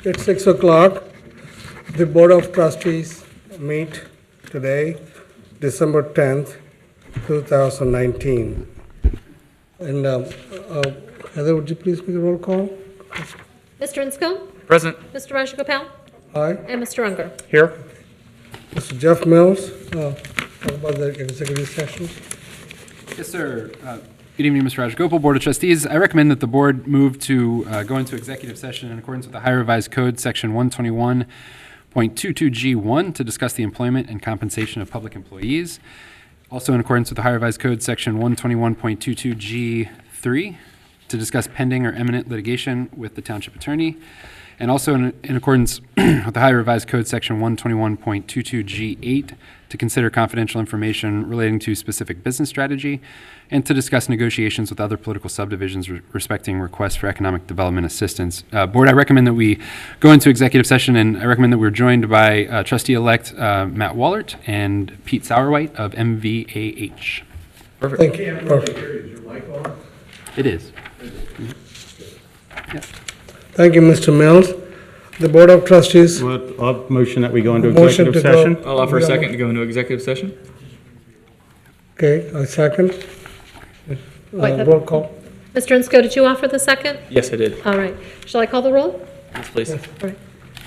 It's 6 o'clock. The Board of Trustees meet today, December 10th, 2019. And Heather, would you please make a roll call? Mr. Inscombe? Present. Mr. Rajagopal? Aye. And Mr. Unger? Here. Mr. Jeff Mills, talk about the executive session. Yes, sir. Good evening, Mr. Rajagopal, Board of Trustees. I recommend that the board move to go into executive session in accordance with the High Revised Code, Section 121.22G1, to discuss the employment and compensation of public employees. Also in accordance with the High Revised Code, Section 121.22G3, to discuss pending or imminent litigation with the Township Attorney. And also in accordance with the High Revised Code, Section 121.22G8, to consider confidential information relating to specific business strategy, and to discuss negotiations with other political subdivisions respecting requests for economic development assistance. Board, I recommend that we go into executive session, and I recommend that we're joined by Trustee-elect Matt Wallert and Pete Sauerwhite of MVAH. Perfect. Thank you. Perfect. Is your mic on? It is. Yeah. Thank you, Mr. Mills. The Board of Trustees. I'll motion that we go into Motion executive to go. session. I'll offer a second to go into executive session. Okay, a second. Wait, Roll call. Mr. Inscombe, did you offer the second? Yes, I did. All right. Shall I call the roll? Yes, please. All right.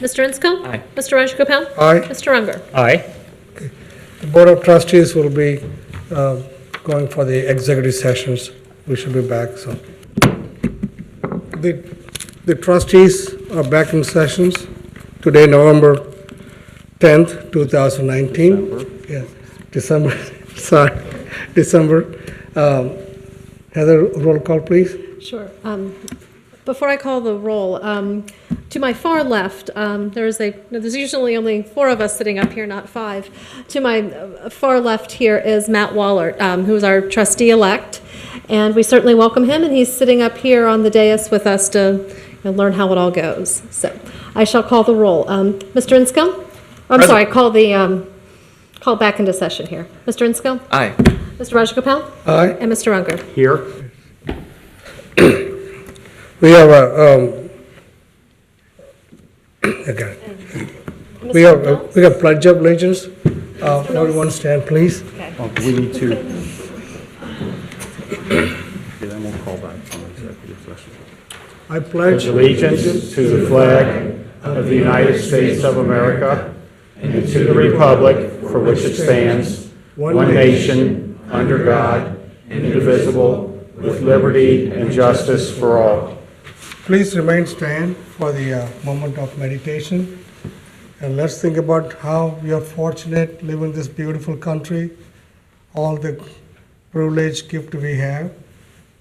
Mr. Inscombe? Aye. Mr. Rajagopal? Aye. Mr. Unger? Aye. The Board of Trustees will be going for the executive sessions. We should be back, so. The trustees are back in sessions today, November 10th, 2019. Yes, December, sorry, December. Heather, roll call, please. Sure. Before I call the roll, to my far left, there's usually only 4 of us sitting up here, not 5. To my far left here is Matt Wallert, who is our trustee-elect, and we certainly welcome him, and he's sitting up here on the dais with us to learn how it all goes. So I shall call the roll. Mr. Inscombe? I'm sorry, call back into session here. Mr. Inscombe? Aye. Mr. Rajagopal? Aye. And Mr. Unger? Here. We have we have pledge of allegiance. Everyone stand, please. Okay. We need to. Then we'll call back from executive session. I pledge Allegiance to the flag of the United States of America and to the republic for which it stands, one nation, under God, indivisible, with liberty and justice for all. Please remain stand for the moment of meditation. And let's think about how we are fortunate to live in this beautiful country, all the privilege, gift we have.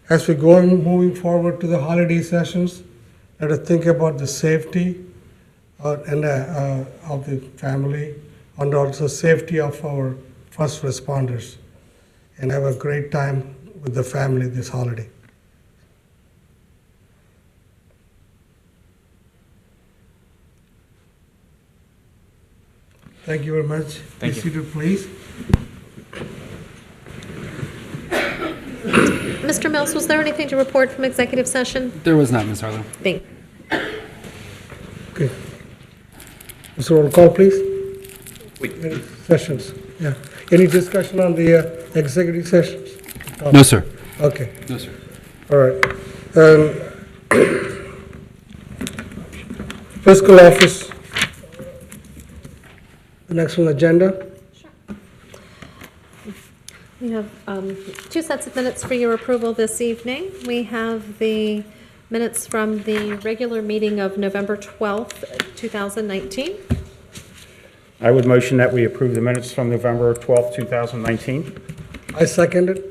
As we go on moving forward to the holiday sessions, let us think about the safety of the family and also safety of our first responders, and have a great time with the family this holiday. Thank you very much. Thank Be you. seated, please. Mr. Mills, was there anything to report from executive session? There was not, Ms. Harlow. Thank Okay. Mr. Roll call, please. Wait. Any sessions? Yeah. Any discussion on the executive sessions? No, sir. Okay. No, sir. All right. Fiscal office. The next on the agenda. We have 2 sets of minutes for your approval this evening. We have the minutes from the regular meeting of November 12th, 2019. I would motion that we approve the minutes from November 12th, 2019. I second it.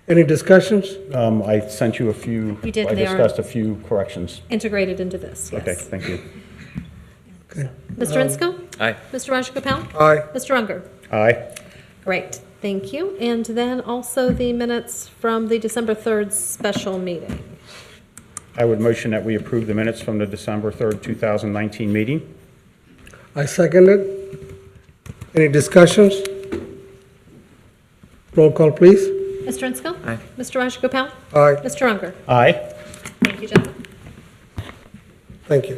Any discussions? I sent you a few. You did, I they are- discussed a few corrections. Integrated into this, yes. Okay, thank you. Okay. Mr. Inscombe? Aye. Mr. Rajagopal? Aye. Mr. Unger? Aye. Great, thank you. And then also the minutes from the December 3rd special meeting. I would motion that we approve the minutes from the December 3rd, 2019 meeting. I second it. Any discussions? Roll call, please. Mr. Inscombe? Aye. Mr. Rajagopal? Aye. Mr. Unger? Aye. Thank you, gentlemen. Thank you.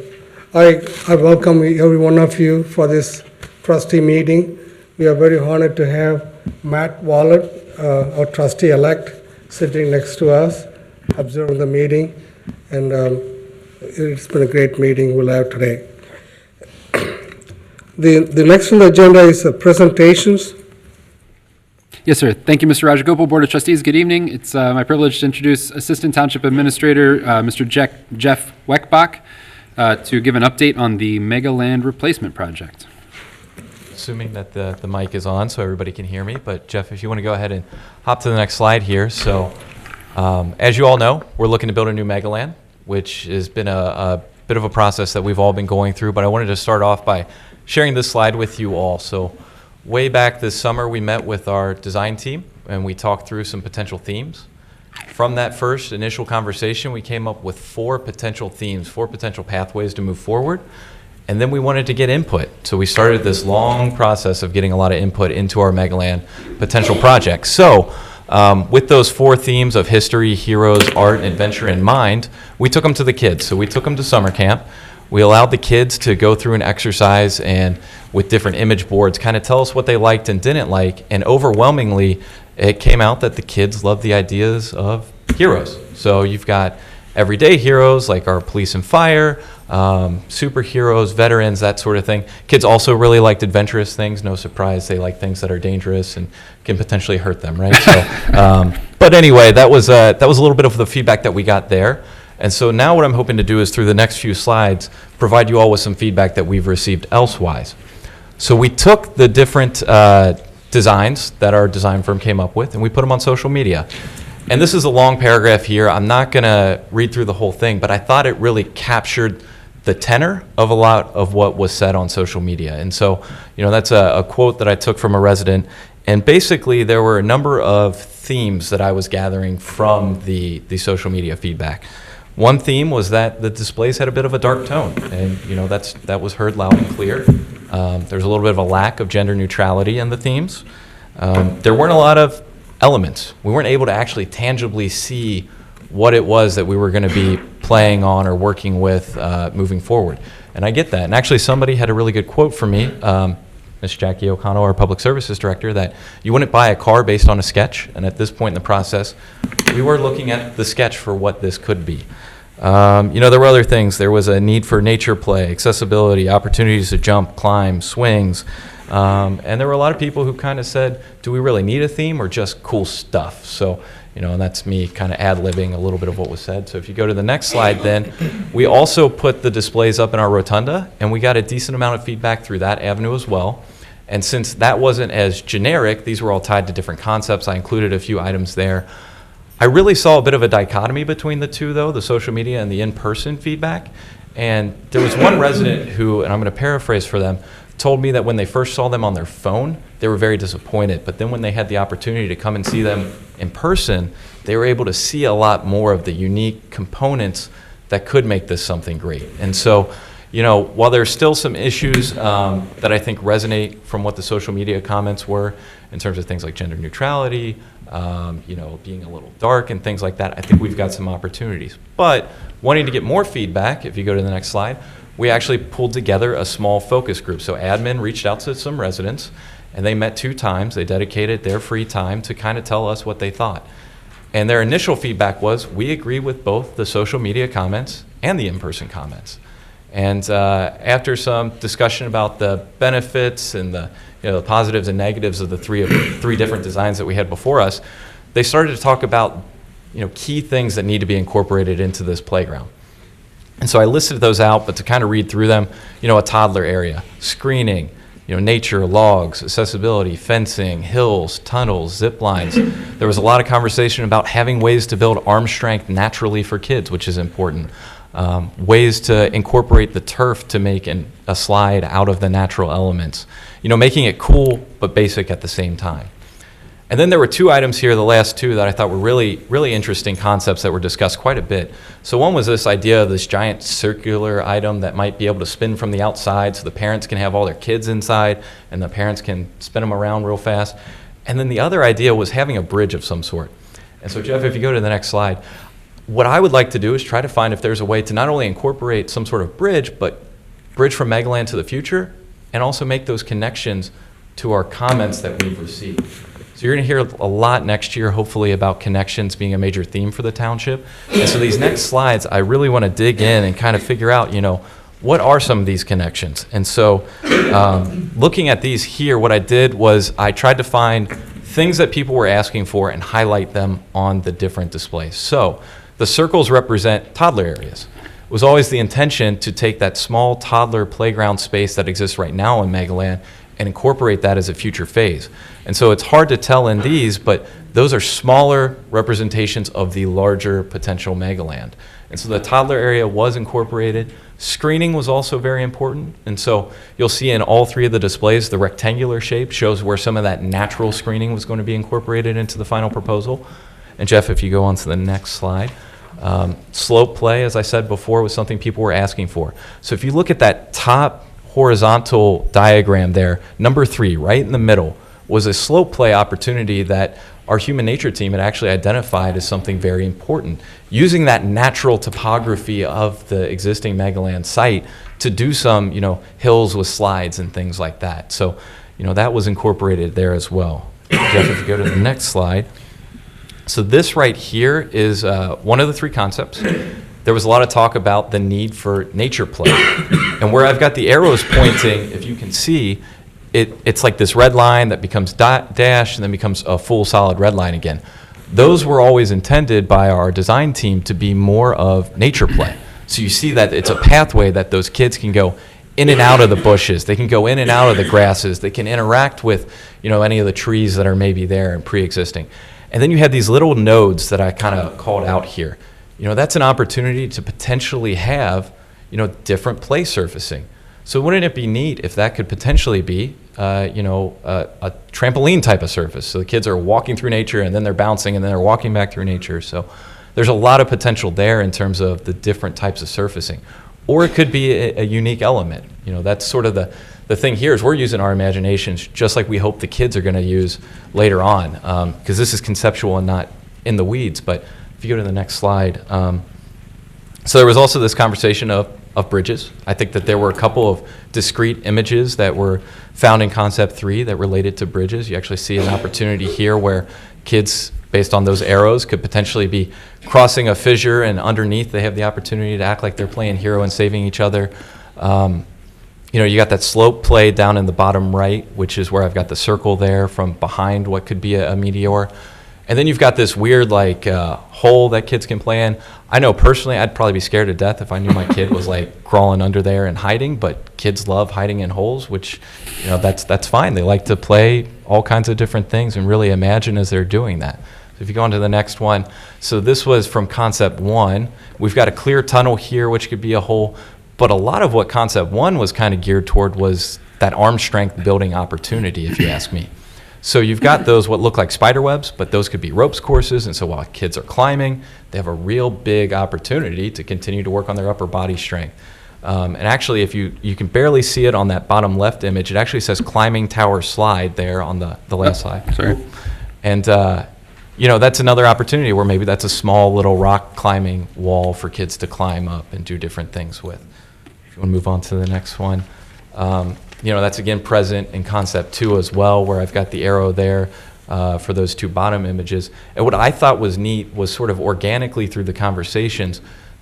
I welcome every one of you for this trustee meeting. We are very honored to have Matt Wallet, our trustee-elect, sitting next to us, observing the meeting, and it's been a great meeting we'll have today. The next on the agenda is presentations. Yes, sir. Thank you, Mr. Rajagopal, Board of Trustees. Good evening. It's my privilege to introduce Assistant Township Administrator, Mr. Jeff Weckbach, to give an update on the Megaland replacement project. Assuming that the mic is on so everybody can hear me, but Jeff, if you want to go ahead and hop to the next slide here. So as you all know, we're looking to build a new Megaland, which has been a bit of a process that we've all been going through, but I wanted to start off by sharing this slide with you all. So way back this summer, we met with our design team and we talked through some potential themes. From that first initial conversation, we came up with 4 potential themes, 4 potential pathways to move forward. And then we wanted to get input. So we started this long process of getting a lot of input into our Megaland potential projects. So with those 4 themes of history, heroes, art, and adventure in mind, we took them to the kids. So we took them to summer camp. We allowed the kids to go through an exercise and with different image boards kind of tell us what they liked and didn't like. And overwhelmingly, it came out that the kids loved the ideas of heroes. So you've got everyday heroes like our police and fire, superheroes, veterans, that sort of thing. Kids also really liked adventurous things. No surprise, they like things that are dangerous and can potentially hurt them, right? So, but anyway, that was a little bit of the feedback that we got there. And so now what I'm hoping to do is through the next few slides, provide you all with some feedback that we've received elsewise. So we took the different designs that our design firm came up with and we put them on social media. And this is a long paragraph here. I'm not going to read through the whole thing, but I thought it really captured the tenor of a lot of what was said on social media. And so, that's a quote that I took from a resident. And basically, there were a number of themes that I was gathering from the social media feedback. One theme was that the displays had a bit of a dark tone, and that was heard loud and clear. There's a little bit of a lack of gender neutrality in the themes. There weren't a lot of elements. We weren't able to actually tangibly see what it was that we were going to be playing on or working with moving forward. And I get that. And actually somebody had a really good quote from me, Ms. Jackie O'Connell, our Public Services Director, that you wouldn't buy a car based on a sketch. And at this point in the process, we were looking at the sketch for what this could be. There were other things. There was a need for nature play, accessibility, opportunities to jump, climb, swings. And there were a lot of people who kind of said, do we really need a theme or just cool stuff? So, and that's me kind of ad-libbing a little bit of what was said. So if you go to the next slide then, we also put the displays up in our rotunda and we got a decent amount of feedback through that avenue as well. And since that wasn't as generic, these were all tied to different concepts. I included a few items there. I really saw a bit of a dichotomy between the two though, the social media and the in-person feedback. And there was one resident who, and I'm going to paraphrase for them, told me that when they first saw them on their phone, they were very disappointed. But then when they had the opportunity to come and see them in person, they were able to see a lot more of the unique components that could make this something great. And so, while there's still some issues that I think resonate from what the social media comments were in terms of things like gender neutrality, being a little dark and things like that, I think we've got some opportunities. But wanting to get more feedback, if you go to the next slide, we actually pulled together a small focus group. So admin reached out to some residents and they met 2 times. They dedicated their free time to kind of tell us what they thought. And their initial feedback was, we agree with both the social media comments and the in-person comments. And after some discussion about the benefits and the positives and negatives of the three different designs that we had before us, they started to talk about key things that need to be incorporated into this playground. And so I listed those out, but to kind of read through them, a toddler area, screening, nature, logs, accessibility, fencing, hills, tunnels, zip lines. There was a lot of conversation about having ways to build arm strength naturally for kids, which is important. Ways to incorporate the turf to make a slide out of the natural elements. Making it cool but basic at the same time. And then there were 2 items here, the last 2, that I thought were really, really interesting concepts that were discussed quite a bit. So one was this idea of this giant circular item that might be able to spin from the outside so the parents can have all their kids inside and the parents can spin them around real fast. And then the other idea was having a bridge of some sort. And so Jeff, if you go to the next slide, what I would like to do is try to find if there's a way to not only incorporate some sort of bridge, but bridge from Megaland to the future, and also make those connections to our comments that we've received. So you're going to hear a lot next year, hopefully, about connections being a major theme for the township. And so these next slides, I really want to dig in and kind of figure out, what are some of these connections? And so looking at these here, what I did was I tried to find things that people were asking for and highlight them on the different displays. So the circles represent toddler areas. It was always the intention to take that small toddler playground space that exists right now in Megaland and incorporate that as a future phase. And so it's hard to tell in these, but those are smaller representations of the larger potential Megaland. And so the toddler area was incorporated. Screening was also very important. And so you'll see in all three of the displays, the rectangular shape shows where some of that natural screening was going to be incorporated into the final proposal. And Jeff, if you go on to the next slide, slope play, as I said before, was something people were asking for. So if you look at that top horizontal diagram there, number 3, right in the middle, was a slope play opportunity that our human nature team had actually identified as something very important. Using that natural topography of the existing Megaland site to do some, hills with slides and things like that. So, that was incorporated there as well. Jeff, if you go to the next slide. So this right here is one of the 3 concepts. There was a lot of talk about the need for nature play. And where I've got the arrows pointing, if you can see, it's like this red line that becomes dash and then becomes a full solid red line again. Those were always intended by our design team to be more of nature play. So you see that it's a pathway that those kids can go in and out of the bushes. They can go in and out of the grasses. They can interact with, any of the trees that are maybe there and pre-existing. And then you have these little nodes that I kind of called out here. That's an opportunity to potentially have, different play surfacing. So wouldn't it be neat if that could potentially be, a trampoline type of surface? So the kids are walking through nature and then they're bouncing and then they're walking back through nature. So there's a lot of potential there in terms of the different types of surfacing. Or it could be a unique element. That's sort of the thing here is we're using our imaginations just like we hope the kids are going to use later on, because this is conceptual and not in the weeds. But if you go to the next slide. So there was also this conversation of bridges. I think that there were a couple of discrete images that were found in Concept 3 that related to bridges. You actually see an opportunity here where kids, based on those arrows, could potentially be crossing a fissure, and underneath they have the opportunity to act like they're playing hero and saving each other. You got that slope play down in the bottom right, which is where I've got the circle there from behind what could be a meteor. And then you've got this weird hole that kids can play in. I know personally I'd probably be scared to death if I knew my kid was crawling under there and hiding, but kids love hiding in holes, which that's fine. They like to play all kinds of different things and really imagine as they're doing that. So if you go on to the next one. So this was from Concept 1. We've got a clear tunnel here, which could be a hole, but a lot of what Concept 1 was kind of geared toward was that arm strength building opportunity, if you ask me. So you've got those what look like spider webs, but those could be ropes courses. And so while kids are climbing, they have a real big opportunity to continue to work on their upper body strength. And actually, if you can barely see it on that bottom left image, it actually says climbing tower slide there on the last slide. Sorry. And that's another opportunity where maybe that's a small little rock climbing wall for kids to climb up and do different things with. If you want to move on to the next one. That's again present in Concept 2 as well, where I've got the arrow there for those 2 bottom images. And what I thought was neat was sort of organically through the conversations,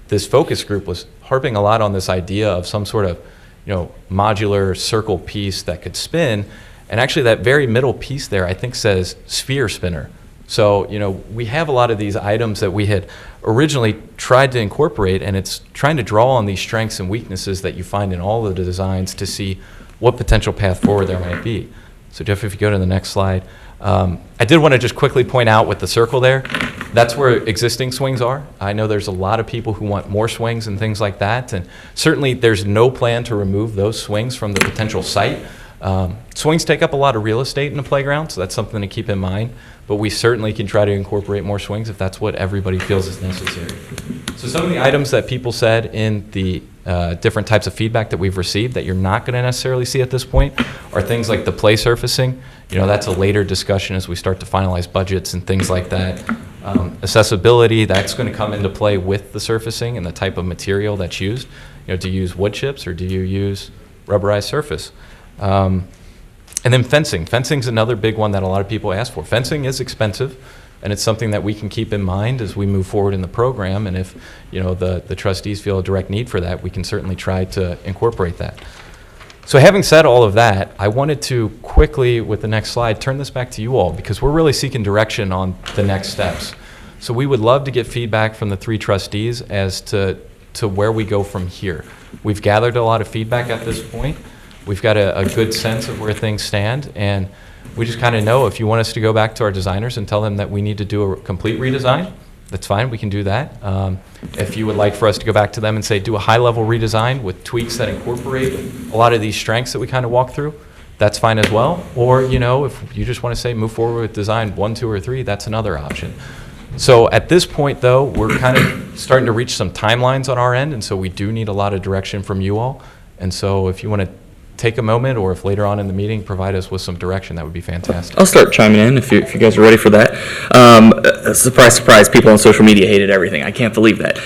this focus group was harping a lot on this idea of some sort of, modular circle piece that could spin. And actually that very middle piece there, I think says sphere spinner. So, we have a lot of these items that we had originally tried to incorporate, and it's trying to draw on these strengths and weaknesses that you find in all of the designs to see what potential path forward there might be. So Jeff, if you go to the next slide. I did want to just quickly point out with the circle there, that's where existing swings are. I know there's a lot of people who want more swings and things like that, and certainly there's no plan to remove those swings from the potential site. Swings take up a lot of real estate in the playground, so that's something to keep in mind, but we certainly can try to incorporate more swings if that's what everybody feels is necessary. So some of the items that people said in the different types of feedback that we've received that you're not going to necessarily see at this point are things like the play surfacing. That's a later discussion as we start to finalize budgets and things like that. Accessibility, that's going to come into play with the surfacing and the type of material that's used. Do you use wood chips or do you use rubberized surface? And then fencing. Fencing's another big one that a lot of people ask for. Fencing is expensive, and it's something that we can keep in mind as we move forward in the program. And if the trustees feel a direct need for that, we can certainly try to incorporate that. So having said all of that, I wanted to quickly, with the next slide, turn this back to you all, because we're really seeking direction on the next steps. So we would love to get feedback from the 3 trustees as to where we go from here. We've gathered a lot of feedback at this point. We've got a good sense of where things stand, and we just kind of know if you want us to go back to our designers and tell them that we need to do a complete redesign, that's fine, we can do that. If you would like for us to go back to them and say, do a high-level redesign with tweaks that incorporate a lot of these strengths that we kind of walk through, that's fine as well. Or, if you just want to say move forward with design 1, 2, or 3, that's another option. So at this point, though, we're kind of starting to reach some timelines on our end, and so we do need a lot of direction from you all. And so if you want to take a moment, or if later on in the meeting provide us with some direction, that would be fantastic. I'll start chiming in if you guys are ready for that. Surprise, surprise, people on social media hated everything. I can't believe that.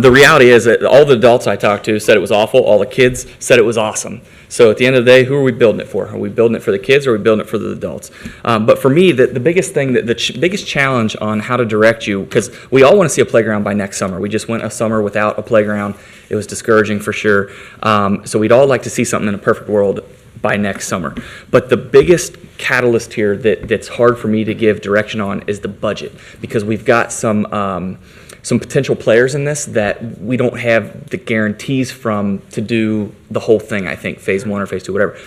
The reality is that all the adults I talked to said it was awful. All the kids said it was awesome. So at the end of the day, who are we building it for? Are we building it for the kids, or are we building it for the adults? But for me, the biggest thing, biggest challenge on how to direct you, because we all want to see a playground by next summer. We just went a summer without a playground. It was discouraging for sure. So we'd all like to see something in a perfect world by next summer. But the biggest catalyst here that's hard for me to give direction on is the budget, because we've got some potential players in this that we don't have the guarantees from to do the whole thing, I think, phase 1 or phase 2, whatever.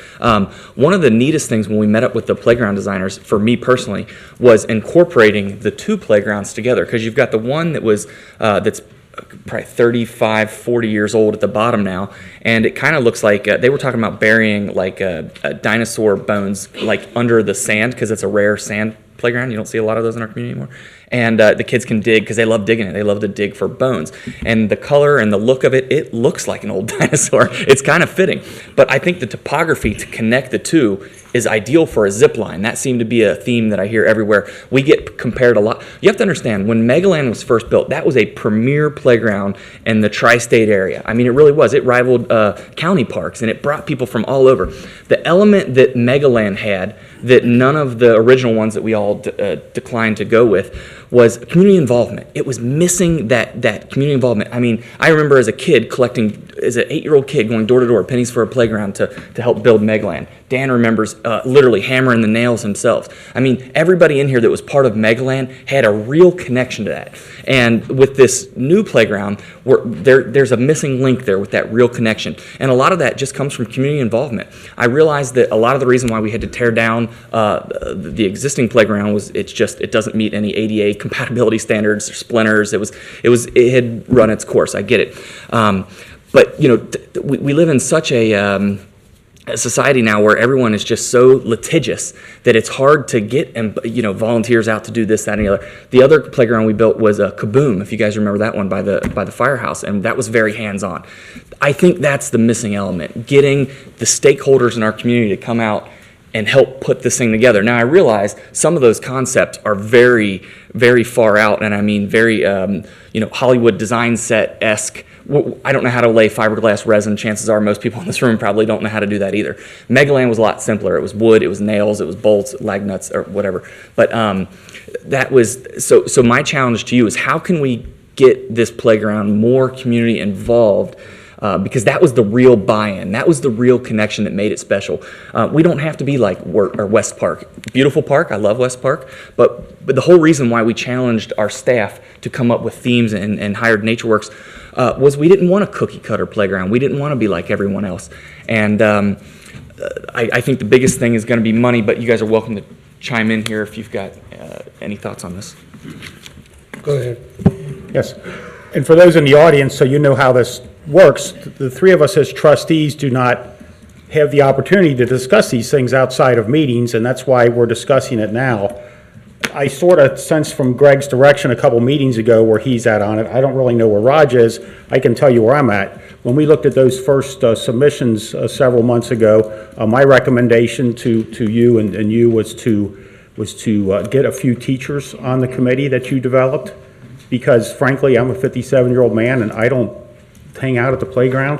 One of the neatest things when we met up with the playground designers, for me personally, was incorporating the 2 playgrounds together, because you've got the one that was that's probably 35, 40 years old at the bottom now, and it kind of looks like they were talking about burying like dinosaur bones like under the sand, because it's a rare sand playground. You don't see a lot of those in our community anymore. And the kids can dig because they love digging it. They love to dig for bones. And the color and the look of it, it looks like an old dinosaur. It's kind of fitting. But I think the topography to connect the two is ideal for a zip line. That seemed to be a theme that I hear everywhere. We get compared a lot. You have to understand, when Megaland was first built, that was a premier playground in the tri-state area. I mean, it really was. It rivaled county parks, and it brought people from all over. The element that Megaland had that none of the original ones that we all declined to go with was community involvement. It was missing that community involvement. I mean, I remember as a kid collecting, as an 8-year-old kid, going door to door, pennies for a playground to help build Megaland. Dan remembers literally hammering the nails themselves. I mean, everybody in here that was part of Megaland had a real connection to that. And with this new playground, there's a missing link there with that real connection. And a lot of that just comes from community involvement. I realized that a lot of the reason why we had to tear down the existing playground was it doesn't meet any ADA compatibility standards or splinters. It had run its course. I get it. But we live in such a society now where everyone is just so litigious that it's hard to get volunteers out to do this, that, and the other. The other playground we built was a Kaboom, if you guys remember that one, by the firehouse, and that was very hands-on. I think that's the missing element, getting the stakeholders in our community to come out and help put this thing together. Now, I realize some of those concepts are very, very far out, and I mean very, Hollywood design set-esque. I don't know how to lay fiberglass resin. Chances are most people in this room probably don't know how to do that either. Megaland was a lot simpler. It was wood, it was nails, it was bolts, lag nuts, or whatever. But that was, so my challenge to you is how can we get this playground more community involved? Because that was the real buy-in. That was the real connection that made it special. We don't have to be like West Park. Beautiful park. I love West Park. But the whole reason why we challenged our staff to come up with themes and hired NatureWorks was we didn't want a cookie-cutter playground. We didn't want to be like everyone else. And I think the biggest thing is going to be money, but you guys are welcome to chime in here if you've got any thoughts on this. Go ahead. Yes. And for those in the audience, so you know how this works, the 3 of us as trustees do not have the opportunity to discuss these things outside of meetings, and that's why we're discussing it now. I sort of sensed from Greg's direction a couple meetings ago where he's at on it. I don't really know where Raj is. I can tell you where I'm at. When we looked at those first submissions several months ago, my recommendation to you and you was to was to get a few teachers on the committee that you developed, because frankly, I'm a 57-year-old man and I don't hang out at the playground.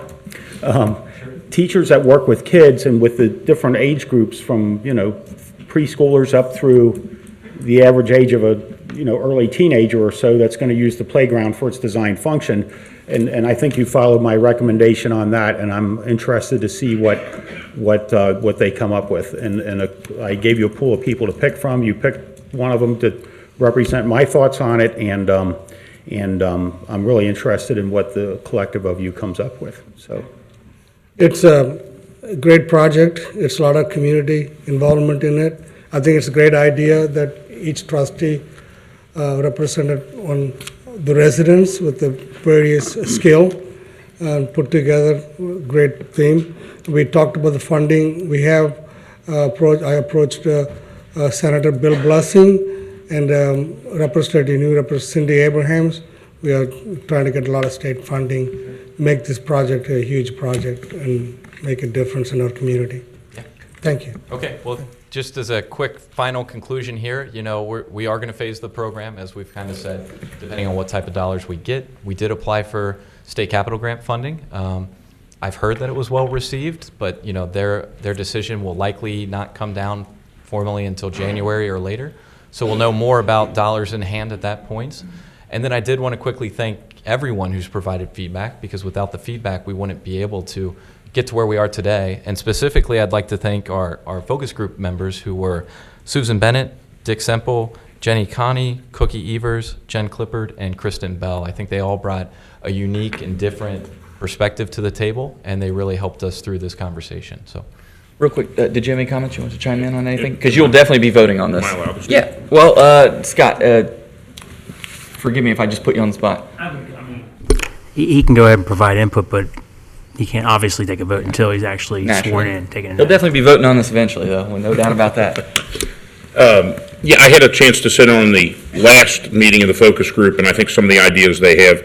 Teachers that work with kids and with the different age groups from, preschoolers up through the average age of a, early teenager or so that's going to use the playground for its design function. And I think you followed my recommendation on that, and I'm interested to see what they come up with. And I gave you a pool of people to pick from. You picked one of them to represent my thoughts on it, and I'm really interested in what the collective of you comes up with. So, It's a great project. It's a lot of community involvement in it. I think it's a great idea that each trustee represented on the residents with the various skill and put together great theme. We talked about the funding. We have I approached Senator Bill Blessing and Representative Cindy Abrahams. We are trying to get a lot of state funding, make this project a huge project and make a difference in our community. Yeah. Thank you. Okay, well, just as a quick final conclusion here, we are going to phase the program, as we've kind of said, depending on what type of dollars we get. We did apply for state capital grant funding. I've heard that it was well received, but their decision will likely not come down formally until January or later. So we'll know more about dollars in hand at that point. And then I did want to quickly thank everyone who's provided feedback, because without the feedback, we wouldn't be able to get to where we are today. And specifically, I'd like to thank our focus group members, who were Susan Bennett, Dick Semple, Jenny Connie, Cookie Evers, Jen Clippard, and Kristen Bell. I think they all brought a unique and different perspective to the table, and they really helped us through this conversation. So, Real quick, did you have any comments you want to chime in on anything? Because you'll definitely be voting on this. Am I allowed to speak? Yeah. Well, Scott, forgive me if I just put you on the spot. He can go ahead and provide input, but he can't obviously take a vote until he's actually sworn in, taking an He'll definitely be voting on this eventually, though, no doubt about that. Yeah, I had a chance to sit on the last meeting of the focus group, and I think some of the ideas they have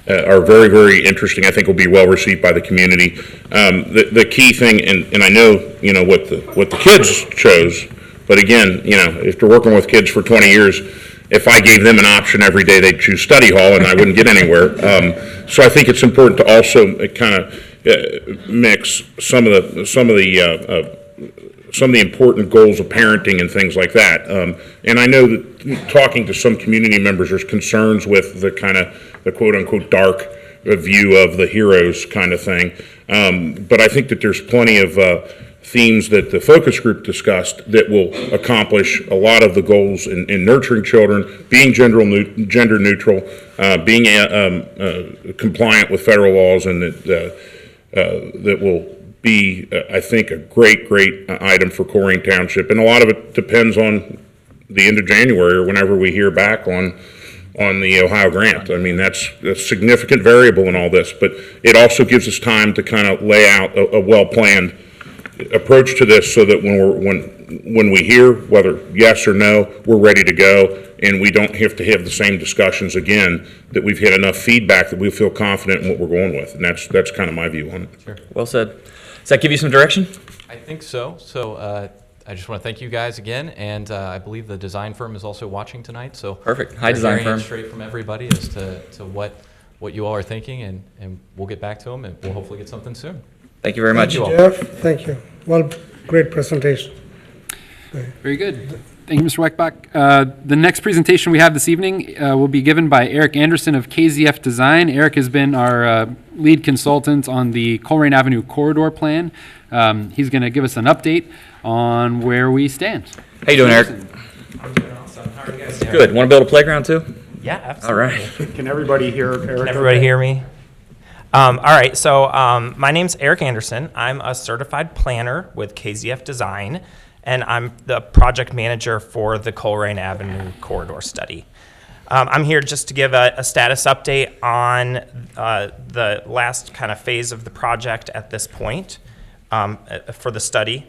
are very, very interesting. I think will be well received by the community. The key thing, and I know what the kids chose, but again, if you're working with kids for 20 years, if I gave them an option every day, they'd choose study hall, and I wouldn't get anywhere. So I think it's important to also kind of mix some of the important goals of parenting and things like that. And I know that talking to some community members, there's concerns with the kind of the quote-unquote dark view of the heroes kind of thing. But I think that there's plenty of themes that the focus group discussed that will accomplish a lot of the goals in nurturing children, being gender neutral, being compliant with federal laws, and that will be, I think, a great item for Colerain Township. And a lot of it depends on the end of January or whenever we hear back on the Ohio grant. I mean, that's a significant variable in all this, but it also gives us time to kind of lay out a well-planned approach to this, so that when we hear whether yes or no, we're ready to go, and we don't have to have the same discussions again, that we've had enough feedback that we feel confident in what we're going with. And that's kind of my view on it. sure. Well said. Does that give you some direction? I think so. So I just want to thank you guys again, and I believe the design firm is also watching tonight. So Perfect. Hi, we're design hearing firm. straight from everybody as to what you all are thinking, and we'll get back to them, and we'll hopefully get something soon. Thank you very much. you all. Jeff, thank you. Well, great presentation. Very good. Thank you, Mr. Weckbach. The next presentation we have this evening will be given by Eric Anderson of KZF Design. Eric has been our lead consultant on the Colerain Avenue corridor plan. He's going to give us an update on where we stand. How you doing, Eric? I'm doing awesome. How are you guys doing? Good. Want to build a playground too? Yeah, absolutely. All right. Can everybody hear Eric? Can everybody hear me? All right, so my name's Eric Anderson. I'm a certified planner with KZF Design, and I'm the project manager for the Colerain Avenue corridor study. I'm here just to give a status update on the last kind of phase of the project at this point for the study.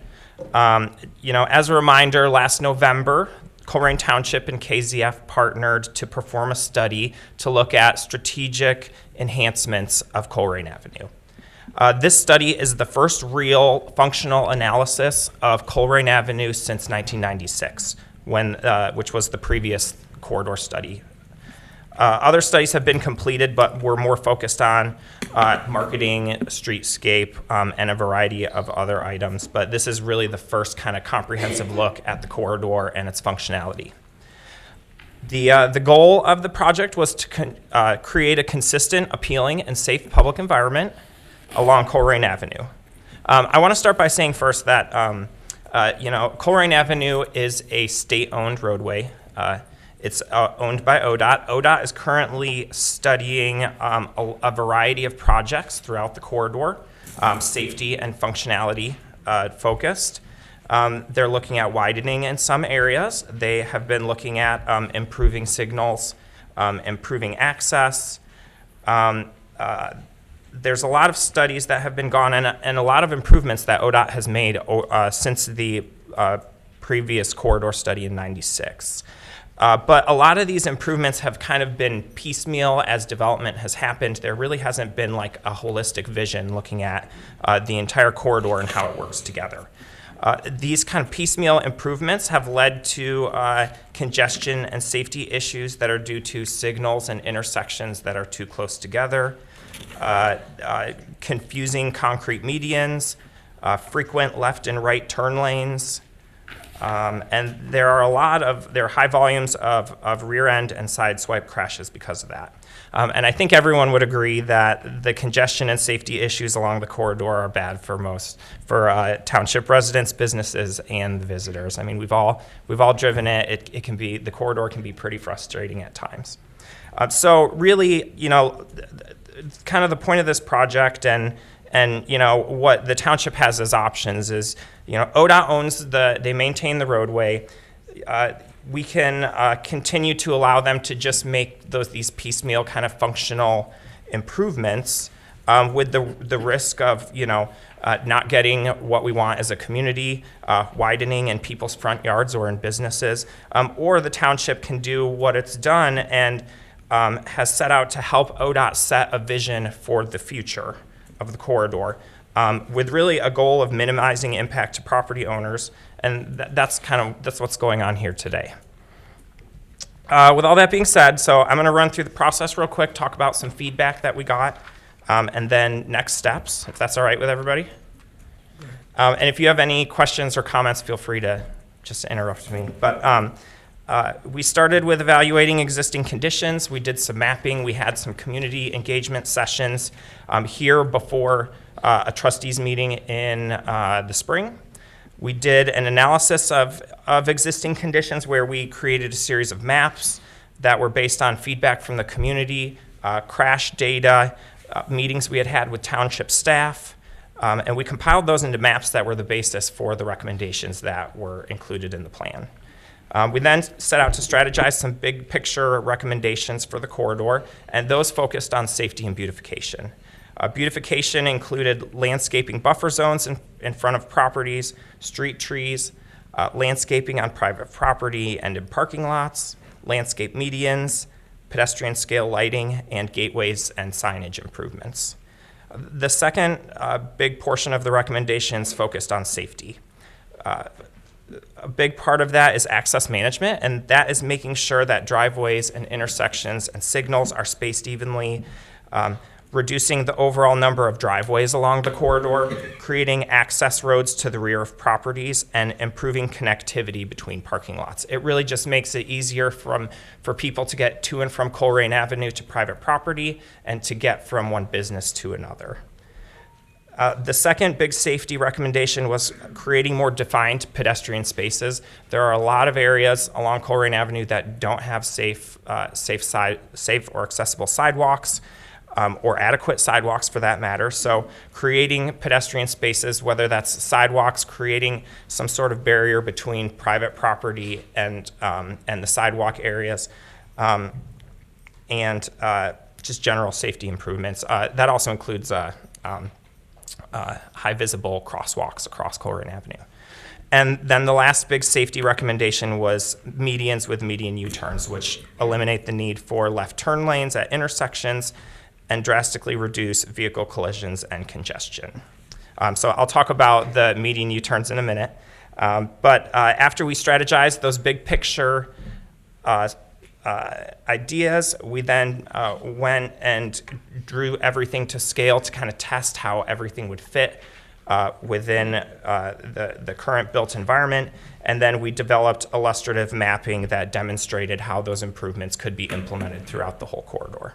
As a reminder, last November, Colerain Township and KZF partnered to perform a study to look at strategic enhancements of Colerain Avenue. This study is the first real functional analysis of Colerain Avenue since 1996, which was the previous corridor study. Other studies have been completed, but were more focused on marketing, streetscape, and a variety of other items. But this is really the first kind of comprehensive look at the corridor and its functionality. The goal of the project was to create a consistent, appealing, and safe public environment along Colerain Avenue. I want to start by saying first that Colerain Avenue is a state-owned roadway. It's owned by ODOT. ODOT is currently studying a variety of projects throughout the corridor, safety and functionality focused. They're looking at widening in some areas. They have been looking at improving signals, improving access. There's a lot of studies that have been gone and a lot of improvements that ODOT has made since the previous corridor study in '96. But a lot of these improvements have kind of been piecemeal as development has happened. There really hasn't been like a holistic vision looking at the entire corridor and how it works together. These kind of piecemeal improvements have led to congestion and safety issues that are due to signals and intersections that are too close together, confusing concrete medians, frequent left and right turn lanes, and there are high volumes of rear end and side swipe crashes because of that. And I think everyone would agree that the congestion and safety issues along the corridor are bad for township residents, businesses, and the visitors. I mean, we've all driven it. The corridor can be pretty frustrating at times. So really, kind of the point of this project and what the township has as options is, ODOT owns they maintain the roadway. We can continue to allow them to just make these piecemeal kind of functional improvements with the risk of, not getting what we want as a community, widening in people's front yards or in businesses, or the township can do what it's done and has set out to help ODOT set a vision for the future of the corridor, with really a goal of minimizing impact to property owners, and that's what's going on here today. With all that being said, so I'm going to run through the process real quick, talk about some feedback that we got, and then next steps, if that's all right with everybody. And if you have any questions or comments, feel free to just interrupt me. But we started with evaluating existing conditions. We did some mapping. We had some community engagement sessions here before a trustees meeting in the spring. We did an analysis of existing conditions where we created a series of maps that were based on feedback from the community, crash data, meetings we had with township staff, and we compiled those into maps that were the basis for the recommendations that were included in the plan. We then set out to strategize some big picture recommendations for the corridor, and those focused on safety and beautification. Beautification included landscaping buffer zones in front of properties, street trees, landscaping on private property and in parking lots, landscape medians, pedestrian scale lighting, and gateways and signage improvements. The second big portion of the recommendations focused on safety. A big part of that is access management, and that is making sure that driveways and intersections and signals are spaced evenly, reducing the overall number of driveways along the corridor, creating access roads to the rear of properties, and improving connectivity between parking lots. It really just makes it easier for people to get to and from Colerain Avenue to private property and to get from one business to another. The second big safety recommendation was creating more defined pedestrian spaces. There are a lot of areas along Colerain Avenue that don't have safe or accessible sidewalks, or adequate sidewalks for that matter. So creating pedestrian spaces, whether that's sidewalks, creating some sort of barrier between private property and the sidewalk areas, and just general safety improvements. That also includes high visible crosswalks across Colerain Avenue. And then the last big safety recommendation was medians with median U-turns, which eliminate the need for left turn lanes at intersections and drastically reduce vehicle collisions and congestion. So I'll talk about the median U-turns in a minute. But after we strategized those big picture ideas, we then went and drew everything to scale to kind of test how everything would fit within the current built environment. And then we developed illustrative mapping that demonstrated how those improvements could be implemented throughout the whole corridor.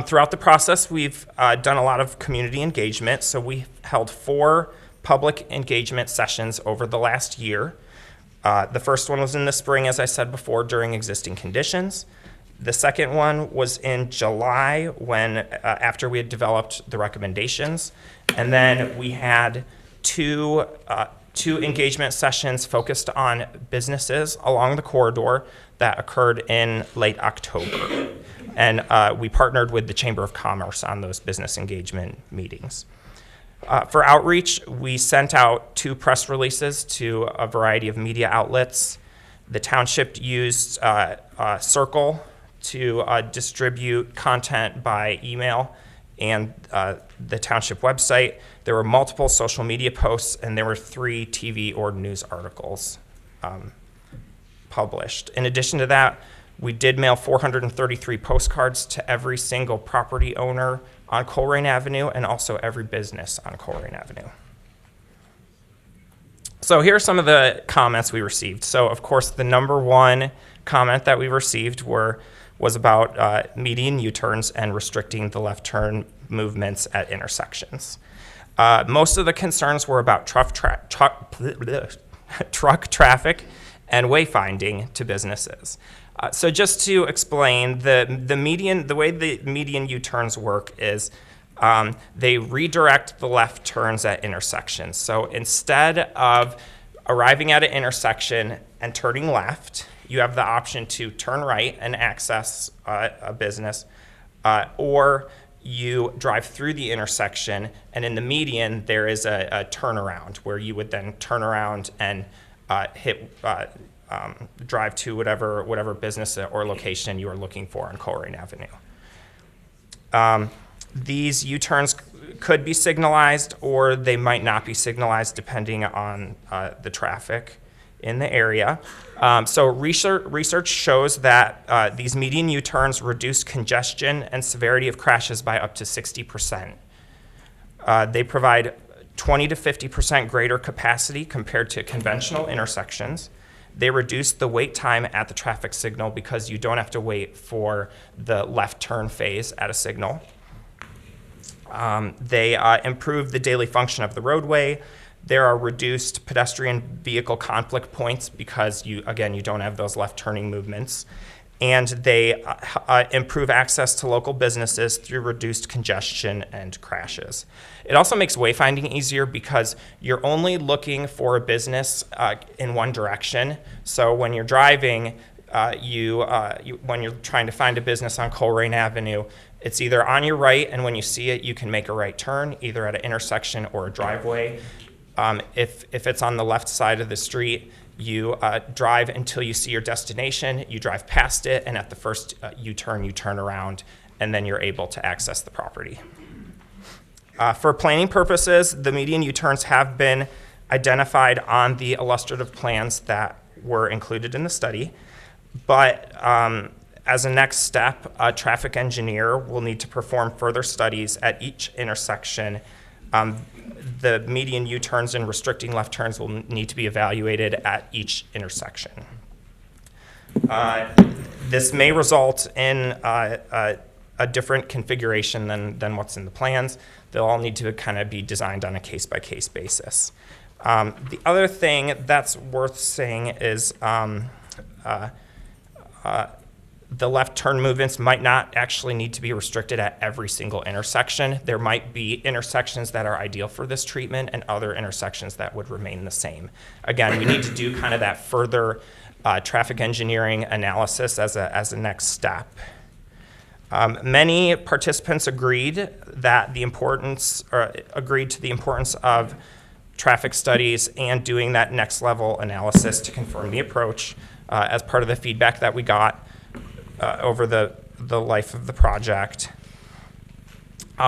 Throughout the process, we've done a lot of community engagement. So we held 4 public engagement sessions over the last year. The first one was in the spring, as I said before, during existing conditions. The second one was in July when, after we had developed the recommendations. And then we had two engagement sessions focused on businesses along the corridor that occurred in late October. And we partnered with the Chamber of Commerce on those business engagement meetings. For outreach, we sent out 2 press releases to a variety of media outlets. The Township used Circle to distribute content by email and the Township website. There were multiple social media posts, and there were 3 TV or news articles published. In addition to that, we did mail 433 postcards to every single property owner on Colerain Avenue and also every business on Colerain Avenue. So here are some of the comments we received. So of course, the number 1 comment that we received was about median U-turns and restricting the left turn movements at intersections. Most of the concerns were about truck traffic and wayfinding to businesses. So just to explain, the way the median U-turns work is they redirect the left turns at intersections. So instead of arriving at an intersection and turning left, you have the option to turn right and access a business, or you drive through the intersection, and in the median, there is a turnaround where you would then turn around and drive to whatever business or location you are looking for on Colerain Avenue. These U-turns could be signalized, or they might not be signalized depending on the traffic in the area. So research shows that these median U-turns reduce congestion and severity of crashes by up to 60%. They provide 20 to 50% greater capacity compared to conventional intersections. They reduce the wait time at the traffic signal because you don't have to wait for the left turn phase at a signal. They improve the daily function of the roadway. There are reduced pedestrian vehicle conflict points because you don't have those left turning movements. And they improve access to local businesses through reduced congestion and crashes. It also makes wayfinding easier because you're only looking for a business in one direction. So when you're driving, when you're trying to find a business on Colerain Avenue, it's either on your right, and when you see it, you can make a right turn, either at an intersection or a driveway. If it's on the left side of the street, you drive until you see your destination, you drive past it, and at the first U-turn, you turn around, and then you're able to access the property. For planning purposes, the median U-turns have been identified on the illustrative plans that were included in the study, but as a next step, a traffic engineer will need to perform further studies at each intersection. The median U-turns and restricting left turns will need to be evaluated at each intersection. This may result in a different configuration than what's in the plans. They'll all need to kind of be designed on a case-by-case basis. The other thing that's worth saying is the left turn movements might not actually need to be restricted at every single intersection. There might be intersections that are ideal for this treatment and other intersections that would remain the same. Again, we need to do kind of that further traffic engineering analysis as a next step. Many participants agreed to the importance of traffic studies and doing that next level analysis to confirm the approach as part of the feedback that we got over the the life of the project.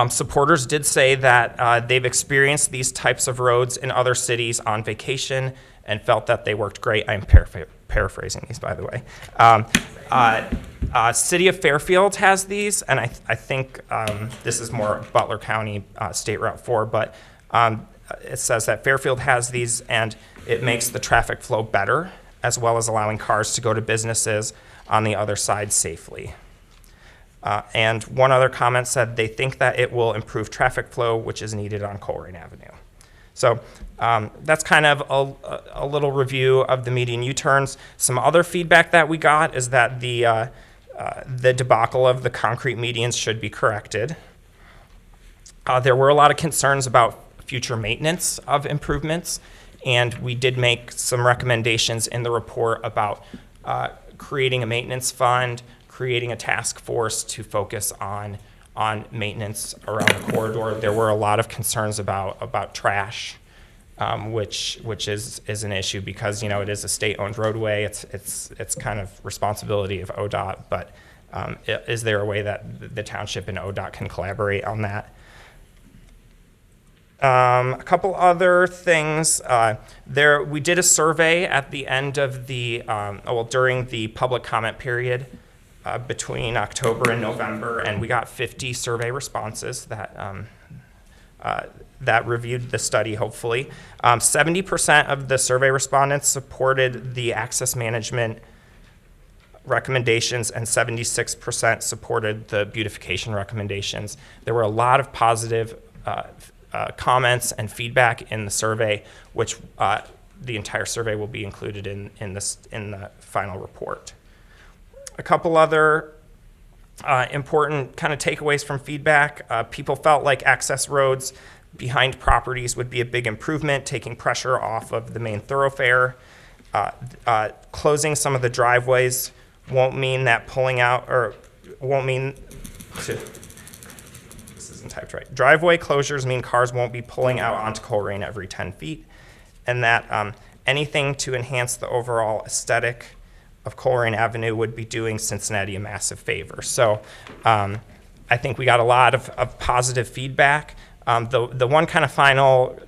Supporters did say that they've experienced these types of roads in other cities on vacation and felt that they worked great. I'm paraphrasing these, by the way. City of Fairfield has these, and I think this is more Butler County State Route 4, but it says that Fairfield has these, and it makes the traffic flow better, as well as allowing cars to go to businesses on the other side safely. And one other comment said they think that it will improve traffic flow, which is needed on Colerain Avenue. So that's kind of a little review of the median U-turns. Some other feedback that we got is that the debacle of the concrete medians should be corrected. There were a lot of concerns about future maintenance of improvements, and we did make some recommendations in the report about creating a maintenance fund, creating a task force to focus on maintenance around the corridor. There were a lot of concerns about trash, which is an issue because it is a state-owned roadway. It's kind of responsibility of ODOT, but is there a way that the township and ODOT can collaborate on that? A couple other things. We did a survey at the end of during the public comment period between October and November, and we got 50 survey responses that reviewed the study, hopefully. 70% of the survey respondents supported the access management recommendations, and 76% supported the beautification recommendations. There were a lot of positive comments and feedback in the survey, which the entire survey will be included in the final report. A couple other important kind of takeaways from feedback. People felt like access roads behind properties would be a big improvement, taking pressure off of the main thoroughfare. Closing some of the driveways won't mean that pulling out, or won't mean this isn't typed right. Driveway closures mean cars won't be pulling out onto Colerain every 10 feet, and that anything to enhance the overall aesthetic of Colerain Avenue would be doing Cincinnati a massive favor. So I think we got a lot of positive feedback. The one kind of final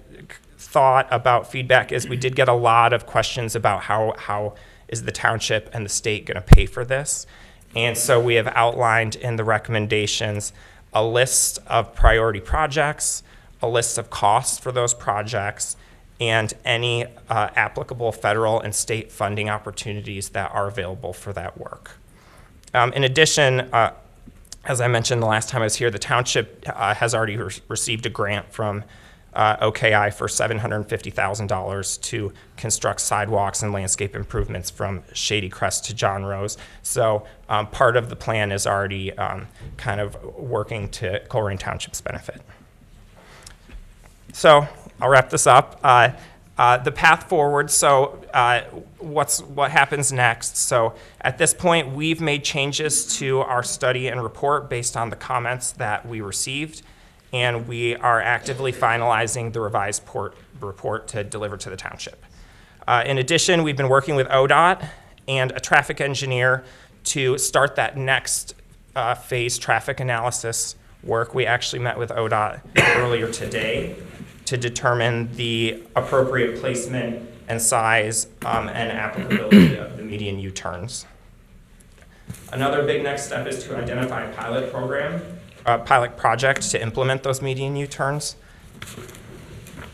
thought about feedback is we did get a lot of questions about how is the township and the state going to pay for this. And so we have outlined in the recommendations a list of priority projects, a list of costs for those projects, and any applicable federal and state funding opportunities that are available for that work. In addition, as I mentioned the last time I was here, the township has already received a grant from OKI for $750,000 to construct sidewalks and landscape improvements from Shady Crest to John Rose. So part of the plan is already kind of working to Colerain Township's benefit. So I'll wrap this up. The path forward, so what happens next? So at this point, we've made changes to our study and report based on the comments that we received, and we are actively finalizing the revised report to deliver to the township. In addition, we've been working with ODOT and a traffic engineer to start that next phase traffic analysis work. We actually met with ODOT earlier today to determine the appropriate placement and size and applicability of the median U-turns. Another big next step is to identify a pilot project to implement those median U-turns.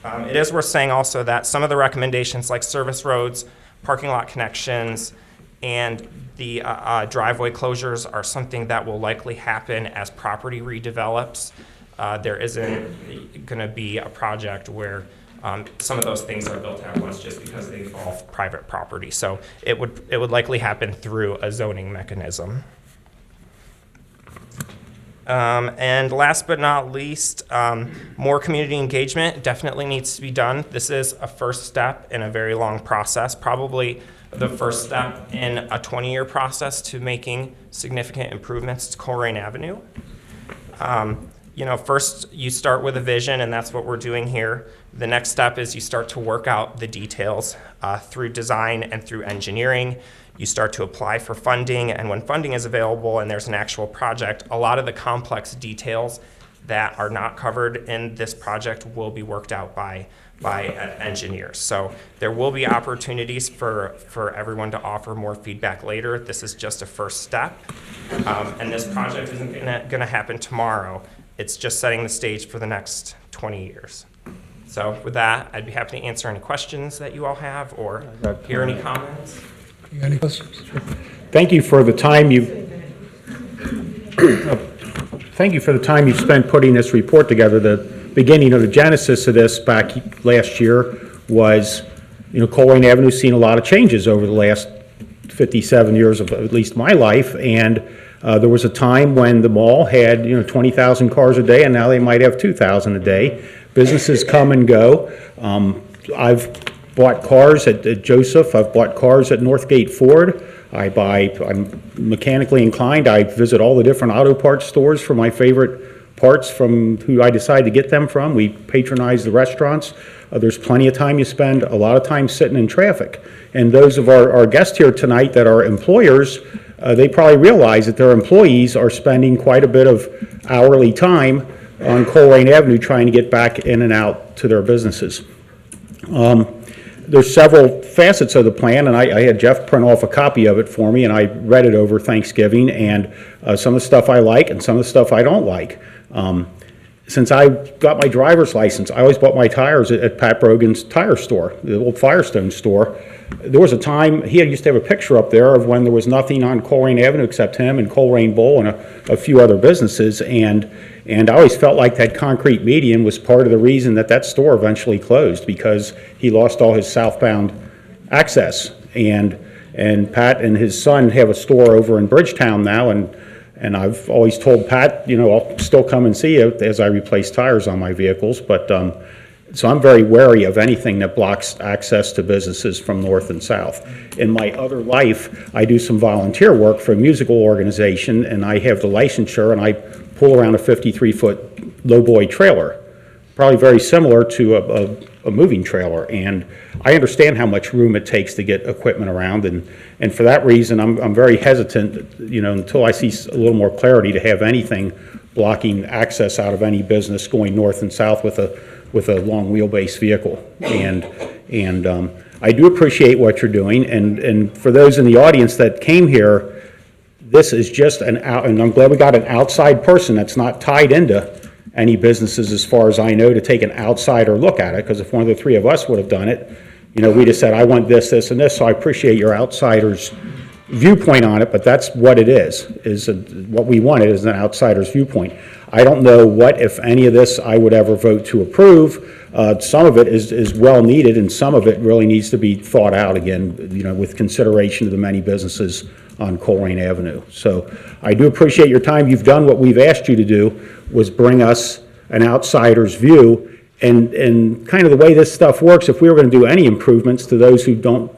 It is worth saying also that some of the recommendations like service roads, parking lot connections, and the driveway closures are something that will likely happen as property redevelops. There isn't going to be a project where some of those things are built at once just because they involve private property. So it would likely happen through a zoning mechanism. And last but not least, more community engagement definitely needs to be done. This is a first step in a very long process, probably the first step in a 20-year process to making significant improvements to Colerain Avenue. First you start with a vision, and that's what we're doing here. The next step is you start to work out the details through design and through engineering. you start to apply for funding, and when funding is available and there's an actual project, a lot of the complex details that are not covered in this project will be worked out by engineers. So there will be opportunities for everyone to offer more feedback later. This is just a first step, and this project isn't gonna happen tomorrow. It's just setting the stage for the next 20 years. So with that, I'd be happy to answer any questions that you all have or hear any comments. Any questions? Thank you for the time you've spent putting this report together. The beginning of the genesis of this back last year was, Colerain Avenue's seen a lot of changes over the last 57 years of at least my life, and there was a time when the mall had 20,000 cars a day, and now they might have 2,000 a day. Businesses come and go. I've bought cars at Joseph. I've bought cars at Northgate Ford. I'm mechanically inclined. I visit all the different auto parts stores for my favorite parts from who I decide to get them from. We patronize the restaurants. There's plenty of time you spend, a lot of time sitting in traffic. And those of our guests here tonight that are employers, they probably realize that their employees are spending quite a bit of hourly time on Colerain Avenue trying to get back in and out to their businesses. There's several facets of the plan, and I had Jeff print off a copy of it for me, and I read it over Thanksgiving, and some of the stuff I like and some of the stuff I don't like. Since I got my driver's license, I always bought my tires at Pat Brogan's tire store, the old Firestone store. There was a time, he used to have a picture up there of when there was nothing on Colerain Avenue except him and Colerain Bowl and a few other businesses, and I always felt like that concrete median was part of the reason that store eventually closed, because he lost all his southbound access. And Pat and his son have a store over in Bridgetown now, and I've always told Pat, I'll still come and see you as I replace tires on my vehicles, but so I'm very wary of anything that blocks access to businesses from north and south. In my other life, I do some volunteer work for a musical organization, and I have the licensure, and I pull around a 53-foot lowboy trailer, probably very similar to a moving trailer. And I understand how much room it takes to get equipment around, and for that reason, I'm very hesitant, until I see a little more clarity, to have anything blocking access out of any business going north and south with a long wheelbase vehicle. And I do appreciate what you're doing, and for those in the audience that came here, this is just and I'm glad we got an outside person that's not tied into any businesses, as far as I know, to take an outsider look at it, because if one of the three of us would have done it, we'd have said, I want this, this, and this. So I appreciate your outsider's viewpoint on it, but that's what it is what we wanted is an outsider's viewpoint. I don't know what, if any of this, I would ever vote to approve. Some of it is well needed, and some of it really needs to be thought out again, with consideration of the many businesses on Colerain Avenue. So I do appreciate your time. You've done what we've asked you to do, was bring us an outsider's view, and kind of the way this stuff works. If we were going to do any improvements to those who don't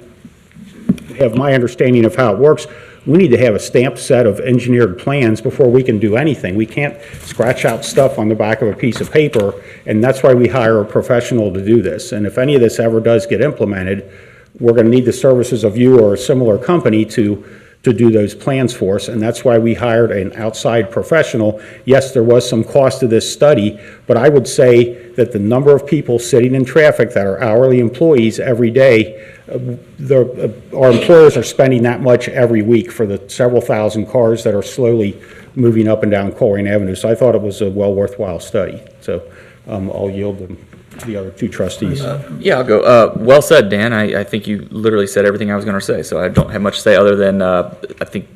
have my understanding of how it works, we need to have a stamped set of engineered plans before we can do anything. We can't scratch out stuff on the back of a piece of paper, and that's why we hire a professional to do this. And if any of this ever does get implemented, we're going to need the services of you or a similar company to do those plans for us, and that's why we hired an outside professional. Yes, there was some cost to this study, but I would say that the number of people sitting in traffic that are hourly employees every day, our employers are spending that much every week for the several thousand cars that are slowly moving up and down Colerain Avenue. So I thought it was a well worthwhile study. So I'll yield to the other two trustees. Yeah, I'll go. Well said, Dan. I think you literally said everything I was going to say, so I don't have much to say other than I think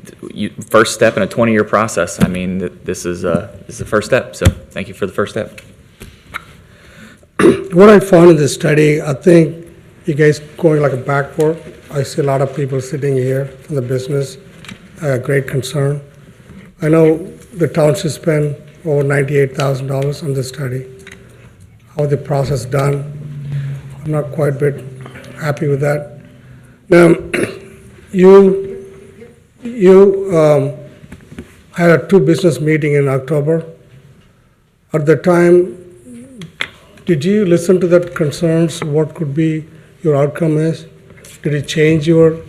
first step in a 20-year process. I mean, this is the first step, so thank you for the first step. What I found in this study, I think you guys going like a backboard. I see a lot of people sitting here from the business, great concern. I know the township spent over $98,000 on this study. How the process done, I'm not quite a bit happy with that. Now, you had a two business meeting in October. At the time, did you listen to that concerns? What could be your outcome is? Did it change your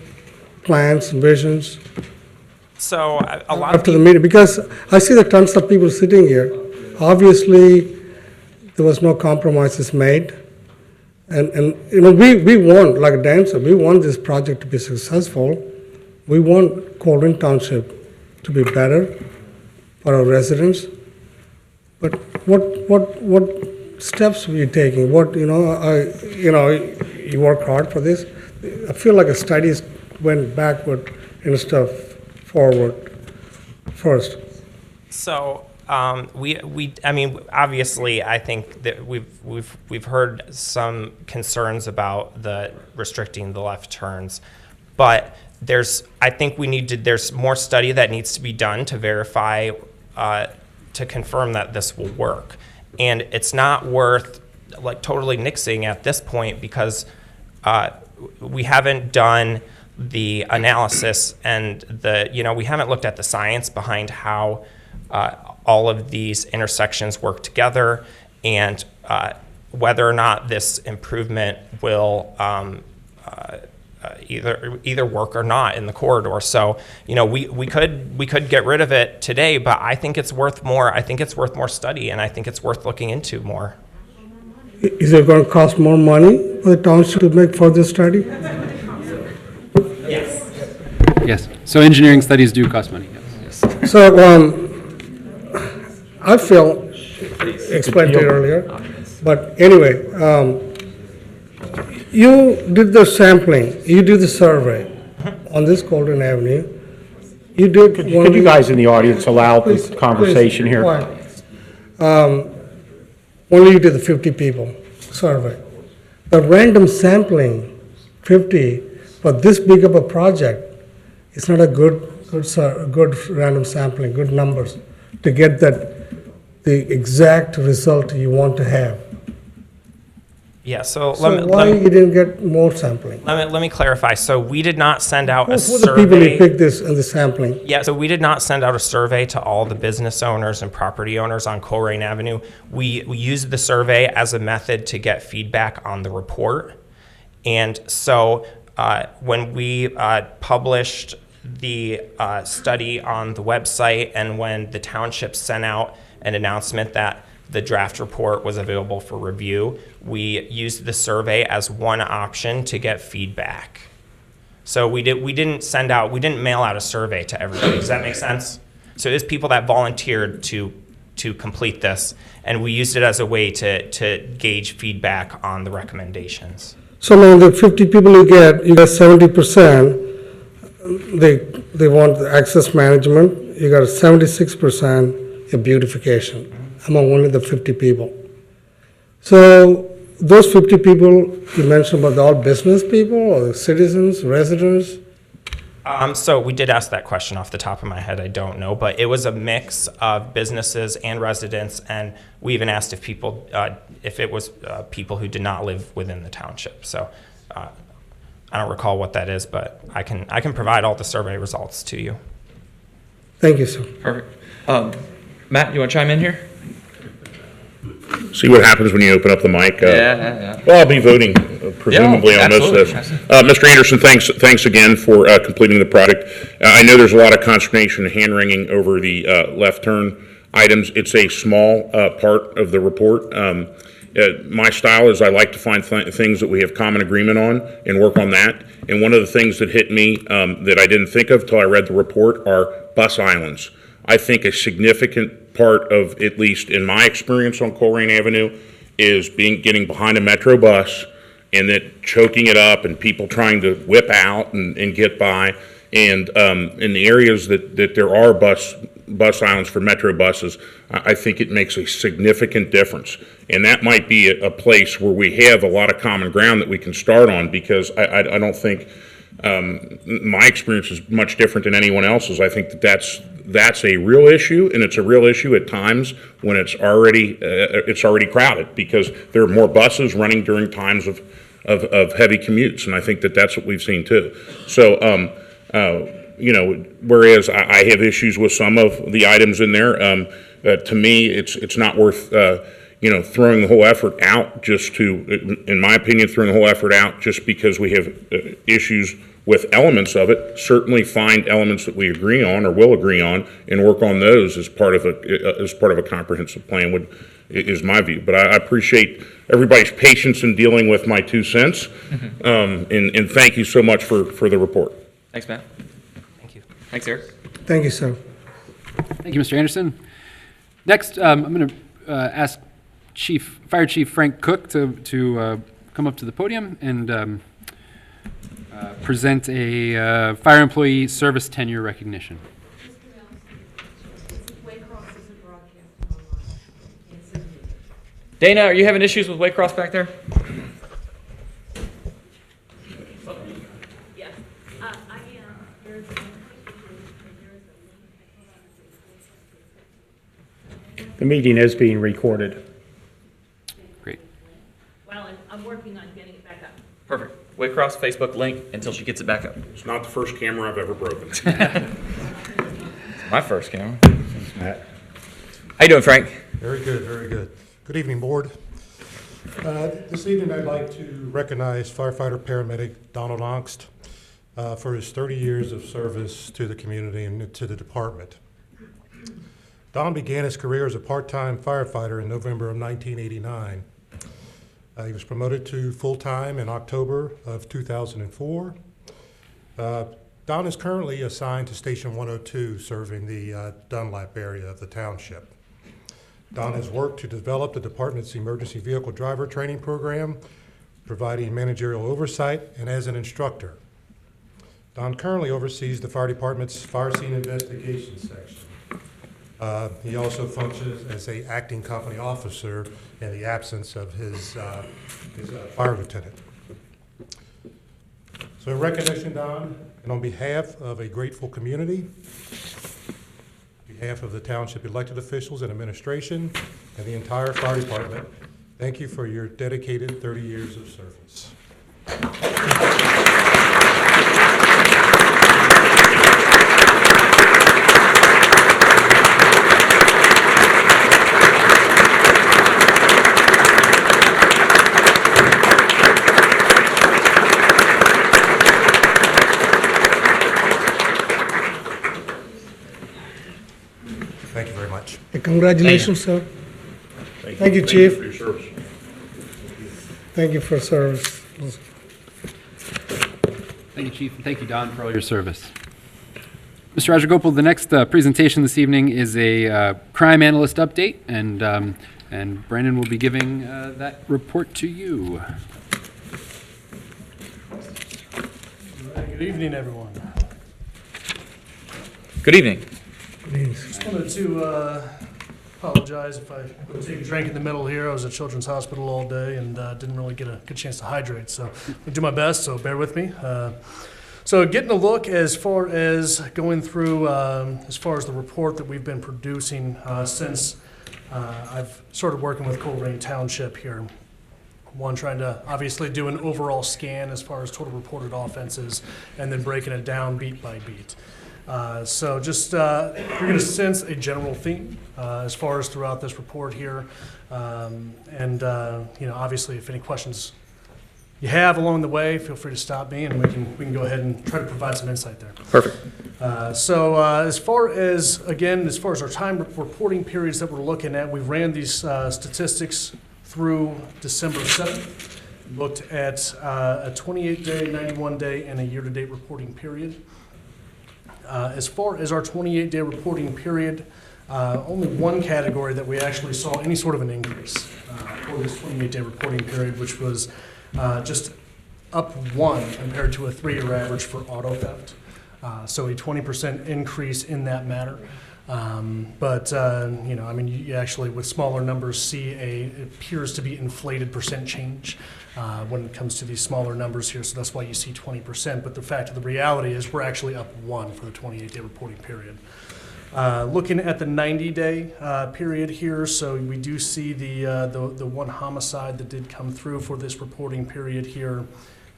plans, visions So a lot of after the people, meeting? Because I see the tons of people sitting here. Obviously, there was no compromises made. And we want, like Dan said, we want this project to be successful. We want Colerain Township to be better for our residents. But what steps are you taking? You work hard for this. I feel like a studies went backward instead of forward first. so I mean, obviously, I think that we've heard some concerns about the restricting the left turns, but I think there's more study that needs to be done to verify, to confirm that this will work. And it's not worth like totally nixing at this point because we haven't done the analysis and we haven't looked at the science behind how all of these intersections work together and whether or not this improvement will either work or not in the corridor. So, we could get rid of it today, but I think it's worth more. I think it's worth more study, and I think it's worth looking into more. Is it going to cost more money for the township to make further study? Yes. So engineering studies do cost money. Yes. So, I feel, explained it earlier, but anyway, you did the sampling, you did the survey on this Colerain Avenue. You did. Could you guys in the audience allow this conversation here? Only you did the 50 people survey. The random sampling, 50, for this big of a project, it's not a good random sampling, good numbers to get the exact result you want to have. Yeah, so Why you didn't get more sampling? let me clarify. So we did not send out a Who are the people survey. who picked this in the sampling? Yeah, so we did not send out a survey to all the business owners and property owners on Colerain Avenue. We used the survey as a method to get feedback on the report. And so when we published the study on the website and when the township sent out an announcement that the draft report was available for review, we used the survey as one option to get feedback. So we didn't mail out a survey to everybody. Does that make sense? So there's people that volunteered to complete this, and we used it as a way to gauge feedback on the recommendations. So now the 50 people you get 70%, they want the access management, you got 76% of beautification among only the 50 people. So those 50 people you mentioned about all business people or citizens, residents? So we did ask that question off the top of my head. I don't know, but it was a mix of businesses and residents, and we even asked if it was people who did not live within the township. So I don't recall what that is, but I can provide all the survey results to you. Thank you, sir. Perfect. Matt, you want to chime in here? See what happens when you open up the mic? Yeah. Well, I'll be voting presumably on most of this. Absolutely. Mr. Anderson, thanks again for completing the project. I know there's a lot of consternation and hand-wringing over the left turn items. It's a small part of the report. My style is I like to find things that we have common agreement on and work on that. And one of the things that hit me that I didn't think of till I read the report are bus islands. I think a significant part of, at least in my experience on Colerain Avenue, is getting behind a Metro bus and then choking it up and people trying to whip out and get by. And in the areas that there are bus islands for Metro buses, I think it makes a significant difference. And that might be a place where we have a lot of common ground that we can start on, because I don't think my experience is much different than anyone else's. I think that's a real issue, and it's a real issue at times when it's already crowded, because there are more buses running during times of heavy commutes, and I think that's what we've seen too. So, whereas I have issues with some of the items in there, to me, it's not worth throwing the whole effort out in my opinion, throwing the whole effort out just because we have issues with elements of it, certainly find elements that we agree on or will agree on and work on those as part of a comprehensive plan is my view. But I appreciate everybody's patience in dealing with my 2 cents. And thank you so much for the report. Thanks, Matt. Thank you. Thanks, Eric. Thank you, sir. Thank you, Mr. Anderson. Next, I'm going to ask Fire Chief Frank Cook to come up to the podium and present a fire employee service tenure recognition. Dana, are you having issues with Waycross back there? Yes, I am. The meeting is being recorded. Great. Well, I'm working on getting it back up. Perfect. Waycross Facebook link until she gets it back up. It's not the first camera I've ever broken. My first camera. Matt. How you doing, Frank? Very good, very good. Good evening, Board. This evening, I'd like to recognize firefighter paramedic Donald Ongst for his 30 years of service to the community and to the department. Don began his career as a part-time firefighter in November of 1989. He was promoted to full-time in October of 2004. Don is currently assigned to Station 102, serving the Dunlap area of the township. Don has worked to develop the department's emergency vehicle driver training program, providing managerial oversight and as an instructor. Don currently oversees the fire department's fire scene investigation section. He also functions as an acting company officer in the absence of his fire lieutenant. So in recognition, Don, and on behalf of a grateful community, on behalf of the township elected officials and administration and the entire fire department, thank you for your dedicated 30 years of service. Thank you very much. Congratulations, sir. Thank you, Chief. For your service. Thank you for service. Thank you, Chief, and thank you, Don, for all your service. Mr. Rajagopal, the next presentation this evening is a crime analyst update, and Brandon will be giving that report to you. Good evening, everyone. Good evening. Just wanted to apologize if I would take a drink in the middle here. I was at Children's Hospital all day and didn't really get a good chance to hydrate. So I'll do my best, so bear with me. So getting a look as far as going through, as far as the report that we've been producing since I've started working with Colerain Township here. One, trying to obviously do an overall scan as far as total reported offenses and then breaking it down beat by beat. So just, you're going to sense a general theme as far as throughout this report here. You know, obviously, if any questions you have along the way, feel free to stop me and we can go ahead and try to provide some insight there. Perfect. As far as, again, as far as our time reporting periods that we're looking at, we ran these statistics through December 7th, looked at a 28-day, 91-day, and a year-to-date reporting period. As far as our 28-day reporting period, only one category that we actually saw any sort of an increase for this 28-day reporting period, which was just up 1 compared to a 3-year average for auto theft. So a 20% increase in that matter. You know, I mean, you actually, with smaller numbers, see it appears to be inflated percent change when it comes to these smaller numbers here. So that's why you see 20%. But the fact of the reality is we're actually up 1 for the 28-day reporting period. Looking at the 90-day period here, so we do see the one homicide that did come through for this reporting period here.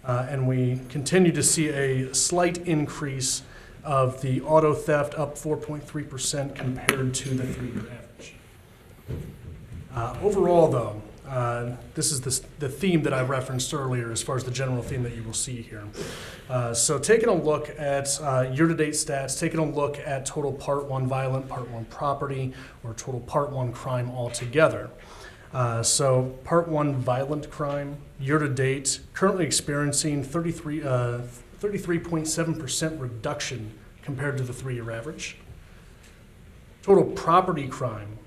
And we continue to see a slight increase of the auto theft, up 4.3% compared to the 3-year average. Overall, though, this is the theme that I referenced earlier as far as the general theme that you will see here. So taking a look at year-to-date stats, taking a look at total Part 1 violent, Part 1 property, or total Part 1 crime altogether. So Part 1 violent crime, year-to-date, currently experiencing 33.7% reduction compared to the 3-year average. Total property crime,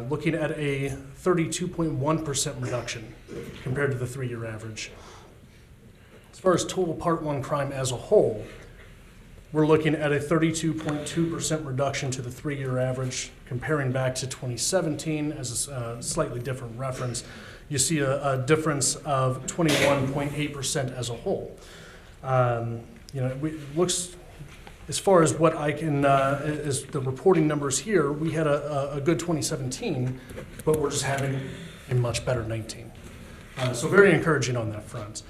looking at a 32.1% reduction compared to the 3-year average. As far as total Part 1 crime as a whole, we're looking at a 32.2% reduction to the 3-year average. Comparing back to 2017 as a slightly different reference, you see a difference of 21.8% as a whole. It looks, as far as what I can, is the reporting numbers here, we had a good 2017, but we're just having a much better 19. So very encouraging on that front.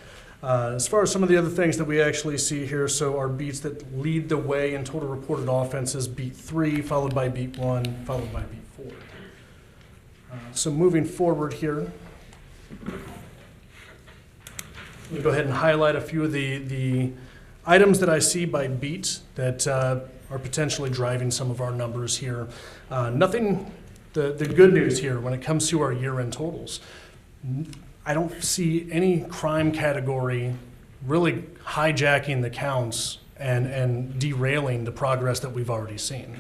As far as some of the other things that we actually see here, so our beats that lead the way in total reported offenses, beat 3, followed by beat 1, followed by beat 4. So moving forward here, let me go ahead and highlight a few of the items that I see by beat that are potentially driving some of our numbers here. The good news here when it comes to our year-end totals, I don't see any crime category really hijacking the counts and derailing the progress that we've already seen.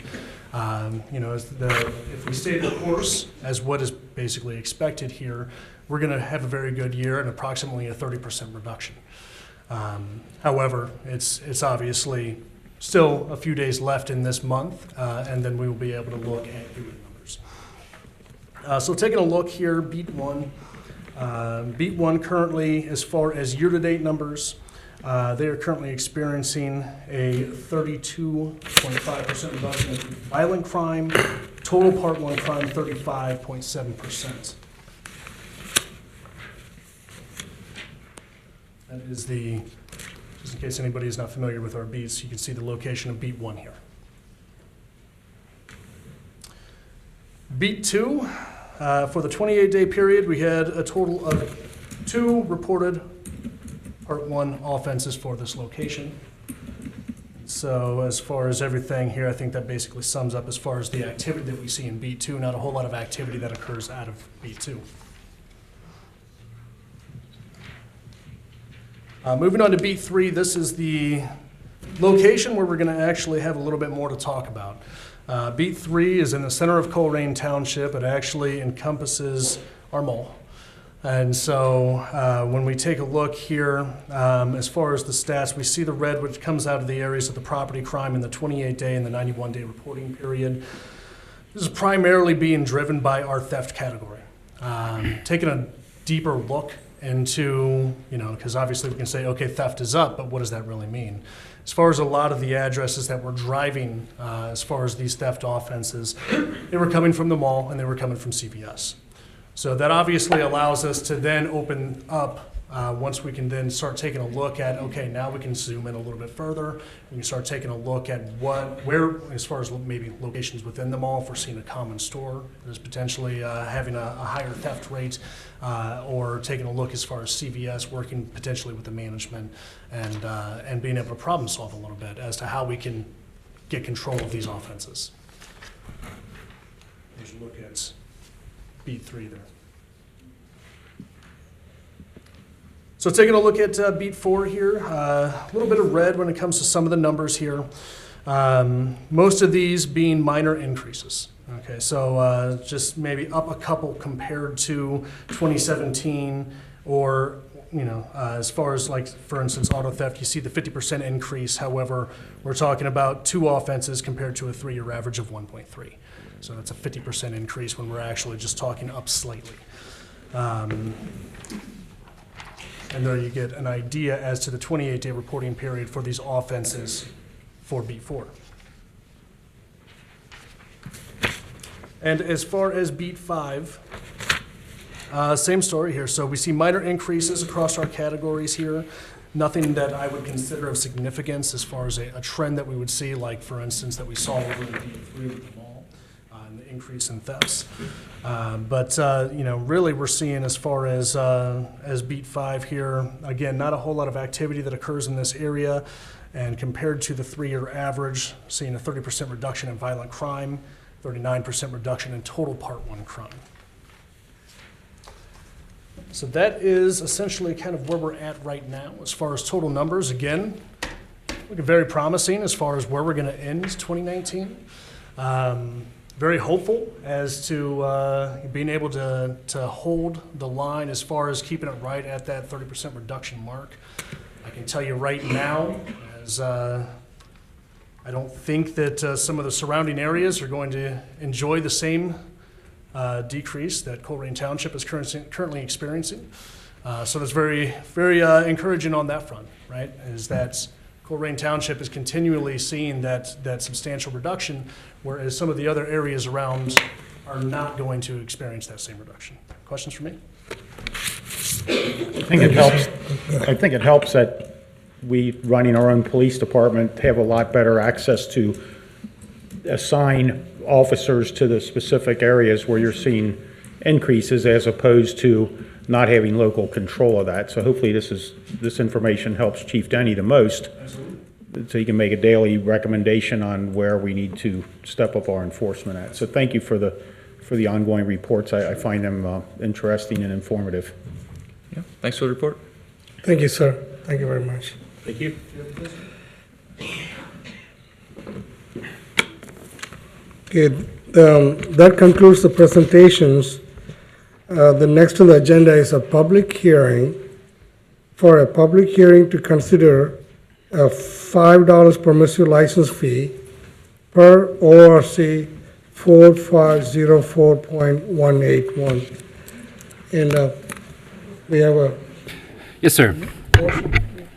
If we stay the course as what is basically expected here, we're going to have a very good year and approximately a 30% reduction. However, it's obviously still a few days left in this month, and then we will be able to look at year-end numbers. So taking a look here, beat 1. Beat 1 currently, as far as year-to-date numbers, they are currently experiencing a 32.5% reduction in violent crime, total Part 1 crime 35.7%. That is just in case anybody is not familiar with our beats, you can see the location of beat 1 here. Beat 2. For the 28-day period, we had a total of 2 reported Part 1 offenses for this location. So as far as everything here, I think that basically sums up as far as the activity that we see in beat 2, not a whole lot of activity that occurs out of beat 2. Moving on to beat 3, this is the location where we're going to actually have a little bit more to talk about. Beat 3 is in the center of Colerain Township. It actually encompasses our mall. And so when we take a look here, as far as the stats, we see the red, which comes out of the areas of the property crime in the 28-day and the 91-day reporting period. This is primarily being driven by our theft category. Taking a deeper look into, because obviously we can say, okay, theft is up, but what does that really mean? As far as a lot of the addresses that were driving, as far as these theft offenses, they were coming from the mall and they were coming from CVS. So that obviously allows us to then open up, once we can then start taking a look at, okay, now we can zoom in a little bit further. We can start taking a look at where, as far as maybe locations within the mall, if we're seeing a common store that's potentially having a higher theft rate, or taking a look as far as CVS working potentially with the management and being able to problem solve a little bit as to how we can get control of these offenses. Let's look at beat 3 there. So taking a look at beat 4 here, a little bit of red when it comes to some of the numbers here. Most of these being minor increases. Okay, so just maybe up a couple compared to 2017, or as far as, like, for instance, auto theft, you see the 50% increase. However, we're talking about 2 offenses compared to a 3-year average of 1.3. So that's a 50% increase when we're actually just talking up slightly. And there you get an idea as to the 28-day reporting period for these offenses for beat 4. And as far as beat 5, same story here. So we see minor increases across our categories here. Nothing that I would consider of significance as far as a trend that we would see, like, for instance, that we saw over in beat 3 with the mall, and the increase in thefts. But really we're seeing as far as beat 5 here, again, not a whole lot of activity that occurs in this area. And compared to the 3-year average, seeing a 30% reduction in violent crime, 39% reduction in total Part 1 crime. So that is essentially kind of where we're at right now. As far as total numbers, again, looking very promising as far as where we're going to end 2019. Very hopeful as to being able to hold the line as far as keeping it right at that 30% reduction mark. I can tell you right now, as I don't think that some of the surrounding areas are going to enjoy the same decrease that Colerain Township is currently experiencing. So that's very, very encouraging on that front, right? Is that Colerain Township is continually seeing that substantial reduction, whereas some of the other areas around are not going to experience that same reduction. Questions for me? I think it helps that we, running our own police department, have a lot better access to assign officers to the specific areas where you're seeing increases, as opposed to not having local control of that. So hopefully this information helps Chief Denny the most. Absolutely. So he can make a daily recommendation on where we need to step up our enforcement at. So thank you for the ongoing reports. I find them interesting and informative. Yeah, thanks for the report. Thank you, sir. Thank you very much. Thank you. Okay, that concludes the presentations. The next on the agenda is a public hearing to consider a $5 permissive license fee per ORC 4504.181. And we have a... Yes, sir.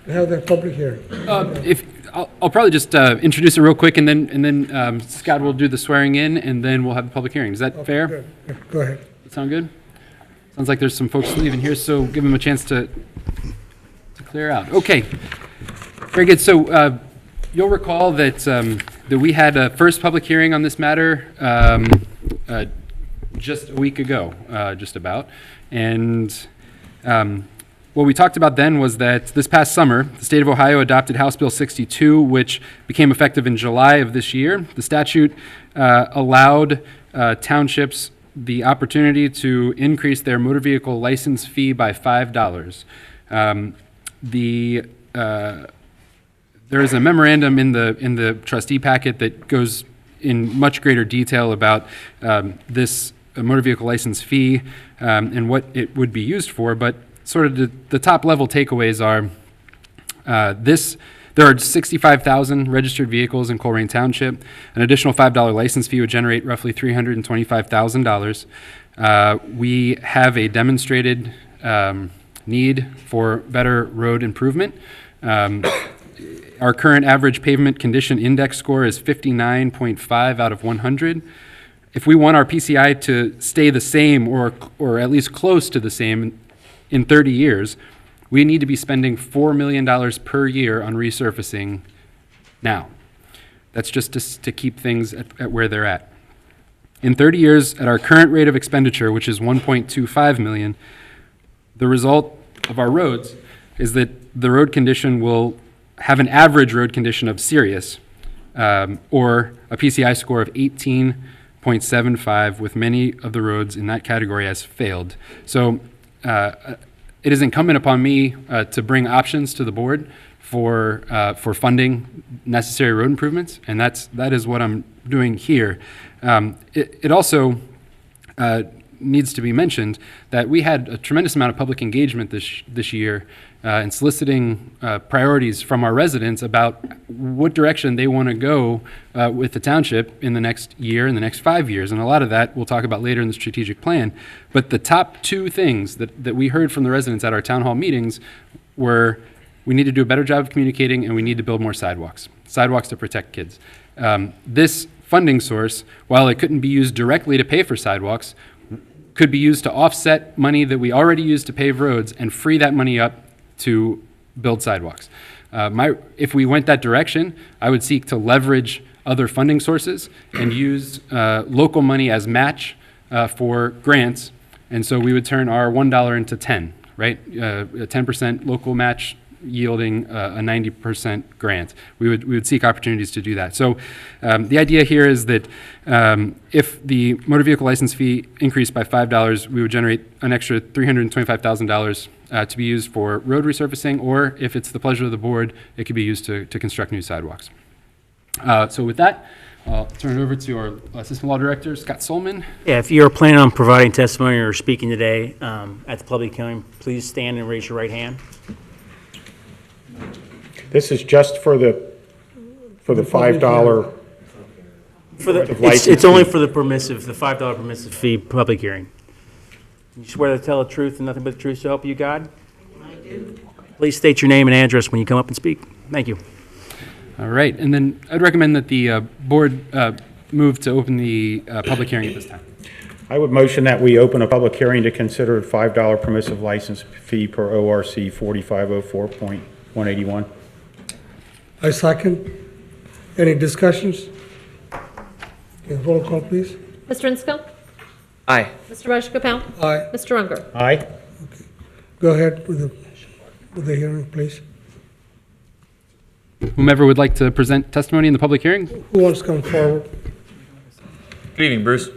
We have the public hearing. I'll probably just introduce it real quick, and then Scott will do the swearing in, and then we'll have the public hearing. Is that fair? Good. Yeah, go ahead. That sound good? Sounds like there's some folks leaving here, so give them a chance to clear out. Okay, very good. So you'll recall that that we had a first public hearing on this matter just a week ago, just about, and what we talked about then was that this past summer, the state of Ohio adopted House Bill 62, which became effective in July of this year. The statute allowed townships the opportunity to increase their motor vehicle license fee by $5. There is a memorandum in the trustee packet that goes in much greater detail about this motor vehicle license fee and what it would be used for, but sort of the top level takeaways are there are 65,000 registered vehicles in Colerain Township. An additional $5 license fee would generate roughly $325,000. We have a demonstrated need for better road improvement. Our current average pavement condition index score is 59.5 out of 100. If we want our PCI to stay the same or at least close to the same in 30 years, we need to be spending $4 million per year on resurfacing now. That's just to keep things at where they're at. In 30 years, at our current rate of expenditure, which is $1.25 million, the result of our roads is that the road condition will have an average road condition of serious, or a PCI score of 18.75, with many of the roads in that category as failed. So it is incumbent upon me to bring options to the board for funding necessary road improvements, and that is what I'm doing here. It also needs to be mentioned that we had a tremendous amount of public engagement this year in soliciting priorities from our residents about what direction they want to go with the township in the next year, in the next 5 years. And a lot of that we'll talk about later in the strategic plan. But the top two things that we heard from the residents at our town hall meetings were we need to do a better job of communicating, and we need to build more sidewalks to protect kids. This funding source, while it couldn't be used directly to pay for sidewalks, could be used to offset money that we already use to pave roads and free that money up to build sidewalks. If we went that direction, I would seek to leverage other funding sources and used local money as match for grants. And so we would turn our $1 into 10, right? A 10% local match yielding a 90% grant. We would seek opportunities to do that. So the idea here is that if the motor vehicle license fee increased by $5, we would generate an extra $325,000 to be used for road resurfacing, or if it's the pleasure of the board, it could be used to construct new sidewalks. So with that, I'll turn it over to our Assistant Law Director, Scott Solman. Yeah, if you're planning on providing testimony or speaking today at the public hearing, please stand and raise your right hand. This is just for the $5. It's only for the $5 permissive fee public hearing. You swear to tell the truth and nothing but the truth, so help you God? I do. Please state your name and address when you come up and speak. Thank you. All right, and then I'd recommend that the board move to open the public hearing at this time. I would motion that we open a public hearing to consider a $5 permissive license fee per ORC 4504.181. I second. Any discussions? Okay, roll call, please. Mr. Insco? Aye. Mr. Rajagopal? Aye. Mr. Unger? Aye. Go ahead with the hearing, please. Whomever would like to present testimony in the public hearing? Who wants to come forward? Good evening, Bruce.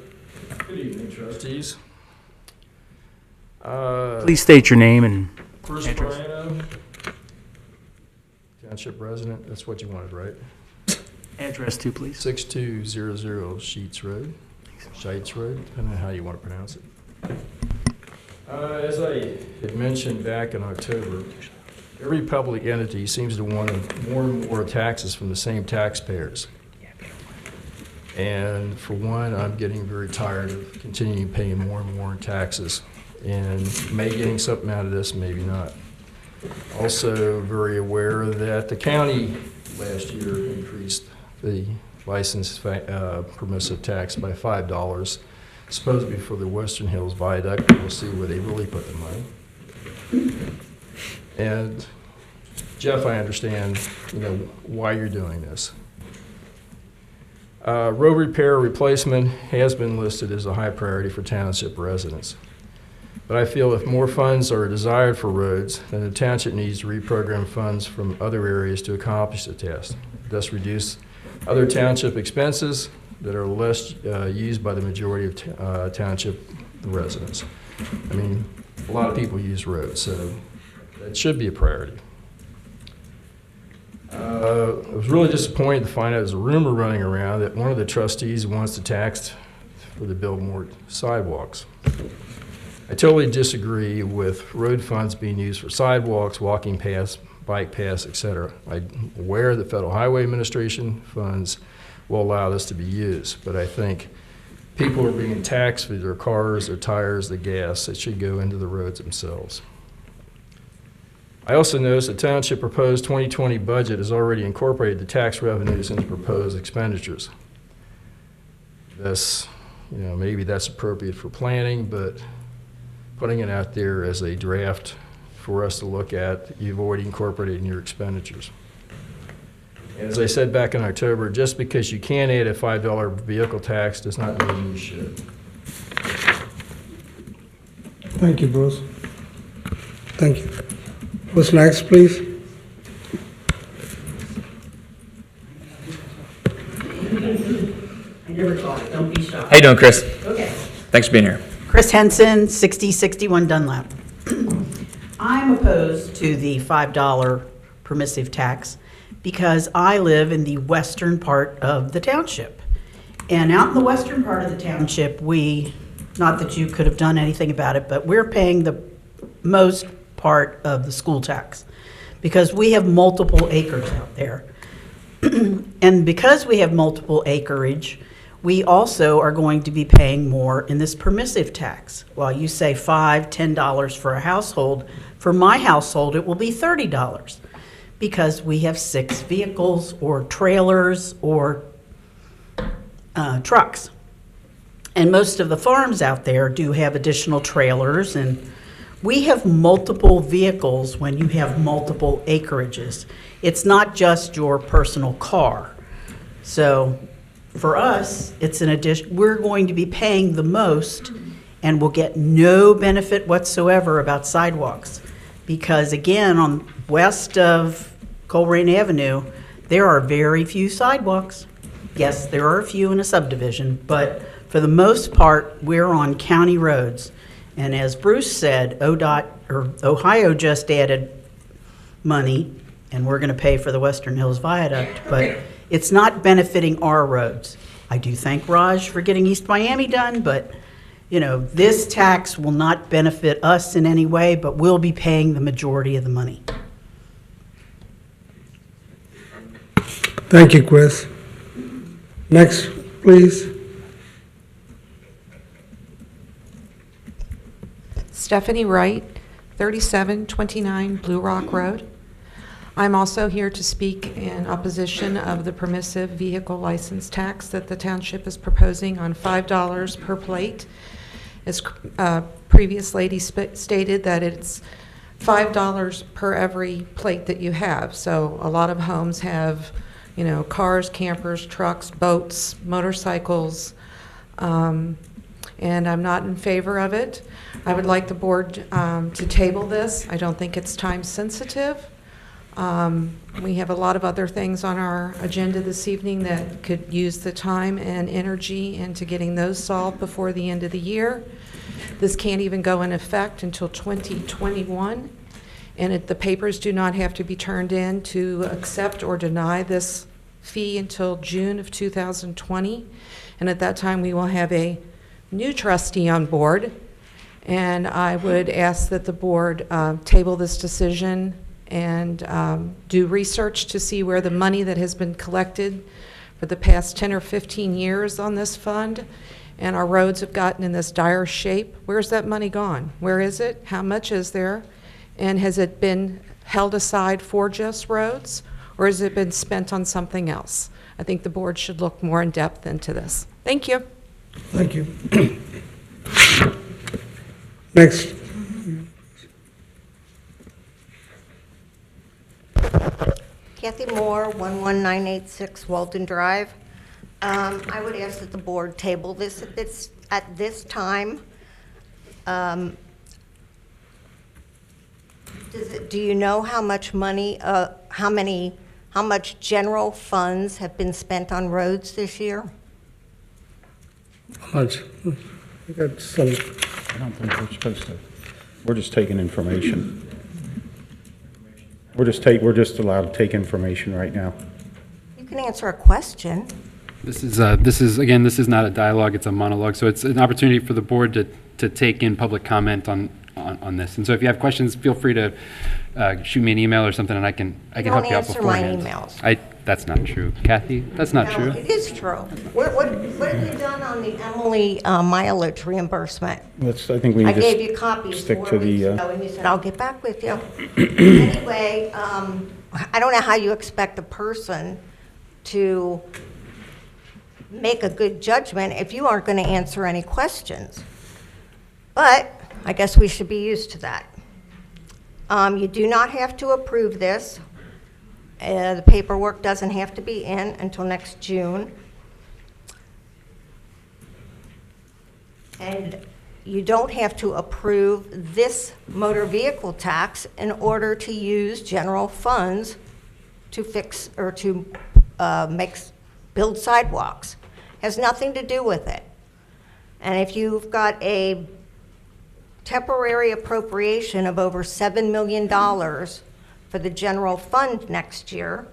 Good evening, trustees. Please state your name and Bruce address. Moreno, Township resident, that's what you wanted, right? Address too, please. 6200 Sheets Road, depending on how you want to pronounce it. As I had mentioned back in October, every public entity seems to want more and more taxes from the same taxpayers. And for one, I'm getting very tired of continuing paying more and more in taxes, and maybe getting something out of this, maybe not. Also very aware that the county last year increased the license permissive tax by $5, supposedly for the Western Hills Viaduct. We'll see where they really put the money. And Jeff, I understand, why you're doing this. Road repair replacement has been listed as a high priority for township residents. But I feel if more funds are desired for roads, then the township needs to reprogram funds from other areas to accomplish the task, thus reduce other township expenses that are less used by the majority of township residents. I mean, a lot of people use roads, so that should be a priority. I was really disappointed to find out there's a rumor running around that one of the trustees wants to tax for the build more sidewalks. I totally disagree with road funds being used for sidewalks, walking paths, bike paths, etc. I'm aware that Federal Highway Administration funds will allow this to be used, but I think people are being taxed for their cars, their tires, the gas. It should go into the roads themselves. I also noticed the township proposed 2020 budget has already incorporated the tax revenues into proposed expenditures. This, maybe that's appropriate for planning, but putting it out there as a draft for us to look at, you've already incorporated in your expenditures. And as I said back in October, just because you can add a $5 vehicle tax does not mean you should. Thank you, Bruce. Thank you. What's next, please? I never talk, don't be shy. How you doing, Chris? Okay. Thanks for being here. Chris Henson, 6061 Dunlap. I'm opposed to the $5 permissive tax because I live in the western part of the township. And out in the western part of the township, not that you could have done anything about it, but we're paying the most part of the school tax because we have multiple acres out there. And because we have multiple acreage, we also are going to be paying more in this permissive tax. While you say $5, $10 for a household, for my household it will be $30 because we have 6 vehicles or trailers or trucks. And most of the farms out there do have additional trailers, and we have multiple vehicles when you have multiple acreages. It's not just your personal car. So for us, it's an addition, we're going to be paying the most and will get no benefit whatsoever about sidewalks. Because again, on west of Colerain Avenue, there are very few sidewalks. Yes, there are a few in a subdivision, but for the most part, we're on county roads. And as Bruce said, Ohio just added money, and we're going to pay for the Western Hills Viaduct, but it's not benefiting our roads. I do thank Raj for getting East Miami done, but you know, this tax will not benefit us in any way, but we'll be paying the majority of the money. Thank you, Chris. Next, please. Stephanie Wright, 3729 Blue Rock Road. I'm also here to speak in opposition of the permissive vehicle license tax that the township is proposing on $5 per plate. As previous lady stated, that it's $5 per every plate that you have. So a lot of homes have, you know, cars, campers, trucks, boats, motorcycles, and I'm not in favor of it. I would like the board to table this. I don't think it's time sensitive. We have a lot of other things on our agenda this evening that could use the time and energy into getting those solved before the end of the year. This can't even go in effect until 2021, and the papers do not have to be turned in to accept or deny this fee until June of 2020. And at that time, we will have a new trustee on board, and I would ask that the board table this decision and do research to see where the money that has been collected for the past 10 or 15 years on this fund, and our roads have gotten in this dire shape. Where's that money gone? Where is it? How much is there? And has it been held aside for just roads, or has it been spent on something else? I think the board should look more in depth into this. Thank you. Thank you. Next. Kathy Moore, 11986 Walton Drive. I would ask that the board table this at this time. Do you know how much money, how much general funds have been spent on roads this year? How much? We got some. I don't think we're supposed to. We're just taking information. We're just allowed to take information right now. You can answer a question. This is not a dialogue, it's a monologue, so it's an opportunity for the board to take in public comment on this. And so if you have questions, feel free to shoot me an email or something, and I can help you out beforehand. Don't answer my emails. That's not true, Kathy. That's not true. It is true. What have you done on the Emily mileage reimbursement? I think we need I to gave you copies stick 4 to weeks the. ago, and you said, I'll get back with you. Anyway, I don't know how you expect a person to make a good judgment if you aren't going to answer any questions. But I guess we should be used to that. You do not have to approve this. The paperwork doesn't have to be in until next June. And you don't have to approve this motor vehicle tax in order to use general funds to fix or to build sidewalks. Has nothing to do with it. And if you've got a temporary appropriation of over $7 million for the general fund next year,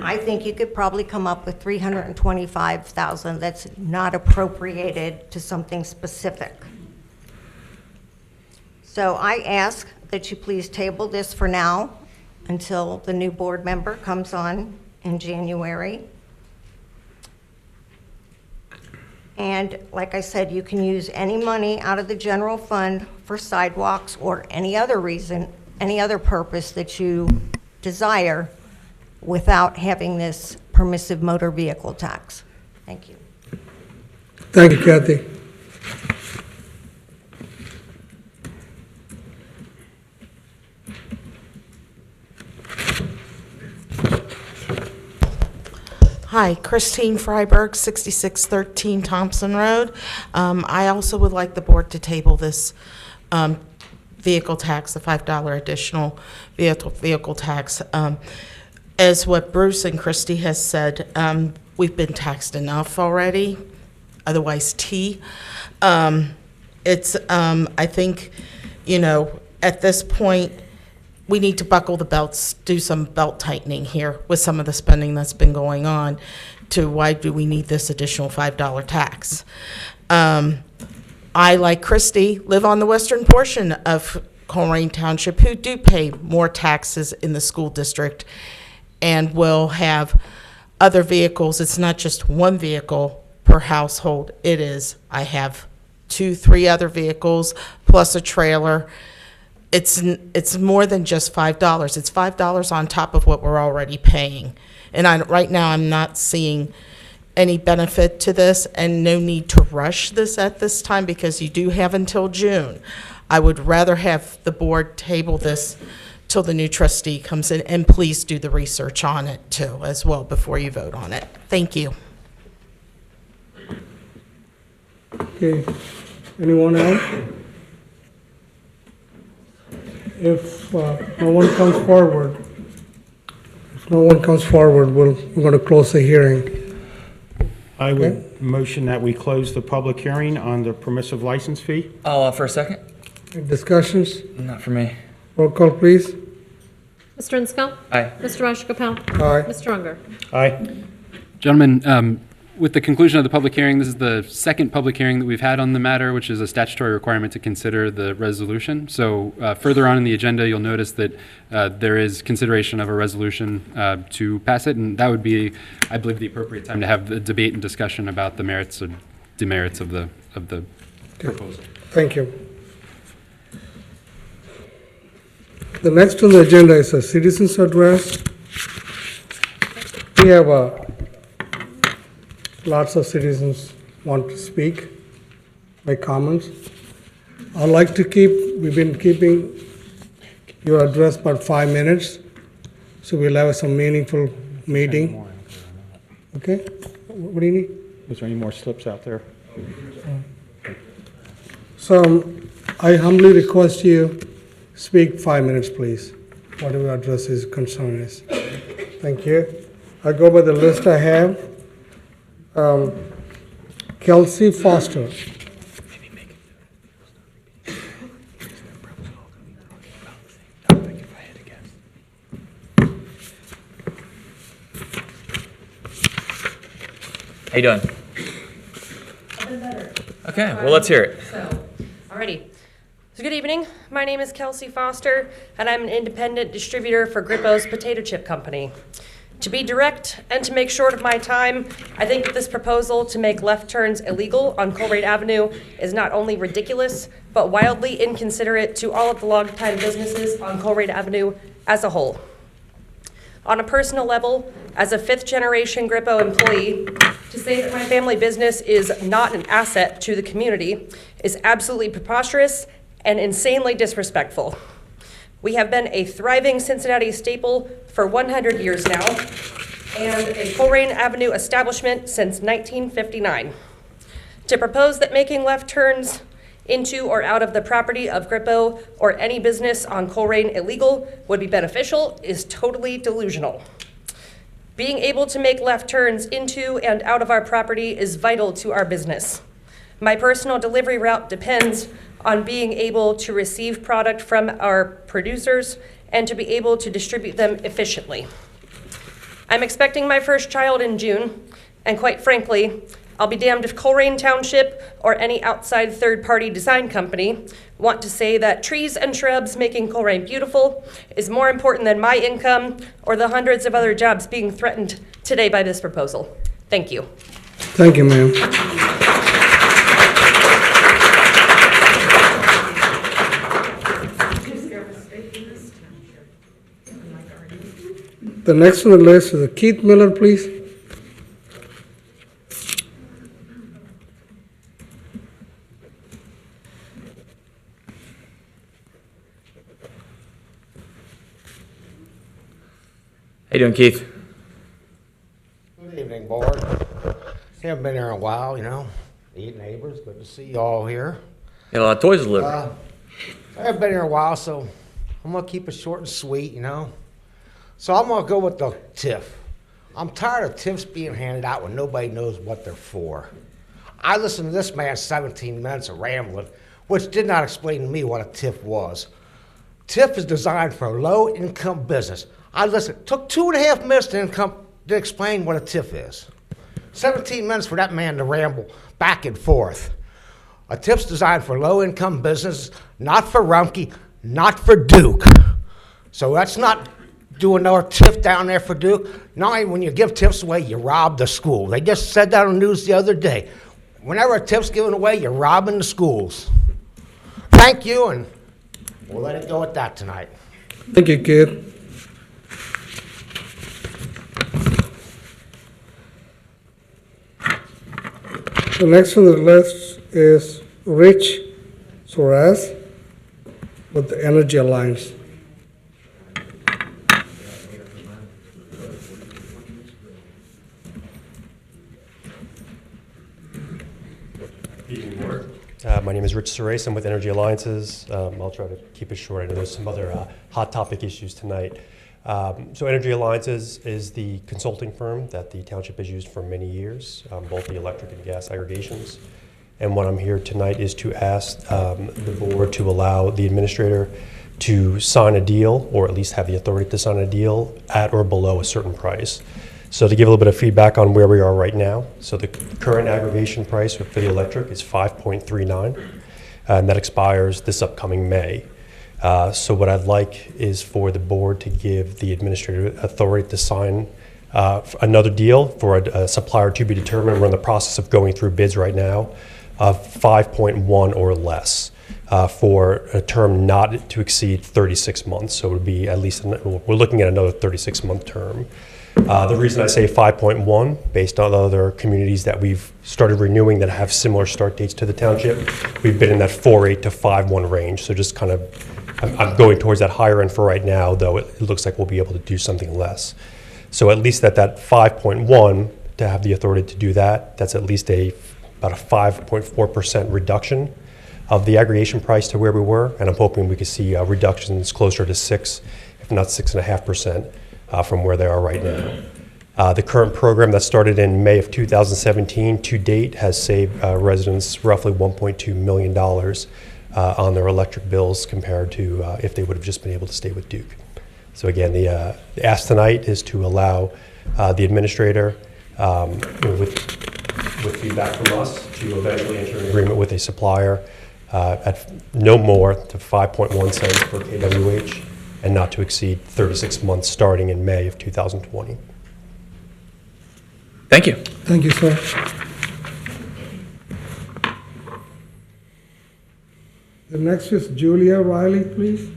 I think you could probably come up with $325,000 that's not appropriated to something specific. So I ask that you please table this for now until the new board member comes on in January. And like I said, you can use any money out of the general fund for sidewalks or any other reason, any other purpose that you desire without having this permissive motor vehicle tax. Thank you. Thank you, Kathy. Hi, Christine Freiberg, 6613 Thompson Road. I also would like the board to table this vehicle tax, the $5 additional vehicle tax. As what Bruce and Christy has said, we've been taxed enough already, otherwise T. I think, at this point, we need to buckle the belts, do some belt tightening here with some of the spending that's been going on to why do we need this additional $5 tax. I, like Christy, live on the western portion of Colerain Township who do pay more taxes in the school district and will have other vehicles. It's not just one vehicle per household. I have 2-3 other vehicles plus a trailer. It's more than just $5. It's $5 on top of what we're already paying. And right now I'm not seeing any benefit to this and no need to rush this at this time because you do have until June. I would rather have the board table this till the new trustee comes in, and please do the research on it too as well before you vote on it. Thank you. Okay, anyone else? If no one comes forward, we're going to close the hearing. I would motion that we close the public hearing on the permissive license fee. For a second? Any discussions? Not for me. Roll call, please. Mr. Inscoe? Aye. Mr. Rajagopal? Aye. Mr. Unger? Aye. Gentlemen, with the conclusion of the public hearing, this is the second public hearing that we've had on the matter, which is a statutory requirement to consider the resolution. So further on in the agenda, you'll notice that there is consideration of a resolution to pass it, and that would be, I believe, the appropriate time to have the debate and discussion about the merits or demerits of the proposal. Thank you. The next on the agenda is a citizen's address. We have lots of citizens want to speak, make comments. I'd like to we've been keeping your address about 5 minutes, so we'll have some meaningful meeting. Okay? What do you need? Is there any more slips out there? So I humbly request you speak 5 minutes, please, whatever address is concern is. Thank you. I go by the list I have. Kelsey Foster. How you doing? I've been better. Okay, well, let's hear it. Alrighty. So good evening. My name is Kelsey Foster, and I'm an independent distributor for Grippo's Potato Chip Company. To be direct and to make short of my time, I think that this proposal to make left turns illegal on Colerain Avenue is not only ridiculous, but wildly inconsiderate to all of the longtime businesses on Colerain Avenue as a whole. On a personal level, as a fifth-generation Grippo employee, to say that my family business is not an asset to the community is absolutely preposterous and insanely disrespectful. We have been a thriving Cincinnati staple for 100 years now, and a Colerain Avenue establishment since 1959. To propose that making left turns into or out of the property of Grippo or any business on Colerain illegal would be beneficial is totally delusional. Being able to make left turns into and out of our property is vital to our business. My personal delivery route depends on being able to receive product from our producers and to be able to distribute them efficiently. I'm expecting my first child in June, and quite frankly, I'll be damned if Colerain Township or any outside third-party design company want to say that trees and shrubs making Colerain beautiful is more important than my income or the hundreds of other jobs being threatened today by this proposal. Thank you. Thank you, ma'am. The next on the list is Keith Miller, please. How you doing, Keith? Good evening, Board. Haven't been here in a while, you know. Eight neighbors, good to see you all here. Got a lot of toys delivered. I haven't been here in a while, so I'm gonna keep it short and sweet, you know. So I'm gonna go with the TIF. I'm tired of TIFs being handed out when nobody knows what they're for. I listened to this man's 17 minutes of rambling, which did not explain to me what a TIF was. TIF is designed for a low-income business. I listened, took 2.5 minutes to explain what a TIF is. 17 minutes for that man to ramble back and forth. A TIF's designed for low-income business, not for Rumpke, not for Duke. So that's not doing no TIF down there for Duke. Not only when you give TIFs away, you rob the school. They just said that on the news the other day. Whenever a TIF's given away, you're robbing the schools. Thank you, and we'll let it go at that tonight. Thank you, Keith. The next on the list is Rich Soares with the Energy Alliance. My name is Rich Soares. I'm with Energy Alliances. I'll try to keep it short. I know there's some other hot topic issues tonight. So Energy Alliances is the consulting firm that the township has used for many years, both the electric and gas aggregations. And what I'm here tonight is to ask the board to allow the administrator to sign a deal, or at least have the authority to sign a deal at or below a certain price. So to give a little bit of feedback on where we are right now, so the current aggregation price for the electric is 5.39, and that expires this upcoming May. So what I'd like is for the board to give the administrator authority to sign another deal for a supplier to be determined. We're in the process of going through bids right now of 5.1 or less for a term not to exceed 36 months. So it would be at least, we're looking at another 36-month term. The reason I say 5.1, based on other communities that we've started renewing that have similar start dates to the township, we've been in that 4.8 to 5.1 range. So just kind of, I'm going towards that higher end for right now, though it looks like we'll be able to do something less. So at least at that 5.1, to have the authority to do that, that's at least about a 5.4% reduction of the aggregation price to where we were. And I'm hoping we could see reductions closer to 6, if not 6.5%. From where they are right now. The current program that started in May of 2017 to date has saved residents roughly $1.2 million on their electric bills compared to if they would have just been able to stay with Duke. So again, the ask tonight is to allow the administrator, with feedback from us, to eventually enter an agreement with a supplier at no more to 5.1 cents per kWh, and not to exceed 36 months starting in May of 2020. Thank you. Thank you, sir. The next is Julia Riley, please.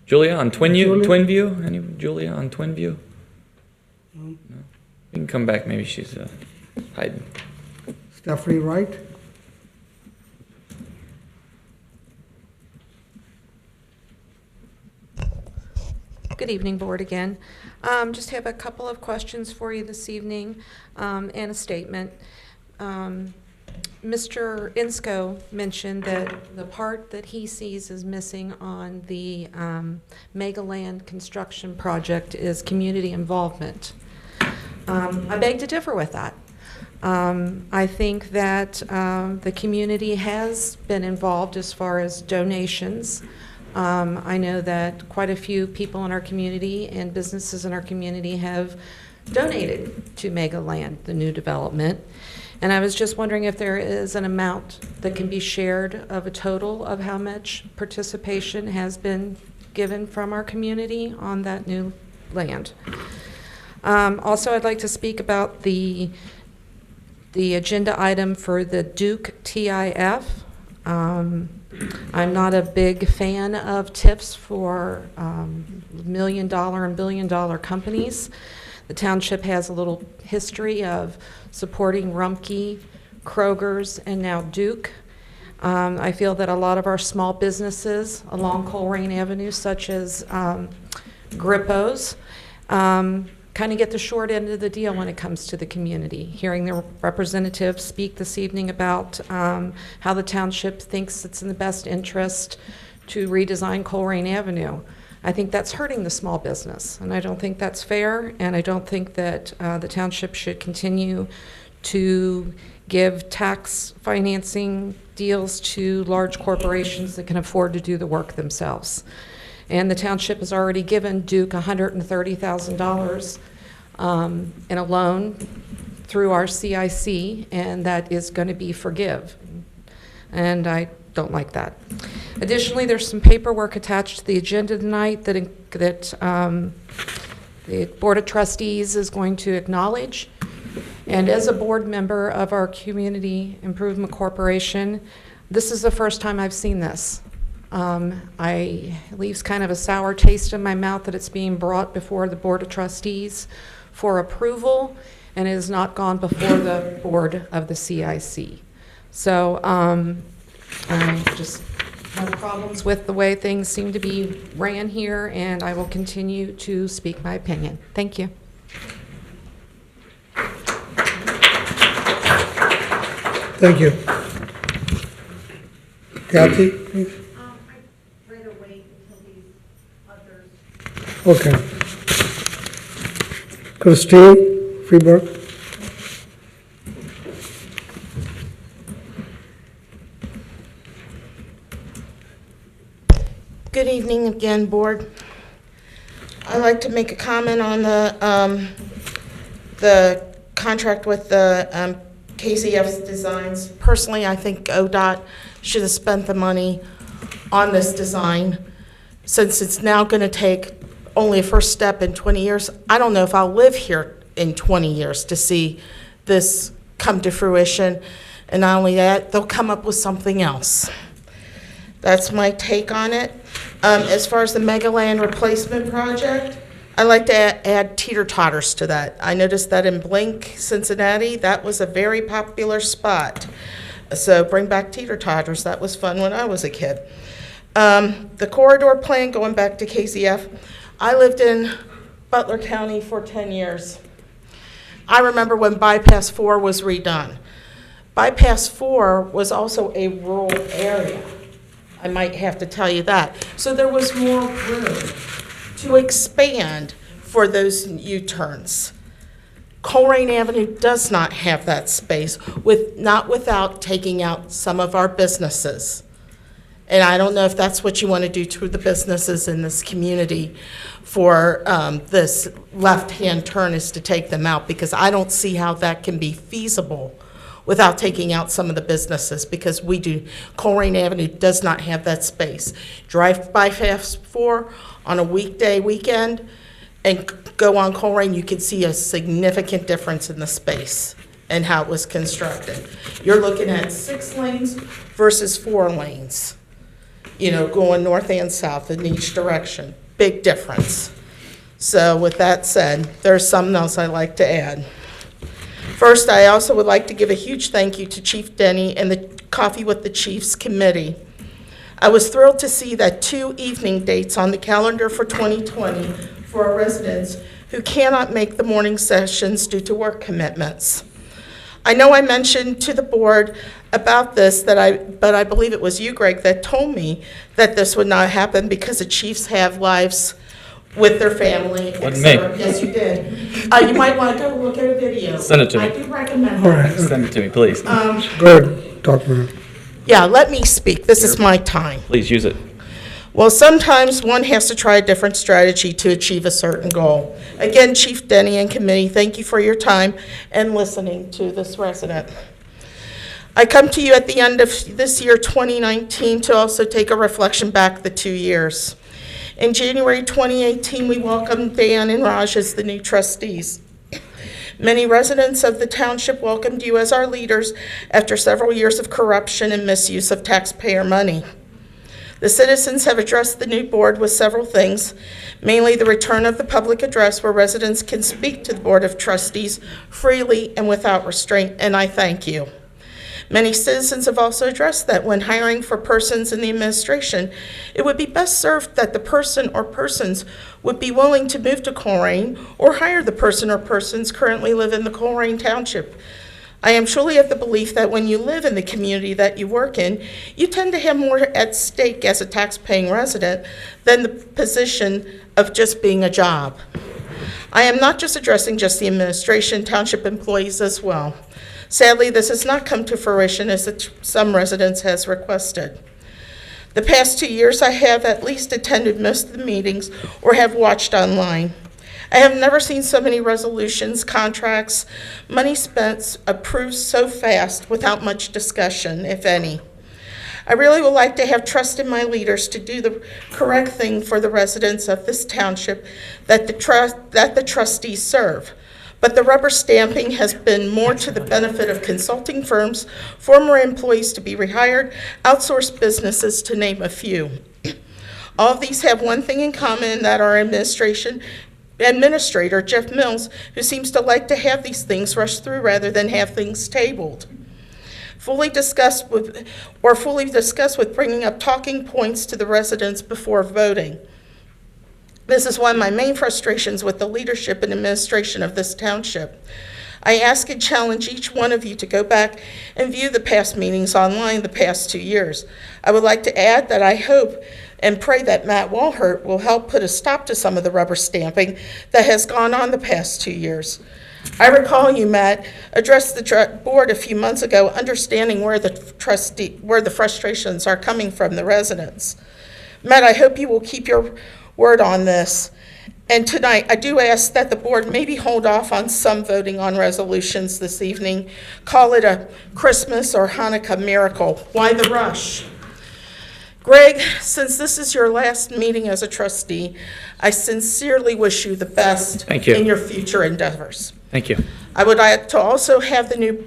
Julia on Twinview? Any Julia on Twinview? No. You can come back. Maybe she's hiding. Stephanie Wright. Good evening, Board, again. Just have a couple of questions for you this evening and a statement. Mr. Insko mentioned that the part that he sees is missing on the Megaland construction project is community involvement. I beg to differ with that. I think that the community has been involved as far as donations. I know that quite a few people in our community and businesses in our community have donated to Megaland, the new development. And I was just wondering if there is an amount that can be shared of a total of how much participation has been given from our community on that new land. Also, I'd like to speak about the agenda item for the Duke TIF. I'm not a big fan of TIFs for $1 million and billion-dollar companies. The township has a little history of supporting Rumpke, Kroger's, and now Duke. I feel that a lot of our small businesses along Colerain Avenue, such as Grippo's, kind of get the short end of the deal when it comes to the community. Hearing the representatives speak this evening about how the township thinks it's in the best interest to redesign Colerain Avenue. I think that's hurting the small business, and I don't think that's fair, and I don't think that the township should continue to give tax financing deals to large corporations that can afford to do the work themselves. And the township has already given Duke $130,000 in a loan through our CIC, and that is going to be forgive. And I don't like that. Additionally, there's some paperwork attached to the agenda tonight that the Board of Trustees is going to acknowledge. And as a board member of our Community Improvement Corporation, this is the first time I've seen this. It leaves kind of a sour taste in my mouth that it's being brought before the Board of Trustees for approval, and it has not gone before the board of the CIC. So I just have problems with the way things seem to be ran here, and I will continue to speak my opinion. Thank you. Thank you. Kathy, please. I'd rather wait until these others. Okay. Christine Freeberg. Good evening again, board. I'd like to make a comment on the contract with the KZF's designs. Personally, I think ODOT should have spent the money on this design. Since it's now going to take only a first step in 20 years, I don't know if I'll live here in 20 years to see this come to fruition. And not only that, they'll come up with something else. That's my take on it. As far as the Megaland replacement project, I'd like to add teeter-totters to that. I noticed that in Blink, Cincinnati, that was a very popular spot. So bring back teeter-totters. That was fun when I was a kid. The corridor plan, going back to KZF, I lived in Butler County for 10 years. I remember when Bypass 4 was redone. Bypass 4 was also a rural area. I might have to tell you that. So there was more room to expand for those U-turns. Colerain Avenue does not have that space, not without taking out some of our businesses. And I don't know if that's what you want to do to the businesses in this community for this left-hand turn, is to take them out, because I don't see how that can be feasible without taking out some of the businesses, because Colerain Avenue does not have that space. Drive by Fast 4 on a weekend and go on Colerain, you can see a significant difference in the space and how it was constructed. You're looking at 6 lanes versus 4 lanes, going north and south in each direction. Big difference. So with that said, there's something else I'd like to add. First, I also would like to give a huge thank you to Chief Denny and the Coffee with the Chiefs committee. I was thrilled to see that 2 evening dates on the calendar for 2020 for our residents who cannot make the morning sessions due to work commitments. I know I mentioned to the board about this, but I believe it was you, Greg, that told me that this would not happen because the Chiefs have lives with their family, Wasn't etc. me. Yes, you did. You might want to go look at a video. Send it to me. I do recommend All that. right. Send it to me, please. Go ahead, talk to me. Yeah, let me speak. This is my time. Please use it. Well, sometimes one has to try a different strategy to achieve a certain goal. Again, Chief Denny and committee, thank you for your time and listening to this resident. I come to you at the end of this year, 2019, to also take a reflection back the 2 years. In January 2018, we welcomed Dan and Raj as the new trustees. Many residents of the township welcomed you as our leaders after several years of corruption and misuse of taxpayer money. The citizens have addressed the new board with several things, mainly the return of the public address where residents can speak to the Board of Trustees freely and without restraint, and I thank you. Many citizens have also addressed that when hiring for persons in the administration, it would be best served that the person or persons would be willing to move to Colerain or hire the person or persons currently live in the Colerain Township. I am truly of the belief that when you live in the community that you work in, you tend to have more at stake as a tax-paying resident than the position of just being a job. I am not just addressing just the administration, township employees as well. Sadly, this has not come to fruition as some residents has requested. The past 2 years, I have at least attended most of the meetings or have watched online. I have never seen so many resolutions, contracts, money spent approved so fast without much discussion, if any. I really would like to have trust in my leaders to do the correct thing for the residents of this township that the trustees serve. But the rubber stamping has been more to the benefit of consulting firms, former employees to be rehired, outsourced businesses, to name a few. All of these have one thing in common, that our administrator, Jeff Mills, who seems to like to have these things rushed through rather than have things tabled. Fully discussed with bringing up talking points to the residents before voting. This is one of my main frustrations with the leadership and administration of this township. I ask and challenge each one of you to go back and view the past meetings online the past 2 years. I would like to add that I hope and pray that Matt Walhert will help put a stop to some of the rubber stamping that has gone on the past 2 years. I recall you, Matt, addressed the board a few months ago, understanding where the frustrations are coming from the residents. Matt, I hope you will keep your word on this. And tonight, I do ask that the board maybe hold off on some voting on resolutions this evening. Call it a Christmas or Hanukkah miracle. Why the rush? Greg, since this is your last meeting as a trustee, I sincerely wish you the best in your future endeavors. Thank you. I would like to also have the new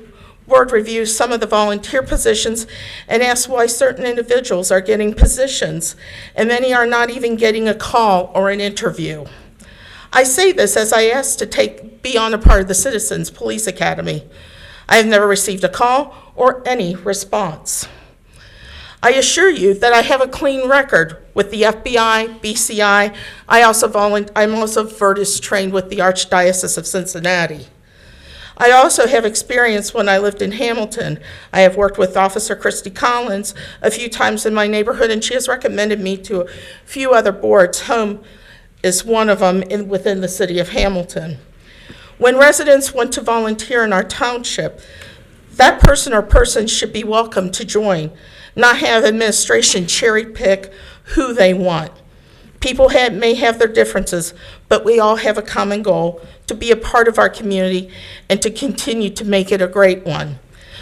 board review some of the volunteer positions and ask why certain individuals are getting positions and many are not even getting a call or an interview. I say this as I asked to be on a part of the Citizens Police Academy. I have never received a call or any response. I assure you that I have a clean record with the FBI, BCI. I'm also Virtus trained with the Archdiocese of Cincinnati. I also have experience when I lived in Hamilton. I have worked with Officer Christy Collins a few times in my neighborhood, and she has recommended me to a few other boards. Home is one of them within the city of Hamilton. When residents want to volunteer in our township, that person or persons should be welcome to join, not have administration cherry pick who they want. People may have their differences, but we all have a common goal: to be a part of our community and to continue to make it a great one.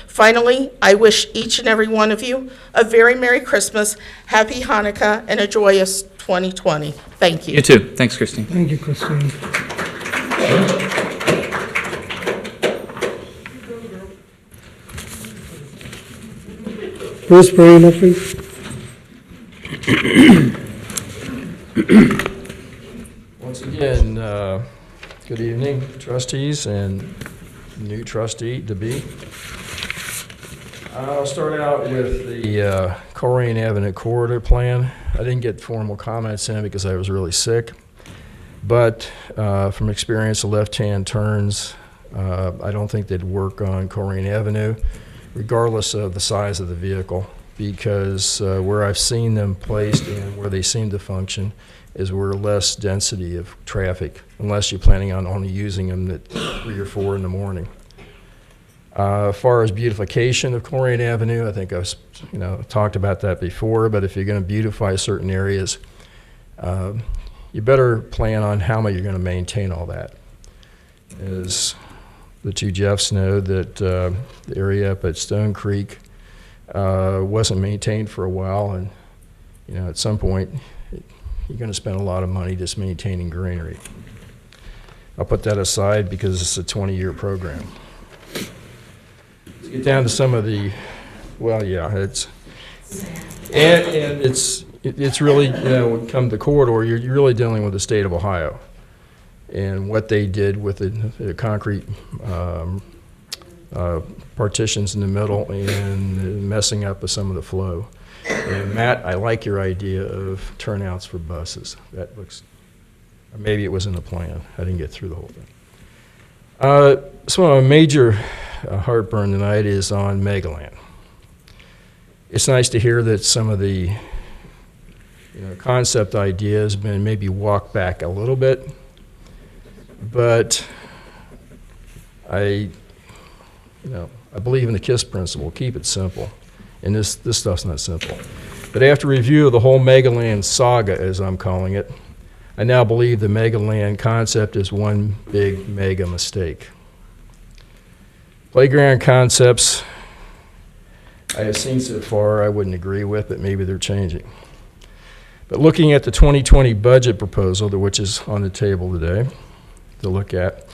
Finally, I wish each and every one of you a very Merry Christmas, Happy Hanukkah, and a joyous 2020. Thank you. You too. Thanks, Christine. Thank you, Christine. Bruce, pray enough, please. Once again, good evening, trustees and new trustee to be. I'll start out with the Colerain Avenue corridor plan. I didn't get formal comments in it because I was really sick, but from experience, the left-hand turns, I don't think they'd work on Colerain Avenue, regardless of the size of the vehicle, because where I've seen them placed and where they seem to function is where less density of traffic, unless you're planning on only using them at 3 or 4 in the morning. As far as beautification of Colerain Avenue, I think I've talked about that before, but if you're going to beautify certain areas, you better plan on how much you're going to maintain all that. As the two Jeffs know, that the area up at Stone Creek wasn't maintained for a while, and at some point you're going to spend a lot of money just maintaining greenery. I'll put that aside because it's a 20-year program. Let's get down to some of the, it's really, when it comes to corridor, you're really dealing with the state of Ohio and what they did with the concrete partitions in the middle and messing up with some of the flow. And Matt, I like your idea of turnouts for buses. That looks, or maybe it was in the plan. I didn't get through the whole thing. So a major heartburn tonight is on Megaland. It's nice to hear that some of the concept ideas been maybe walked back a little bit, but I believe in the KISS principle. Keep it simple, and this stuff's not simple. But after review of the whole Megaland saga, as I'm calling it, I now believe the Megaland concept is one big mega mistake. Playground concepts I have seen so far I wouldn't agree with, but maybe they're changing. But looking at the 2020 budget proposal, which is on the table today to look at,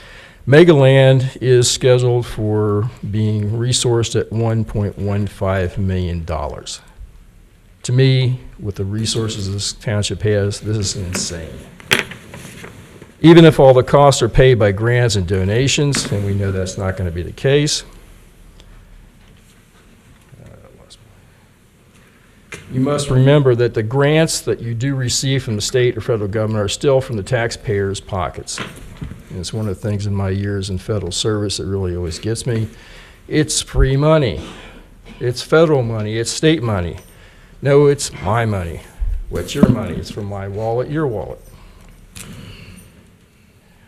Megaland is scheduled for being resourced at $1.15 million. To me, with the resources this township has, this is insane. Even if all the costs are paid by grants and donations, and we know that's not going to be the case, you must remember that the grants that you do receive from the state or federal government are still from the taxpayers' pockets. And it's one of the things in my years in federal service that really always gets me. It's free money. It's federal money. It's state money. No, it's my money. What's your money? It's from my wallet, your wallet.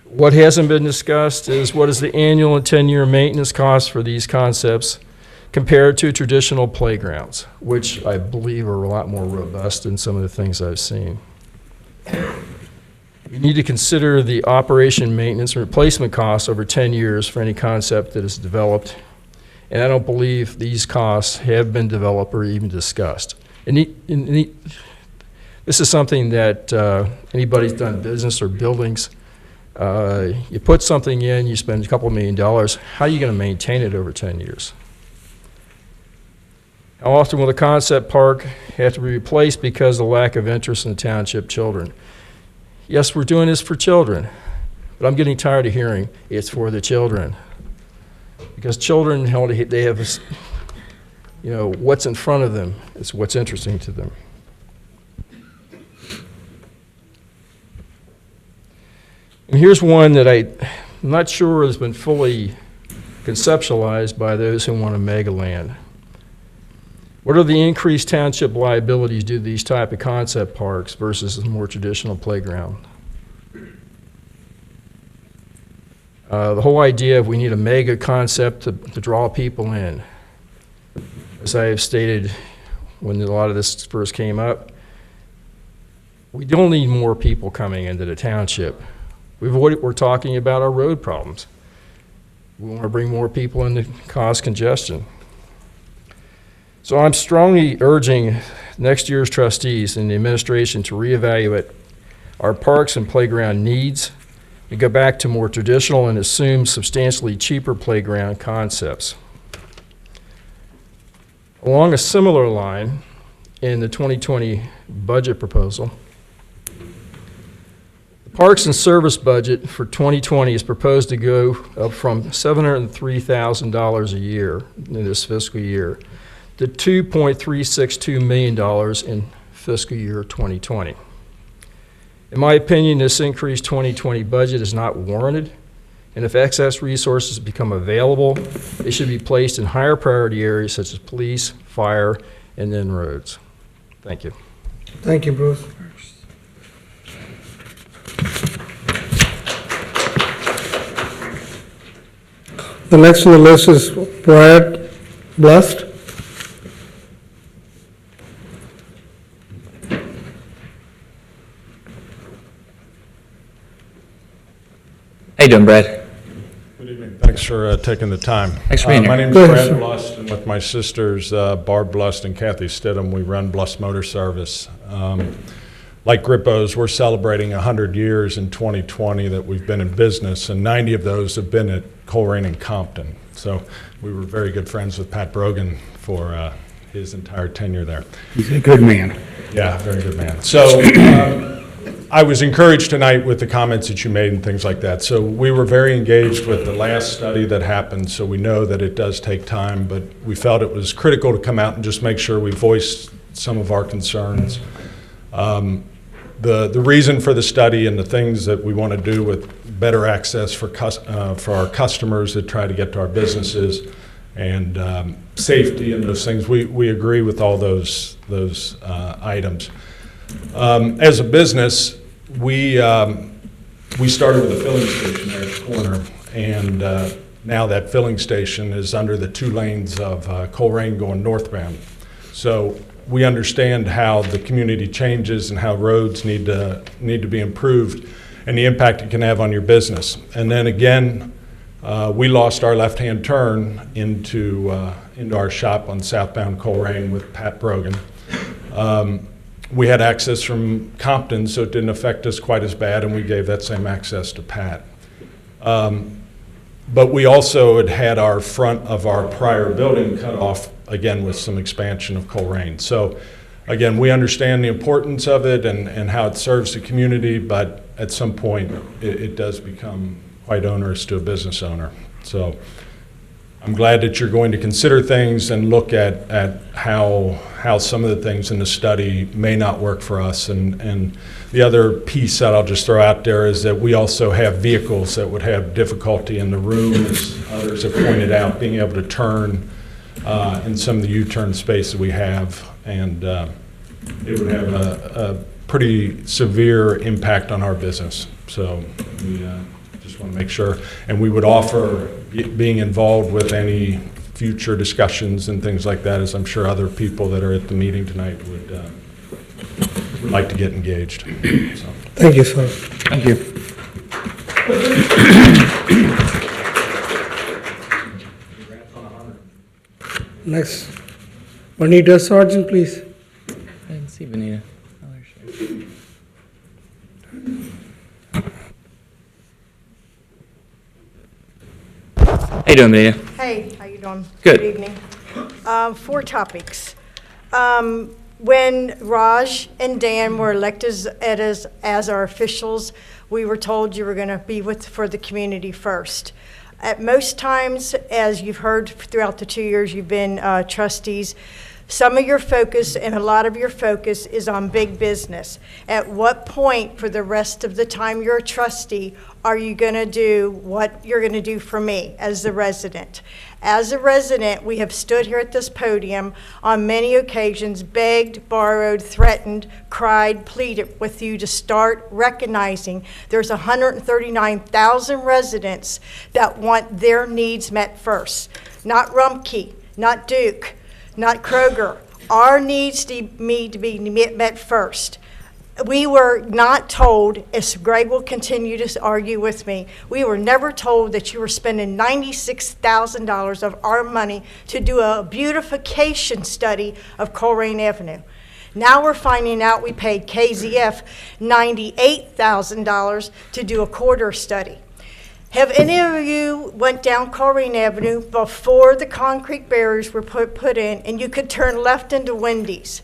What hasn't been discussed is what is the annual and 10-year maintenance cost for these concepts compared to traditional playgrounds, which I believe are a lot more robust than some of the things I've seen. You need to consider the operation, maintenance, and replacement costs over 10 years for any concept that is developed, and I don't believe these costs have been developed or even discussed. This is something that anybody's done business or buildings. You put something in, you spend a couple $1 million, how are you going to maintain it over 10 years? How often will the concept park have to be replaced because of the lack of interest in the township children? Yes, we're doing this for children, but I'm getting tired of hearing it's for the children. Because children, they have, what's in front of them is what's interesting to them. And here's one that I'm not sure has been fully conceptualized by those who want a Megaland. What are the increased township liabilities due to these type of concept parks versus a more traditional playground? The whole idea of we need a mega concept to draw people in. As I have stated when a lot of this first came up, we don't need more people coming into the township. We're talking about our road problems. We want to bring more people in to cause congestion. So I'm strongly urging next year's trustees and the administration to reevaluate our parks and playground needs and go back to more traditional and assume substantially cheaper playground concepts. Along a similar line, in the 2020 budget proposal, the Parks and Service budget for 2020 is proposed to go up from $703,000 a year in this fiscal year to $2.362 million in fiscal year 2020. In my opinion, this increased 2020 budget is not warranted, and if excess resources become available, they should be placed in higher priority areas such as police, fire, and then roads. Thank you. Thank you, Bruce. The next on the list is Brad Blust. How you doing, Brad? Good evening. Thanks for taking the time. Thanks for being here. My name is Brad Blust, and with my sisters, Barb Blust and Kathy Stidham, we run Blust Motor Service. Like Grippo's, we're celebrating 100 years in 2020 that we've been in business, and 90 of those have been at Colerain and Compton. So we were very good friends with Pat Brogan for his entire tenure there. He's a good man. Yeah, very good man. So I was encouraged tonight with the comments that you made and things like that. So we were very engaged with the last study that happened, so we know that it does take time, but we felt it was critical to come out and just make sure we voiced some of our concerns. The reason for the study and the things that we want to do with better access for our customers that try to get to our businesses and safety and those things, we agree with all those items. As a business, we started with a filling station there at the corner, and now that filling station is under the 2 lanes of Colerain going northbound. So we understand how the community changes and how roads need to be improved and the impact it can have on your business. And then again, we lost our left-hand turn into our shop on southbound Colerain with Pat Brogan. We had access from Compton, so it didn't affect us quite as bad, and we gave that same access to Pat. But we also had our front of our prior building cut off, again, with some expansion of Colerain. So again, we understand the importance of it and how it serves the community, but at some point, it does become quite onerous to a business owner. So I'm glad that you're going to consider things and look at how some of the things in the study may not work for us. And the other piece that I'll just throw out there is that we also have vehicles that would have difficulty in the room, as others have pointed out, being able to turn in some of the U-turn space that we have. And it would have a pretty severe impact on our business. So we just want to make sure. And we would offer being involved with any future discussions and things like that, as I'm sure other people that are at the meeting tonight would like to get engaged. So. Thank you, sir. Thank you. Next, Vanita Sargent, please. I didn't see Vanita. Oh, there she is. How you doing, Vanita? Hey, how you doing? Good. Good evening. 4 topics. When Raj and Dan were elected as our officials, we were told you were going to be for the community first. At most times, as you've heard throughout the 2 years you've been trustees, some of your focus and a lot of your focus is on big business. At what point for the rest of the time you're a trustee are you going to do what you're going to do for me as the resident? As a resident, we have stood here at this podium on many occasions, begged, borrowed, threatened, cried, pleaded with you to start recognizing there's 139,000 residents that want their needs met first. Not Rumpke, not Duke, not Kroger. Our needs need to be met first. We were not told, as Greg will continue to argue with me, we were never told that you were spending $96,000 of our money to do a beautification study of Colerain Avenue. Now we're finding out we paid KZF $98,000 to do a corridor study. Have any of you went down Colerain Avenue before the concrete barriers were put in and you could turn left into Wendy's?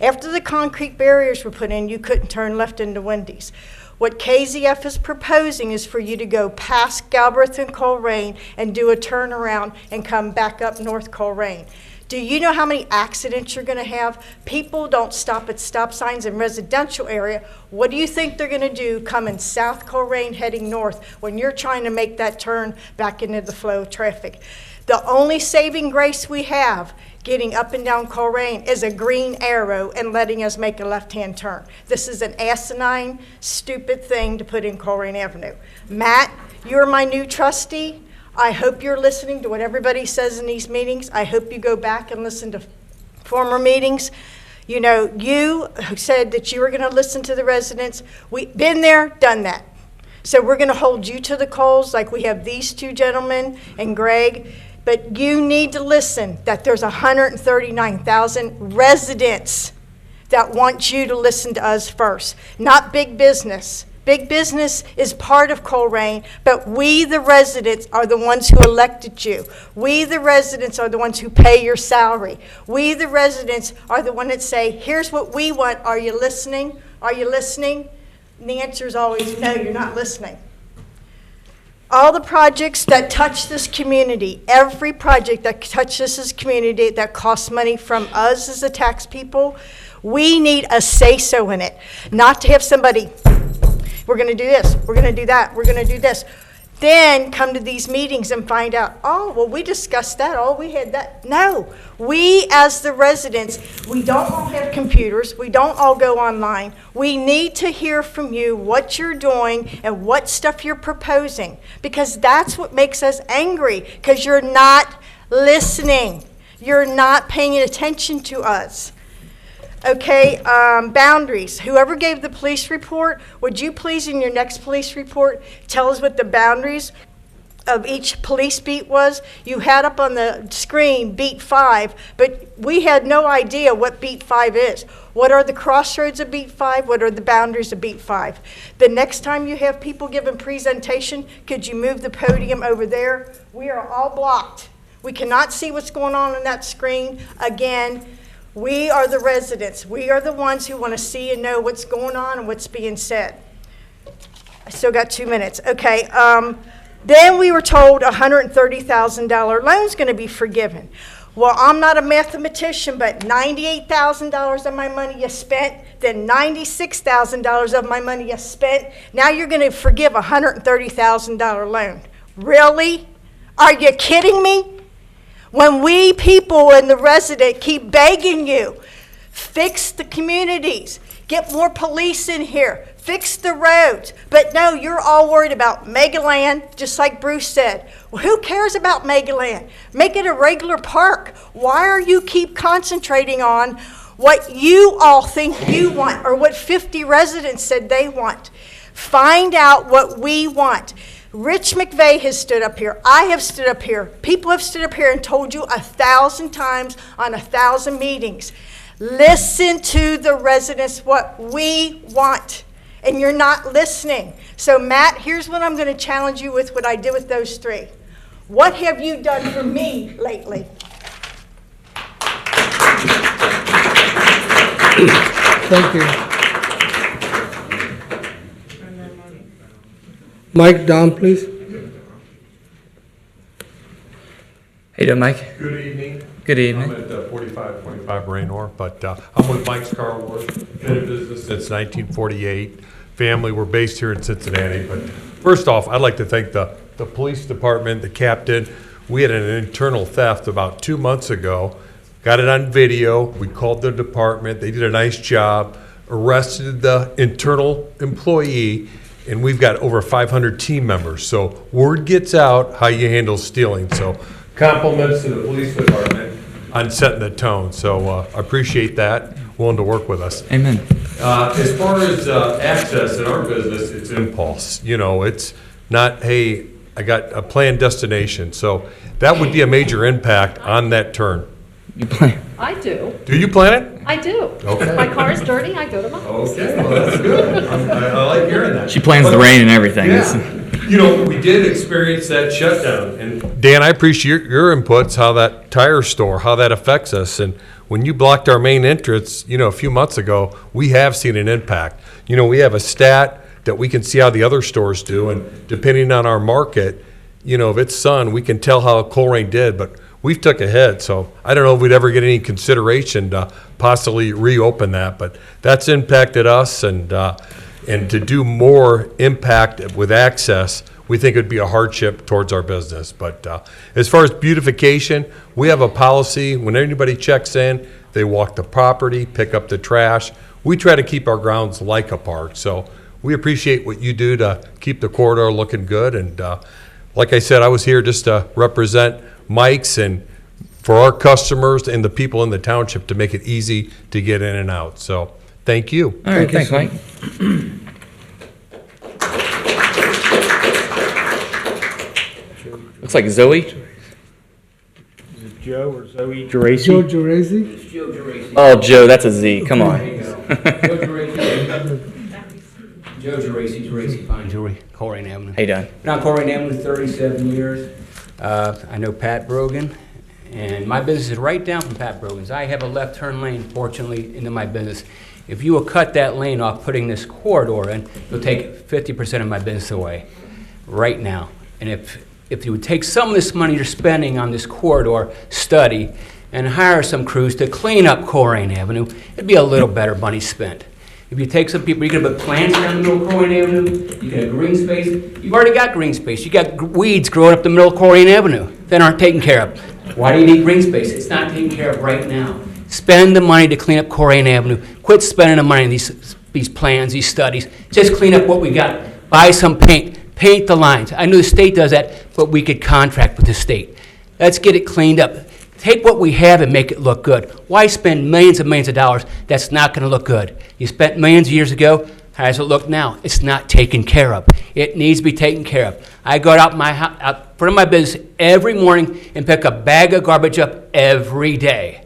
After the concrete barriers were put in, you couldn't turn left into Wendy's. What KZF is proposing is for you to go past Galbraith and Colerain and do a turnaround and come back up North Colerain. Do you know how many accidents you're going to have? People don't stop at stop signs in residential area. What do you think they're going to do coming South Colerain heading north when you're trying to make that turn back into the flow of traffic? The only saving grace we have getting up and down Colerain is a green arrow and letting us make a left-hand turn. This is an asinine, stupid thing to put in Colerain Avenue. Matt, you're my new trustee. I hope you're listening to what everybody says in these meetings. I hope you go back and listen to former meetings. You know, you said that you were going to listen to the residents. We've been there, done that. So we're going to hold you to the coals like we have these 2 gentlemen and Greg. But you need to listen that there's 139,000 residents that want you to listen to us first, not big business. Big business is part of Colerain, but we, the residents, are the ones who elected you. We, the residents, are the ones who pay your salary. We, the residents, are the ones that say, here's what we want. Are you listening? Are you listening? And the answer is always no, you're not listening. All the projects that touch this community, every project that touches this community that costs money from us as the tax people, we need a say-so in it. Not to have somebody, we're going to do this, we're going to do that, we're going to do this. Then come to these meetings and find out, oh, well, we discussed that, oh, we had that. No, we as the residents, we don't all have computers, we don't all go online. We need to hear from you what you're doing and what stuff you're proposing, because that's what makes us angry, because you're not listening. You're not paying attention to us. Okay, boundaries. Whoever gave the police report, would you please in your next police report tell us what the boundaries of each police beat was? You had up on the screen beat 5, but we had no idea what beat 5 is. What are the crossroads of beat 5? What are the boundaries of beat 5? The next time you have people giving presentation, could you move the podium over there? We are all blocked. We cannot see what's going on that screen. Again, we are the residents. We are the ones who want to see and know what's going on and what's being said. I still got 2 minutes. Okay. Then we were told a $130,000 loan is going to be forgiven. Well, I'm not a mathematician, but $98,000 of my money you spent, then $96,000 of my money you spent. Now you're going to forgive a $130,000 loan. Really? Are you kidding me? When we people and the resident keep begging you, fix the communities, get more police in here, fix the roads. But no, you're all worried about Megaland, just like Bruce said. Well, who cares about Megaland? Make it a regular park. Why are you keep concentrating on what you all think you want or what 50 residents said they want? Find out what we want. Rich McVeigh has stood up here. I have stood up here. People have stood up here and told you 1,000 times on 1,000 meetings. Listen to the residents what we want. And you're not listening. So Matt, here's what I'm going to challenge you with what I did with those 3. What have you done for me lately? Thank you. Mike, down, please. How you doing, Mike? Good evening. Good evening. I'm at 4525 Raynor, but I'm with Mike's Car Wash. Been in business since 1948. Family, we're based here in Cincinnati. But first off, I'd like to thank the police department, the captain. We had an internal theft about 2 months ago. Got it on video. We called the department. They did a nice job. Arrested the internal employee. And we've got over 500 team members. So word gets out how you handle stealing. So compliments to the police department on setting the tone. So I appreciate that. Willing to work with us. Amen. As far as access in our business, it's impulse. You know, it's not, hey, I got a planned destination. So that would be a major impact on that turn. You plan? I do. Do you plan it? I do. Okay. My car is dirty, I go to my house. Okay, well, that's good. I like hearing that. She plans the rain and everything. Yeah. You know, we did experience that shutdown. And Dan, I appreciate your inputs, how that tire store, how that affects us. And when you blocked our main entrance, you know, a few months ago, we have seen an impact. You know, we have a stat that we can see how the other stores do. And depending on our market, you know, if it's sun, we can tell how Colerain did. But we've took a hit, so I don't know if we'd ever get any consideration to possibly reopen that, but that's impacted us, and to do more impact with access, we think it would be a hardship towards our business. But as far as beautification, we have a policy, when anybody checks in, they walk the property, pick up the trash. We try to keep our grounds like a park, so we appreciate what you do to keep the corridor looking good, and like I said, I was here just to represent Mike's and for our customers and the people in the township to make it easy to get in and out. So thank you. All right, thanks, Mike. Looks like Zoe. Is it Joe or Zoe Geraci? Joe Geraci? It's Joe Geraci. Oh, Joe, that's a Z. Come on. Joe Geraci, Fine Jewelry, Colerain Avenue. How you doing? Been on Colerain Avenue 37 years. I know Pat Brogan, And my business is right down from Pat Brogan's. I have a left turn lane, fortunately, into my business. If you will cut that lane off, putting this corridor in, you'll take 50% of my business away right now. And if you would take some of this money you're spending on this corridor study and hire some crews to clean up Colerain Avenue, it'd be a little better money spent. If you take some people, you can put plants down the middle of Colerain Avenue, you can have green space. You've already got green space. You got weeds growing up the middle of Colerain Avenue that aren't taken care of. Why do you need green space? It's not taken care of right now. Spend the money to clean up Colerain Avenue. Quit spending the money on these plans, these studies. Just clean up what we got. Buy some paint. Paint the lines. I know the state does that, but we could contract with the state. Let's get it cleaned up. Take what we have and make it look good. Why spend millions and millions of dollars that's not going to look good? You spent millions years ago. How does it look now? It's not taken care of. It needs to be taken care of. I go out front of my business every morning and pick a bag of garbage up every day.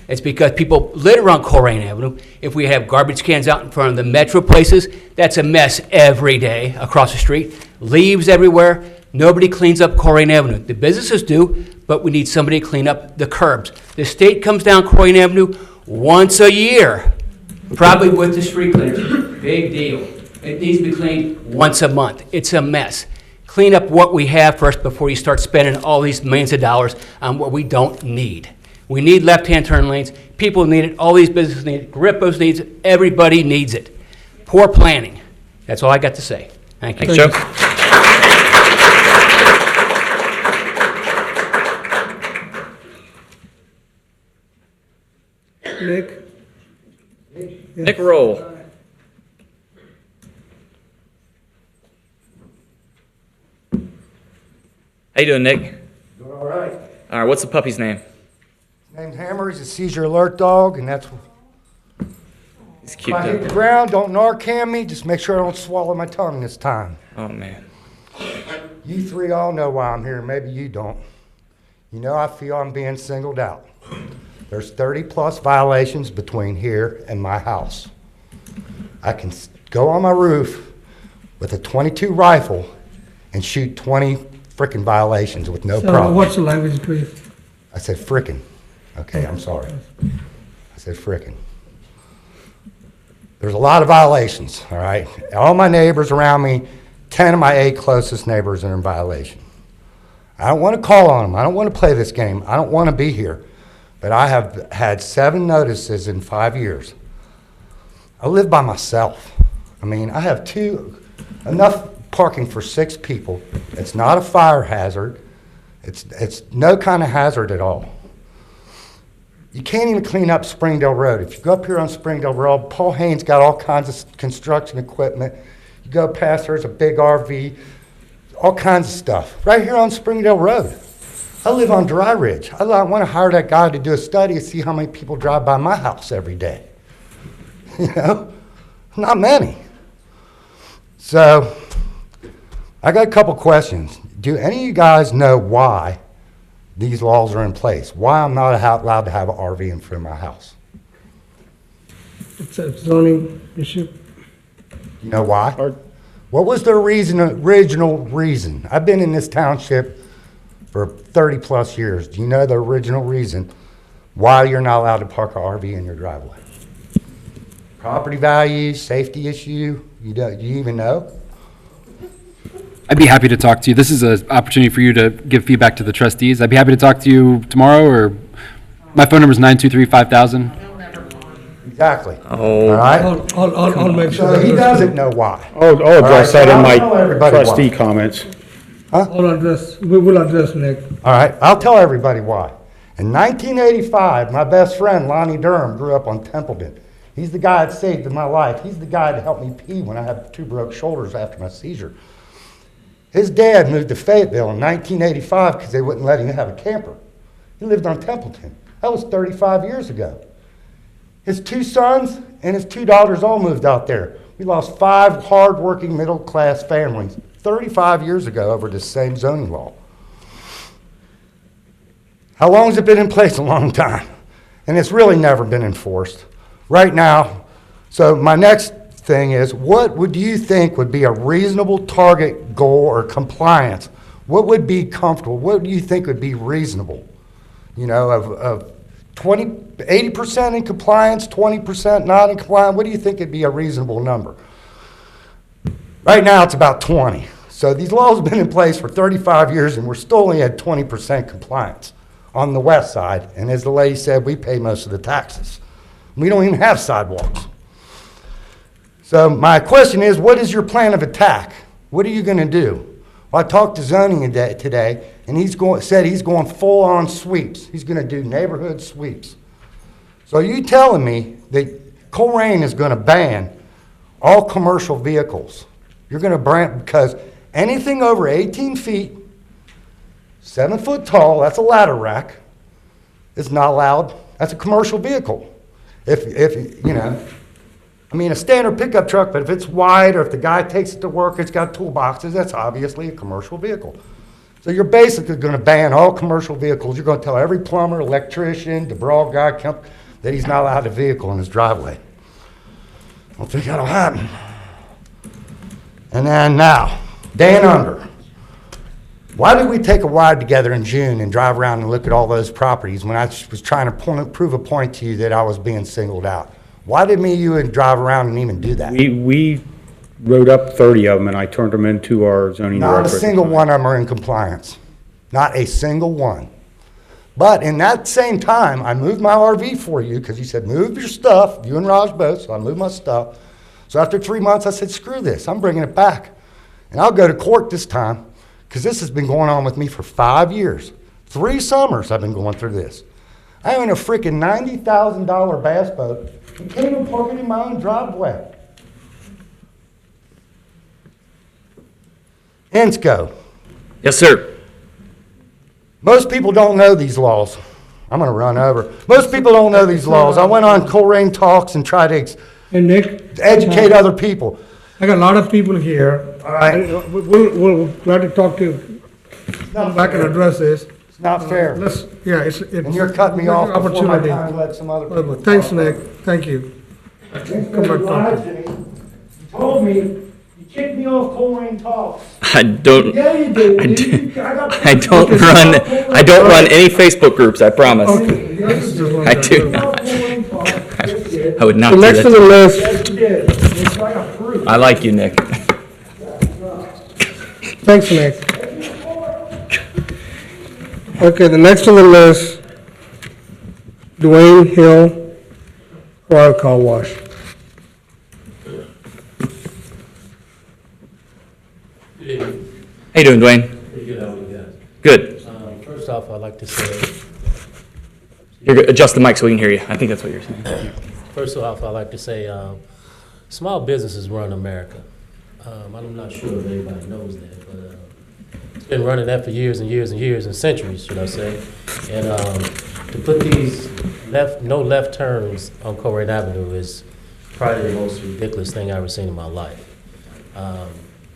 It's because people litter on Colerain Avenue. If we have garbage cans out in front of the metro places, that's a mess every day across the street. Leaves everywhere. Nobody cleans up Colerain Avenue. The businesses do, but we need somebody to clean up the curbs. The state comes down Colerain Avenue once a year, probably with the street cleaners. Big deal. It needs to be cleaned once a month. It's a mess. Clean up what we have first before you start spending all these millions of dollars on what we don't need. We need left-hand turn lanes. People need it. All these businesses need it. Grippos needs it. Everybody needs it. Poor planning. That's all I got to say. Thank you. Thanks, Joe. Nick? Nick Roll. How you doing, Nick? Doing all right. All right, what's the puppy's name? His name's Hammer. He's a seizure alert dog, and that's. He's cute. If I hit the ground, don't Narcan me. Just make sure I don't swallow my tongue this time. Oh man. You three all know why I'm here. Maybe you don't. You know, I feel I'm being singled out. There's 30+ violations between here and my house. I can go on my roof with a .22 rifle and shoot 20 frickin' violations with no problem. What's the language, please? I said frickin'. Okay, I'm sorry. I said frickin'. There's a lot of violations, all right? All my neighbors around me, 10 of my 8 closest neighbors are in violation. I don't want to call on them. I don't want to play this game. I don't want to be here. But I have had 7 notices in 5 years. I live by myself. I mean, I have enough parking for 6 people. It's not a fire hazard. It's no kind of hazard at all. You can't even clean up Springdale Road. If you go up here on Springdale Road, Paul Haynes got all kinds of construction equipment. You go past, there's a big RV, all kinds of stuff. Right here on Springdale Road. I live on Dry Ridge. I want to hire that guy to do a study and see how many people drive by my house every day. You know, not many. So, I got a couple questions. Do any of you guys know why these laws are in place? Why I'm not allowed to have an RV in front of my house? It's a zoning issue. You know why? What was the original reason? I've been in this township for 30+ years. Do you know the original reason why you're not allowed to park an RV in your driveway? Property values, safety issue, do you even know? I'd be happy to talk to you. This is an opportunity for you to give feedback to the trustees. I'd be happy to talk to you tomorrow, or my phone number is 923-5000. Exactly. Oh. All right? I'll make sure. So he doesn't know why. I'll address that in my I'll tell everybody trustee why. comments. We will address Nick. All right, I'll tell everybody why. In 1985, my best friend, Lonnie Durham, grew up on Templeton. He's the guy that saved my life. He's the guy that helped me pee when I had 2 broke shoulders after my seizure. His dad moved to Fayetteville in 1985 because they wouldn't let him have a camper. He lived on Templeton. That was 35 years ago. His 2 sons and his 2 daughters all moved out there. We lost 5 hard-working middle-class families 35 years ago over this same zoning law. How long has it been in place? A long time. And it's really never been enforced. Right now, so my next thing is, what would you think would be a reasonable target goal or compliance? What would be comfortable? What do you think would be reasonable you know, of 80% in compliance, 20% not in compliance? What do you think would be a reasonable number? Right now, it's about 20. So these laws have been in place for 35 years, and we're still only at 20% compliance on the west side. And as the lady said, we pay most of the taxes. We don't even have sidewalks. So my question is, what is your plan of attack? What are you going to do? Well, I talked to zoning today, and said he's going full-on sweeps. He's going to do neighborhood sweeps. So are you telling me that Colerain is going to ban all commercial vehicles? You're going to ban, because anything over 18 feet, 7 foot tall, that's a ladder rack, is not allowed. That's a commercial vehicle. If you know, I mean, a standard pickup truck, but if it's wide or if the guy takes it to work, it's got toolboxes, that's obviously a commercial vehicle. So you're basically going to ban all commercial vehicles. You're going to tell every plumber, electrician, DeBrawl guy that he's not allowed a vehicle in his driveway. I don't think that'll happen. And then now, Dan Unger. Why did we take a ride together in June and drive around and look at all those properties when I was trying to prove a point to you that I was being singled out? Why did you and drive around and even do that? We wrote up 30 of them, and I turned them into our zoning director. Not a single one of them are in compliance. Not a single one. But in that same time, I moved my RV for you because you said, move your stuff, you and Raj both, so I moved my stuff. So after 3 months, I said, screw this, I'm bringing it back. And I'll go to court this time because this has been going on with me for 5 years. 3 summers I've been going through this. I own a freaking $90,000 bass boat and can't even park it in my own driveway. Insco. Yes, sir. Most people don't know these laws. I'm going to run over. Most people don't know these laws. I went on Colerain Talks and tried to educate other people. I got a lot of people here. All right. We'll try to talk to, come back and address this. It's not fair. And you're cutting me off before my time to let some other people Thanks, talk. Nick. Thank you. Come back, talk to me. You told me, you kicked me off Colerain Talks. I don't. Yeah, you do. I don't run any Facebook groups. I promise. I do not. I would not So do next that. to the list, I like you, Nick. thanks, Nick. Okay, the next on the list, Dwayne Hill, Royal Car Wash. How you doing, Dwayne? Pretty good, how are you guys? Good. First off, I'd like to say, You're good. Adjust the mic so we can hear you. I think that's what you're saying. first off, I'd like to say, small businesses run America. I'm not sure if anybody knows that, but it's been running that for years and years and years and centuries, should I say. And to put these no left turns on Colerain Avenue is probably the most ridiculous thing I've ever seen in my life.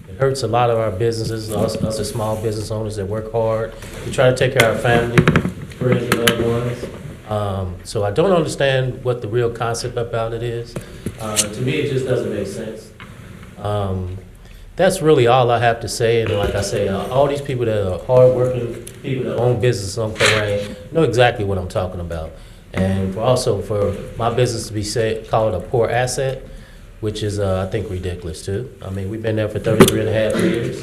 It hurts a lot of our businesses, us as small business owners that work hard. We try to take care of our family, friends, and loved ones. So I don't understand what the real concept about it is. To me, it just doesn't make sense. That's really all I have to say. And like I say, all these people that are hardworking, people that own businesses on Colerain, know exactly what I'm talking about. And for my business to be called a poor asset, which is, I think, ridiculous, too. I mean, we've been there for 33 and a half years.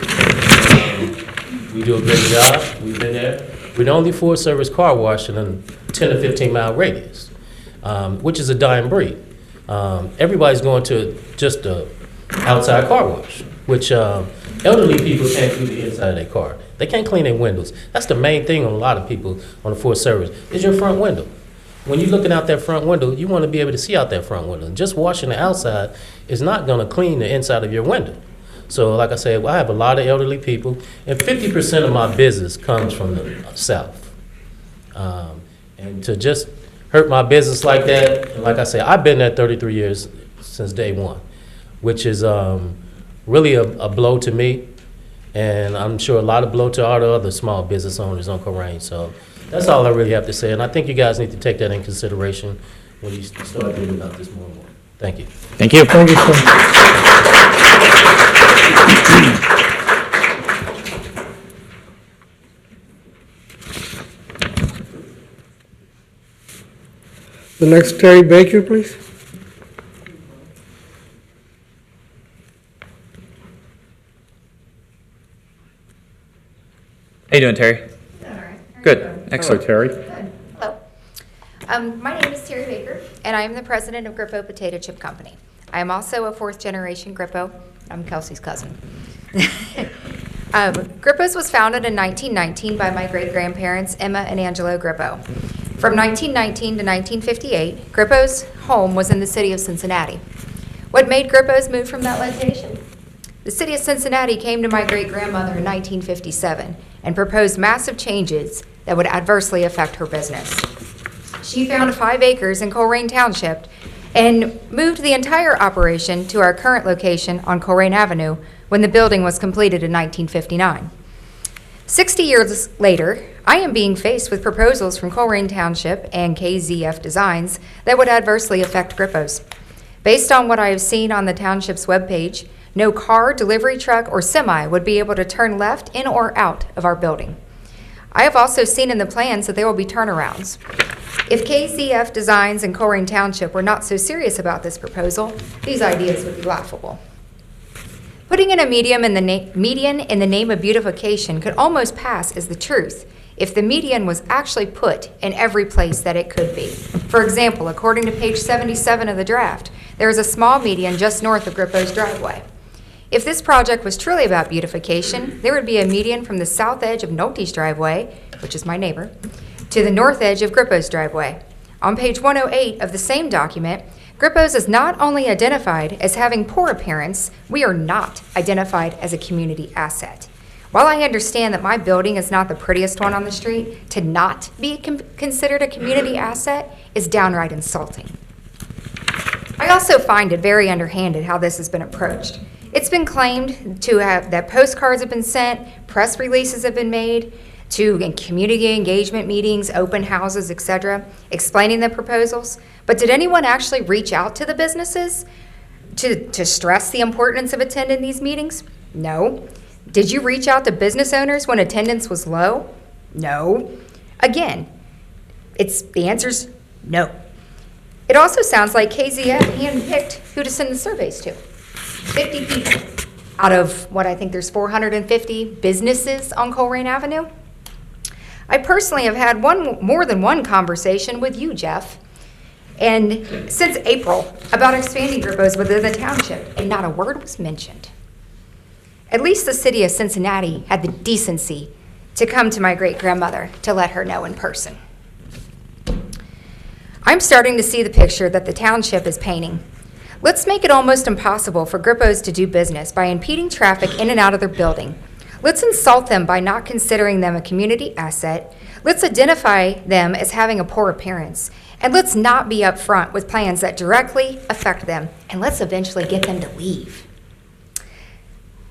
We do a great job. We've been there. We're the only full-service car wash in a 10 to 15-mile radius, which is a dying breed. Everybody's going to just the outside car wash, which elderly people can't do the inside of their car. They can't clean their windows. That's the main thing on a lot of people on the full service, is your front window. When you're looking out that front window, you want to be able to see out that front window. And just washing the outside is not going to clean the inside of your window. So like I said, I have a lot of elderly people, and 50% of my business comes from the South. And to just hurt my business like that, like I say, I've been there 33 years since day one, which is really a blow to me. And I'm sure a lot of blow to all the other small business owners on Colerain. So that's all I really have to say. And I think you guys need to take that in consideration when you start thinking about this more and more. Thank you. Thank you. Thank you, sir. The next, Terry Baker, please. How you doing, Terry? Good. Excellent. Hello, Terry. Good. Hello. My name is Terry Baker, and I am the president of Grippo Potato Chip Company. I am also a fourth-generation Grippo. I'm Kelsey's cousin. Grippo's was founded in 1919 by my great-grandparents, Emma and Angelo Grippo. From 1919 to 1958, Grippo's home was in the city of Cincinnati. What made Grippo's move from that location? The city of Cincinnati came to my great-grandmother in 1957 and proposed massive changes that would adversely affect her business. She found 5 acres in Colerain Township and moved the entire operation to our current location on Colerain Avenue when the building was completed in 1959. 60 years later, I am being faced with proposals from Colerain Township and KZF Designs that would adversely affect Grippo's. Based on what I have seen on the township's webpage, no car, delivery truck, or semi would be able to turn left in or out of our building. I have also seen in the plans that there will be turnarounds. If KZF Designs and Colerain Township were not so serious about this proposal, these ideas would be laughable. Putting in a median in the name of beautification could almost pass as the truth if the median was actually put in every place that it could be. For example, according to page 77 of the draft, there is a small median just north of Grippo's driveway. If this project was truly about beautification, there would be a median from the south edge of Nolte's driveway, which is my neighbor, to the north edge of Grippo's driveway. On page 108 of the same document, Grippo's is not only identified as having poor appearance, we are not identified as a community asset. While I understand that my building is not the prettiest one on the street, to not be considered a community asset is downright insulting. I also find it very underhanded how this has been approached. It's been claimed that postcards have been sent, press releases have been made, to community engagement meetings, open houses, etc., explaining the proposals. But did anyone actually reach out to the businesses to stress the importance of attending these meetings? No. Did you reach out to business owners when attendance was low? No. Again, the answer's no. It also sounds like KZF handpicked who to send the surveys to. 50 people out of what I think there's 450 businesses on Colerain Avenue. I personally have had more than one conversation with you, Jeff, and since April about expanding Grippo's within the township, and not a word was mentioned. At least the city of Cincinnati had the decency to come to my great-grandmother to let her know in person. I'm starting to see the picture that the township is painting. Let's make it almost impossible for Grippo's to do business by impeding traffic in and out of their building. Let's insult them by not considering them a community asset. Let's identify them as having a poor appearance. And let's not be upfront with plans that directly affect them. And let's eventually get them to leave.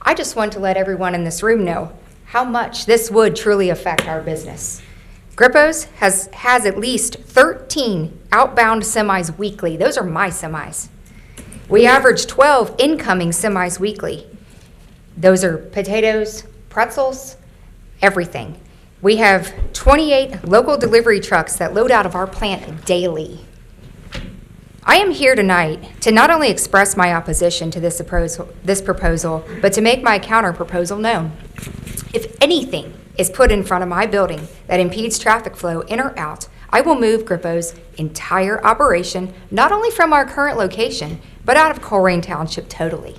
I just want to let everyone in this room know how much this would truly affect our business. Grippo's has at least 13 outbound semis weekly. Those are my semis. We average 12 incoming semis weekly. Those are potatoes, pretzels, everything. We have 28 local delivery trucks that load out of our plant daily. I am here tonight to not only express my opposition to this proposal, but to make my counter proposal known. If anything is put in front of my building that impedes traffic flow in or out, I will move Grippo's entire operation, not only from our current location, but out of Colerain Township totally.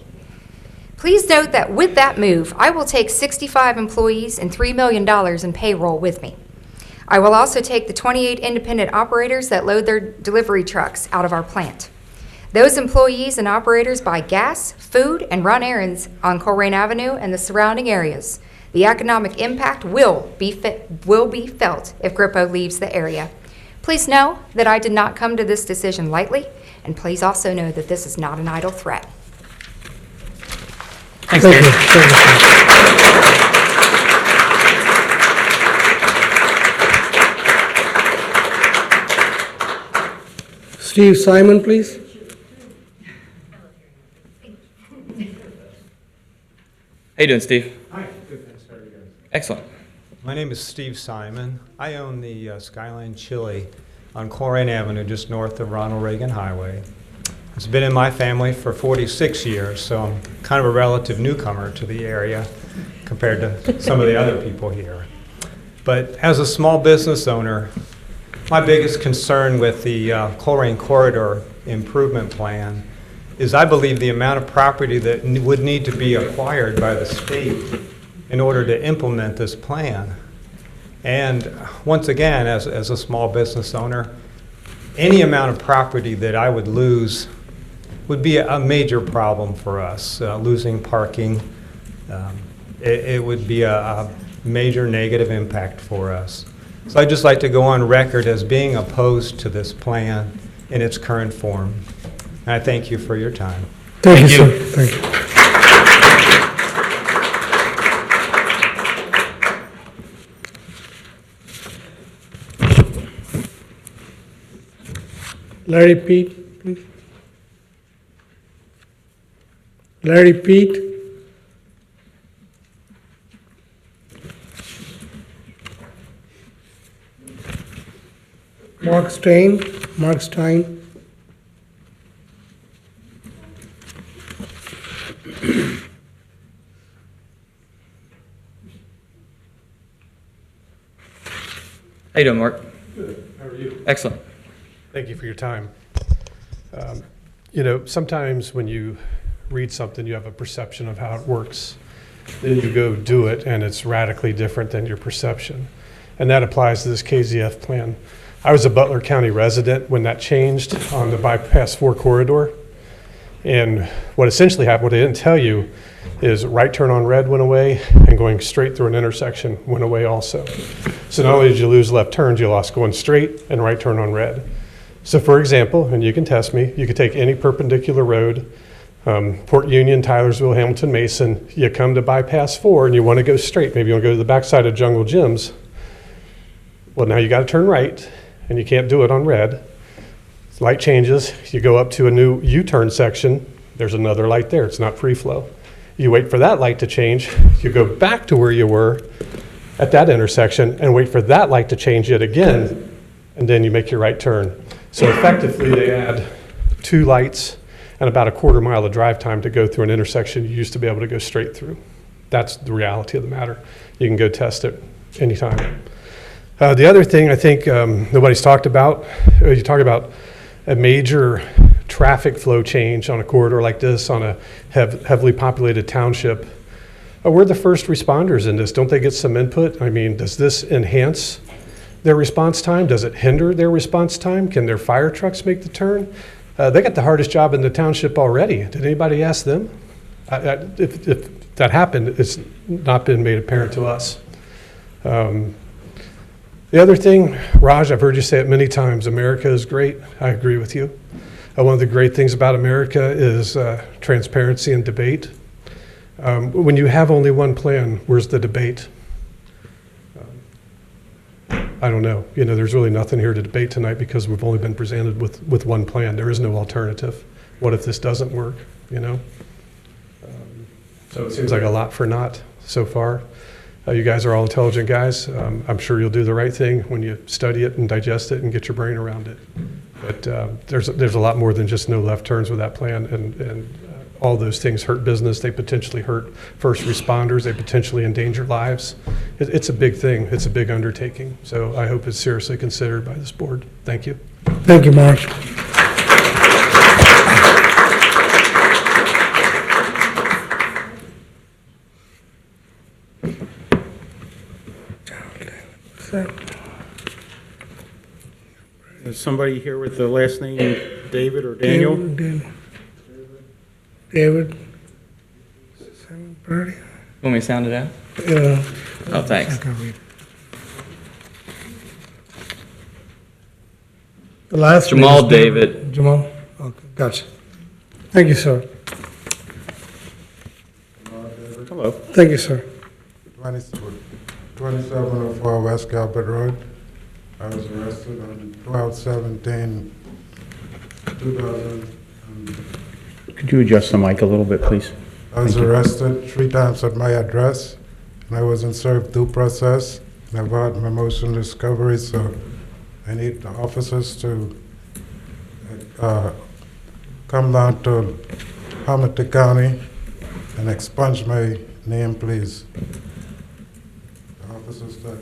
Please note that with that move, I will take 65 employees and $3 million in payroll with me. I will also take the 28 independent operators that load their delivery trucks out of our plant. Those employees and operators buy gas, food, and run errands on Colerain Avenue and the surrounding areas. The economic impact will be felt if Grippo leaves the area. Please know that I did not come to this decision lightly, and please also know that this is not an idle threat. Thanks, Terry. Steve Simon, please. How you doing, Steve? Hi, good, thanks. How are you guys? Excellent. My name is Steve Simon. I own the Skyline Chili on Colerain Avenue, just north of Ronald Reagan Highway. It's been in my family for 46 years, so I'm kind of a relative newcomer to the area compared to some of the other people here. But as a small business owner, my biggest concern with the Colerain Corridor Improvement Plan is I believe the amount of property that would need to be acquired by the state in order to implement this plan. And once again, as a small business owner, any amount of property that I would lose would be a major problem for us. Losing parking, it would be a major negative impact for us. So I'd just like to go on record as being opposed to this plan in its current form. And I thank you for your time. Thank you, sir. Thank you. Larry Pete, please. Larry Pete. Mark Stein. Mark Stein. How you doing, Mark? Good. How are you? Excellent. Thank you for your time. Sometimes when you read something, you have a perception of how it works. Then you go do it, and it's radically different than your perception. And that applies to this KZF plan. I was a Butler County resident when that changed on the Bypass 4 corridor. And what essentially happened, what they didn't tell you, is right turn on red went away, and going straight through an intersection went away also. So not only did you lose left turns, you lost going straight and right turn on red. So for example, and you can test me, you could take any perpendicular road, Port Union, Tylersville, Hamilton, Mason, you come to Bypass 4 and you want to go straight. Maybe you want to go to the backside of Jungle Gyms. Well, now you got to turn right, and you can't do it on red. Light changes, you go up to a new U-turn section, there's another light there, it's not free flow. You wait for that light to change, you go back to where you were at that intersection and wait for that light to change yet again, and then you make your right turn. So effectively they add 2 lights and about a quarter mile of drive time to go through an intersection you used to be able to go straight through. That's the reality of the matter. You can go test it anytime. The other thing I think nobody's talked about, you talk about a major traffic flow change on a corridor like this, on a heavily populated township. We're the first responders in this. Don't they get some input? I mean, does this enhance their response time? Does it hinder their response time? Can their fire trucks make the turn? They got the hardest job in the township already. Did anybody ask them? If that happened, it's not been made apparent to us. The other thing, Raj, I've heard you say it many times, America is great. I agree with you. One of the great things about America is transparency and debate. When you have only one plan, where's the debate? I don't know. There's really nothing here to debate tonight because we've only been presented with one plan. There is no alternative. What if this doesn't work, So it seems like a lot for naught so far. You guys are all intelligent guys. I'm sure you'll do the right thing when you study it and digest it and get your brain around it. But there's a lot more than just no left turns with that plan, and all those things hurt business. They potentially hurt first responders. They potentially endanger lives. It's a big thing. It's a big undertaking. So I hope it's seriously considered by this board. Thank you. Thank you, Mark. Is somebody here with the last name David or Daniel? David. Want me to sound it out? Yeah. Oh, thanks. The last Jamal name is David. Jamal? Okay, gotcha. Thank you, sir. Hello. Thank you, sir. 2704 West Gilbert Road. I was arrested on 12/17/2000. Could you adjust the mic a little bit, please? I was arrested 3 times at my address, and I wasn't served due process. And I brought my motion discovery, so I need the officers to come down to Hamilton County and expunge my name, please. The officers that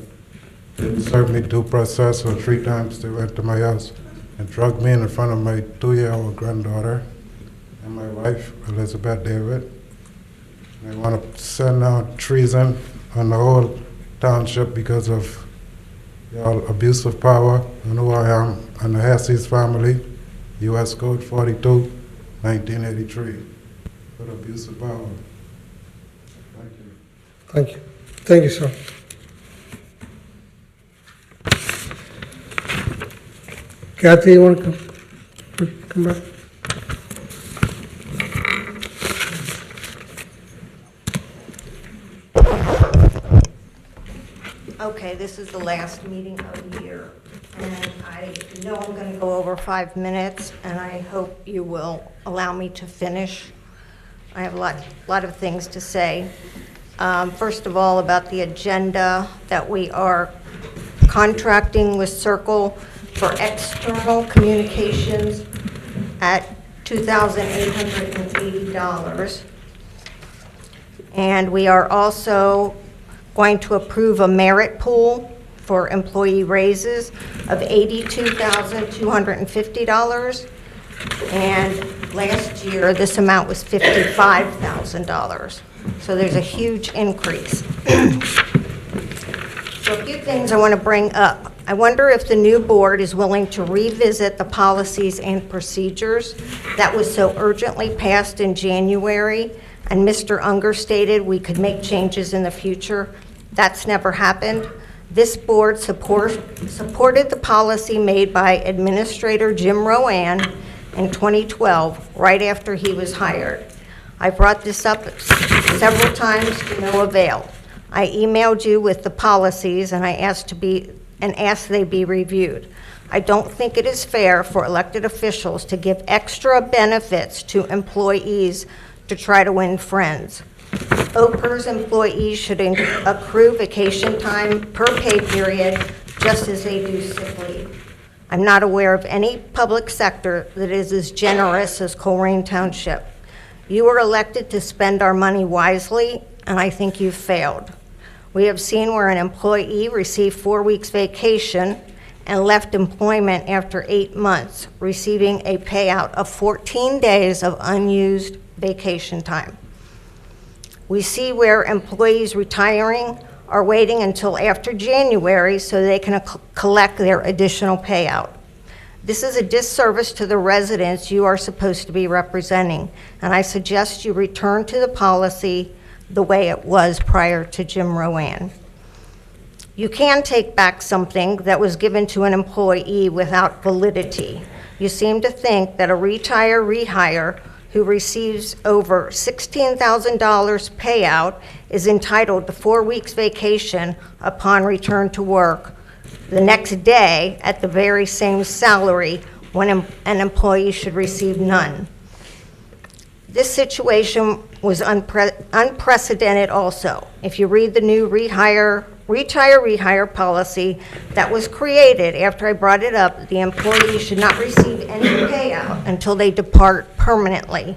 didn't serve me due process, so 3 times they went to my house and drugged me in front of my 2-year-old granddaughter and my wife, Elizabeth David. They want to send out treason on the whole township because of your abuse of power and who I am and the Hesse's family, U.S. Code 42, 1983, for abuse of power. Thank you. Thank you. Thank you, sir. Kathy, you want to come back? Okay, this is the last meeting of the year, and I know I'm going to go over 5 minutes, and I hope you will allow me to finish. I have a lot of things to say. First of all, about the agenda, that we are contracting with Circle for external communications at $2,880. And we are also going to approve a merit pool for employee raises of $82,250. And last year, this amount was $55,000. So there's a huge increase. So a few things I want to bring up. I wonder if the new board is willing to revisit the policies and procedures that was so urgently passed in January, and Mr. Unger stated we could make changes in the future. That's never happened. This board supported the policy made by Administrator Jim Rowan in 2012, right after he was hired. I brought this up several times to no avail. I emailed you with the policies and I asked they be reviewed. I don't think it is fair for elected officials to give extra benefits to employees to try to win friends. OPERS employees should accrue vacation time per pay period just as they do sick leave. I'm not aware of any public sector that is as generous as Colerain Township. You were elected to spend our money wisely, and I think you've failed. We have seen where an employee received 4 weeks vacation and left employment after 8 months, receiving a payout of 14 days of unused vacation time. We see where employees retiring are waiting until after January so they can collect their additional payout. This is a disservice to the residents you are supposed to be representing, and I suggest you return to the policy the way it was prior to Jim Rowan. You can take back something that was given to an employee without validity. You seem to think that a rehire who receives over $16,000 payout is entitled to 4 weeks vacation upon return to work the next day at the very same salary when an employee should receive none. This situation was unprecedented also. If you read the new retire policy that was created after I brought it up, the employee should not receive any payout until they depart permanently,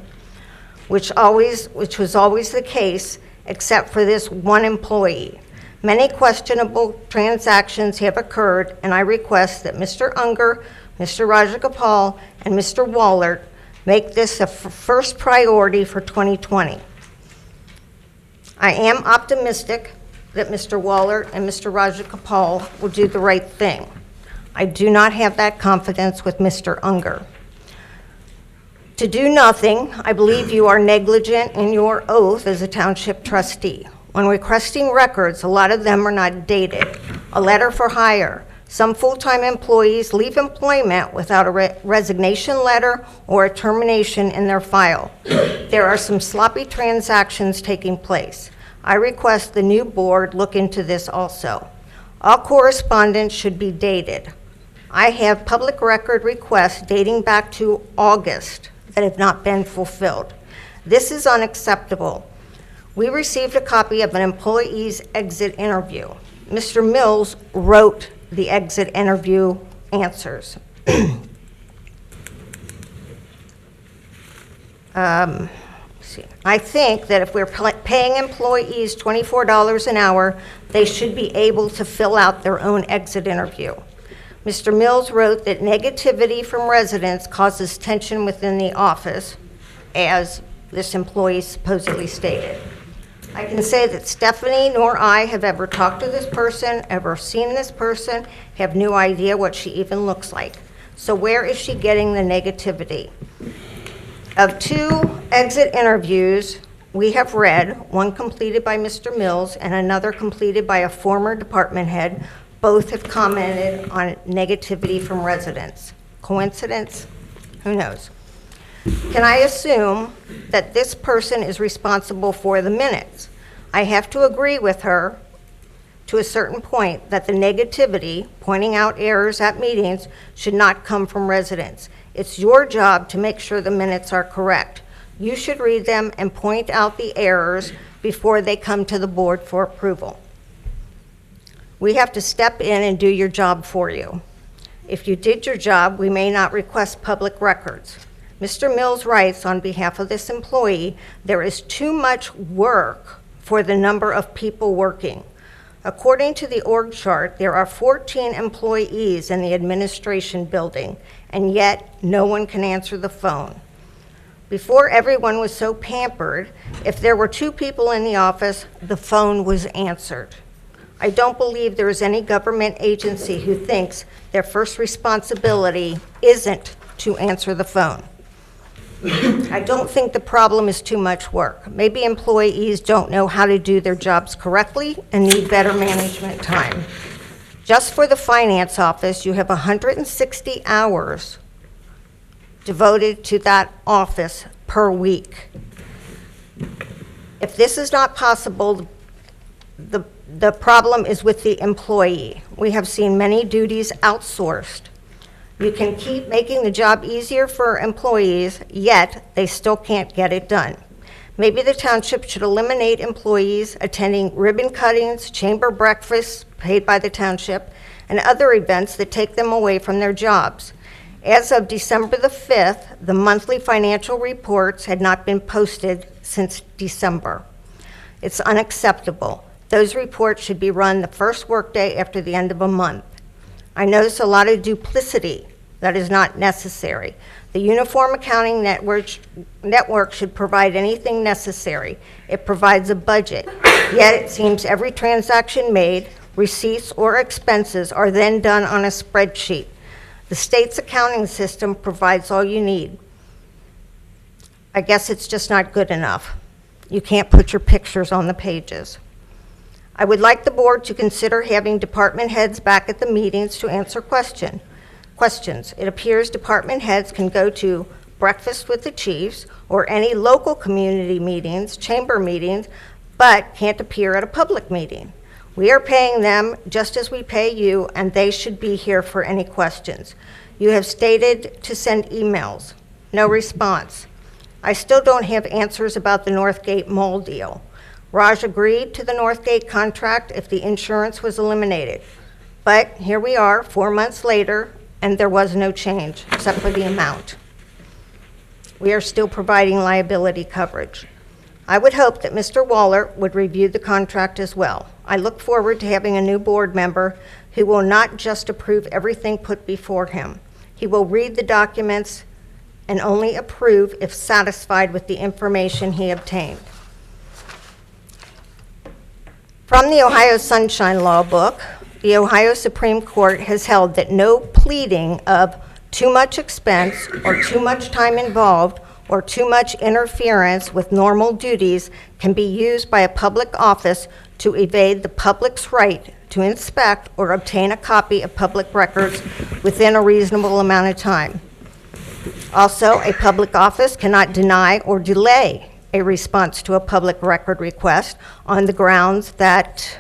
which was always the case except for this one employee. Many questionable transactions have occurred, and I request that Mr. Unger, Mr. Rajagopal, and Mr. Wallert make this a first priority for 2020. I am optimistic that Mr. Wallert and Mr. Rajagopal will do the right thing. I do not have that confidence with Mr. Unger. To do nothing, I believe you are negligent in your oath as a township trustee. When requesting records, a lot of them are not dated. A letter for hire. Some full-time employees leave employment without a resignation letter or a termination in their file. There are some sloppy transactions taking place. I request the new board look into this also. All correspondence should be dated. I have public record requests dating back to August that have not been fulfilled. This is unacceptable. We received a copy of an employee's exit interview. Mr. Mills wrote the exit interview answers. I think that if we're paying employees $24 an hour, they should be able to fill out their own exit interview. Mr. Mills wrote that negativity from residents causes tension within the office, as this employee supposedly stated. I can say that Stephanie nor I have ever talked to this person, ever seen this person, have no idea what she even looks like. So where is she getting the negativity? Of 2 exit interviews we have read, one completed by Mr. Mills and another completed by a former department head, both have commented on negativity from residents. Coincidence? Who knows? Can I assume that this person is responsible for the minutes? I have to agree with her to a certain point that the negativity, pointing out errors at meetings, should not come from residents. It's your job to make sure the minutes are correct. You should read them and point out the errors before they come to the board for approval. We have to step in and do your job for you. If you did your job, we may not request public records. Mr. Mills writes on behalf of this employee, there is too much work for the number of people working. According to the org chart, there are 14 employees in the administration building, and yet no one can answer the phone. Before everyone was so pampered, if there were 2 people in the office, the phone was answered. I don't believe there is any government agency who thinks their first responsibility isn't to answer the phone. I don't think the problem is too much work. Maybe employees don't know how to do their jobs correctly and need better management time. Just for the finance office, you have 160 hours devoted to that office per week. If this is not possible, the problem is with the employee. We have seen many duties outsourced. You can keep making the job easier for employees, yet they still can't get it done. Maybe the township should eliminate employees attending ribbon cuttings, chamber breakfasts paid by the township, and other events that take them away from their jobs. As of December the 5th, the monthly financial reports had not been posted since December. It's unacceptable. Those reports should be run the first workday after the end of a month. I notice a lot of duplicity that is not necessary. The Uniform Accounting Network should provide anything necessary. It provides a budget, yet it seems every transaction made, receipts or expenses are then done on a spreadsheet. The state's accounting system provides all you need. I guess it's just not good enough. You can't put your pictures on the pages. I would like the board to consider having department heads back at the meetings to answer questions. It appears department heads can go to breakfast with the chiefs or any local community meetings, chamber meetings, but can't appear at a public meeting. We are paying them just as we pay you, and they should be here for any questions. You have stated to send emails. No response. I still don't have answers about the Northgate Mall deal. Raj agreed to the Northgate contract if the insurance was eliminated. But here we are, 4 months later, and there was no change, except for the amount. We are still providing liability coverage. I would hope that Mr. Waller would review the contract as well. I look forward to having a new board member who will not just approve everything put before him. He will read the documents and only approve if satisfied with the information he obtained. From the Ohio Sunshine Law book, the Ohio Supreme Court has held that no pleading of too much expense or too much time involved or too much interference with normal duties can be used by a public office to evade the public's right to inspect or obtain a copy of public records within a reasonable amount of time. Also, a public office cannot deny or delay a response to a public record request on the grounds that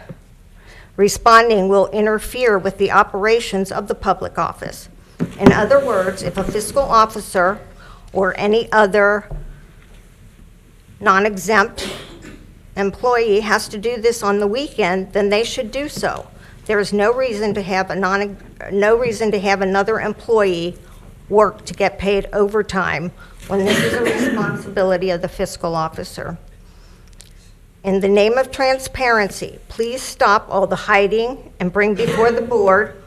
responding will interfere with the operations of the public office. In other words, if a fiscal officer or any other non-exempt employee has to do this on the weekend, then they should do so. There is no reason to have another employee work to get paid overtime when this is a responsibility of the fiscal officer. In the name of transparency, please stop all the hiding and bring before the board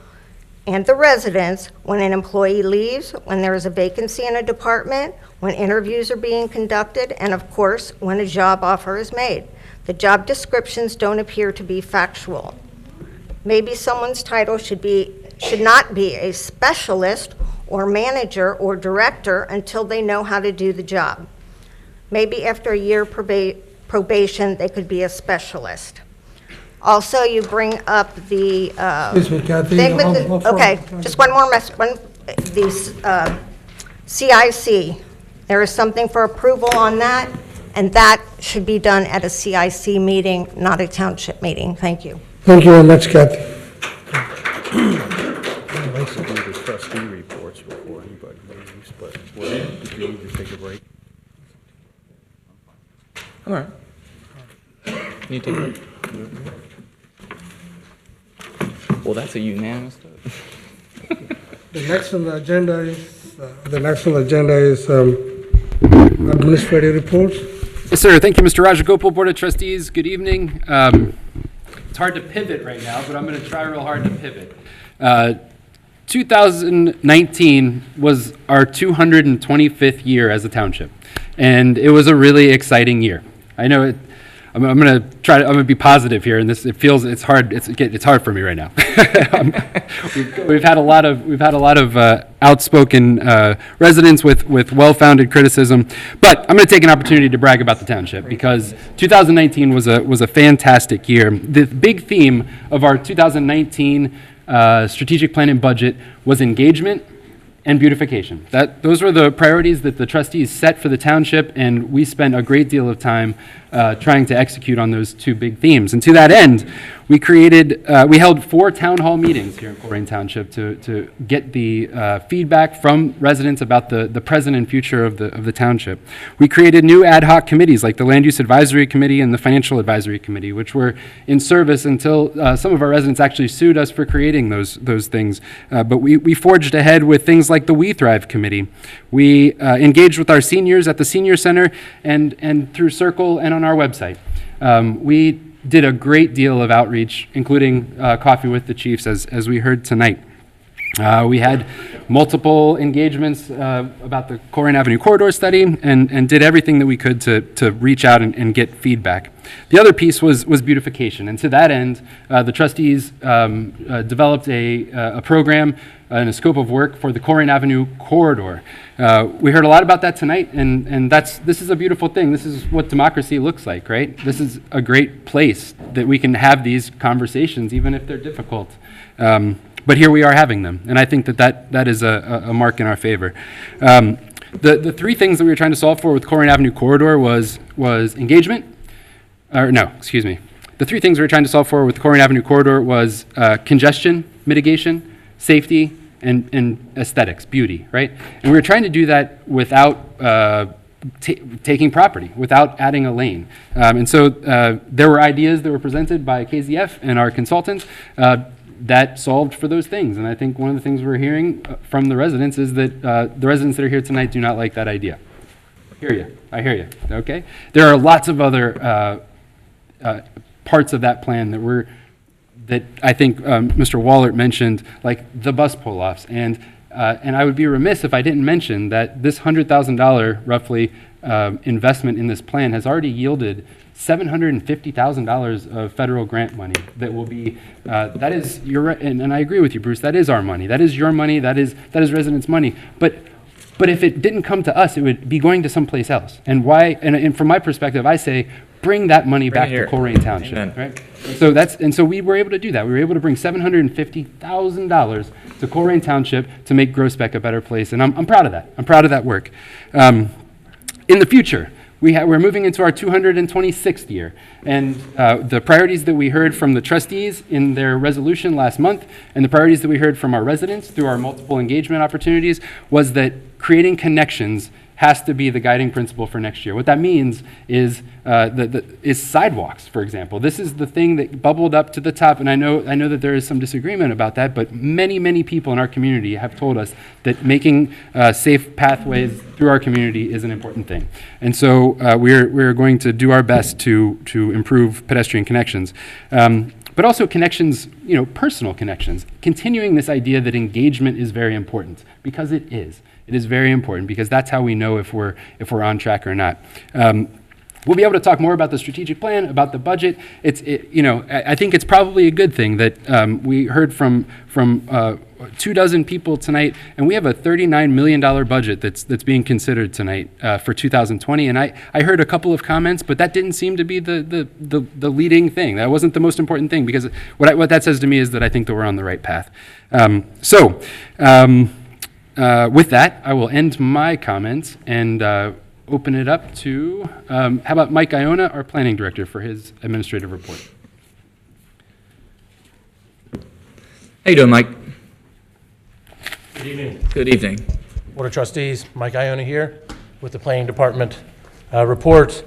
and the residents when an employee leaves, when there is a vacancy in a department, when interviews are being conducted, and of course, when a job offer is made. The job descriptions don't appear to be factual. Maybe someone's title should not be a specialist or manager or director until they know how to do the job. Maybe after a year probation, they could be a specialist. Also, you bring up the Excuse me, Kathy. thing with okay, just one more the CIC. There is something for approval on that, and that should be done at a CIC meeting, not a township meeting. Thank you. Thank you very much, Kathy. The trustee reports before anybody leaves, but did you need to take a break? All right. Can you take a break? Well, that's a unanimous vote. The next on the agenda is administrative reports. Yes, sir. Thank you, Mr. Rajagopal, Board of Trustees. Good evening. It's hard to pivot right now, but I'm going to try real hard to pivot. 2019 was our 225th year as a township, and it was a really exciting year. I know it. I'm going to be positive here, and it's hard. It's hard for me right now. we've had a lot of outspoken residents with well-founded criticism, but I'm going to take an opportunity to brag about the township because 2019 was a fantastic year. The big theme of our 2019 strategic plan and budget was engagement and beautification. Those were the priorities that the trustees set for the township, and we spent a great deal of time trying to execute on those two big themes. And to that end, we held 4 town hall meetings here in Colerain Township to get the feedback from residents about the present and future of the township. We created new ad hoc committees like the Land Use Advisory Committee and the Financial Advisory Committee, which were in service until some of our residents actually sued us for creating those things. But we forged ahead with things like the We Thrive Committee. We engaged with our seniors at the Senior Center and through Circle and on our website. We did a great deal of outreach, including coffee with the chiefs, as we heard tonight. We had multiple engagements about the Colerain Avenue corridor study and did everything that we could to reach out and get feedback. The other piece was beautification, and to that end, the trustees developed a program and a scope of work for the Colerain Avenue corridor. We heard a lot about that tonight, and this is a beautiful thing. This is what democracy looks like, right? This is a great place that we can have these conversations, even if they're difficult. But here we are having them, and I think that is a mark in our favor. The 3 things that we were trying to solve for with Colerain Avenue corridor was engagement. The 3 things we were trying to solve for with Colerain Avenue corridor was congestion mitigation, safety, and aesthetics, beauty, right? And we were trying to do that without taking property, without adding a lane. And so there were ideas that were presented by KZF and our consultants that solved for those things. And I think one of the things we're hearing from the residents is that the residents that are here tonight do not like that idea. I hear you, okay? There are lots of other parts of that plan that I think Mr. Wallert mentioned, like the bus pull-offs. And I would be remiss if I didn't mention that this $100,000 roughly investment in this plan has already yielded $750,000 of federal grant money that will be, that is your, and I agree with you, Bruce, that is our money. That is your money, that is residents' money. But if it didn't come to us, it would be going to someplace else. And why, and from my perspective, I say, bring that money back to Colerain Township, right? So we were able to do that. We were able to bring $750,000 to Colerain Township to make Groesbeck a better place, and I'm proud of that. I'm proud of that work. In the future, we're moving into our 226th year, and the priorities that we heard from the trustees in their resolution last month, and the priorities that we heard from our residents through our multiple engagement opportunities, was that creating connections has to be the guiding principle for next year. What that means is is sidewalks, for example. This is the thing that bubbled up to the top, and I know that there is some disagreement about that, but many people in our community have told us that making safe pathways through our community is an important thing. And so we're going to do our best to improve pedestrian connections. But also connections, personal connections, continuing this idea that engagement is very important, because it is. It is very important, because that's how we know if we're on track or not. We'll be able to talk more about the strategic plan, about the budget. I think it's probably a good thing that we heard from 24 people tonight, and we have a $39 million budget that's being considered tonight for 2020. And I heard a couple of comments, but that didn't seem to be the leading thing. That wasn't the most important thing, because what that says to me is that I think that we're on the right path. With that, I will end my comments and open it up to, how about Mike Iona, our planning director, for his administrative report. How you doing, Mike? Good evening. Good evening. Board of Trustees, Mike Iona here with the Planning Department report.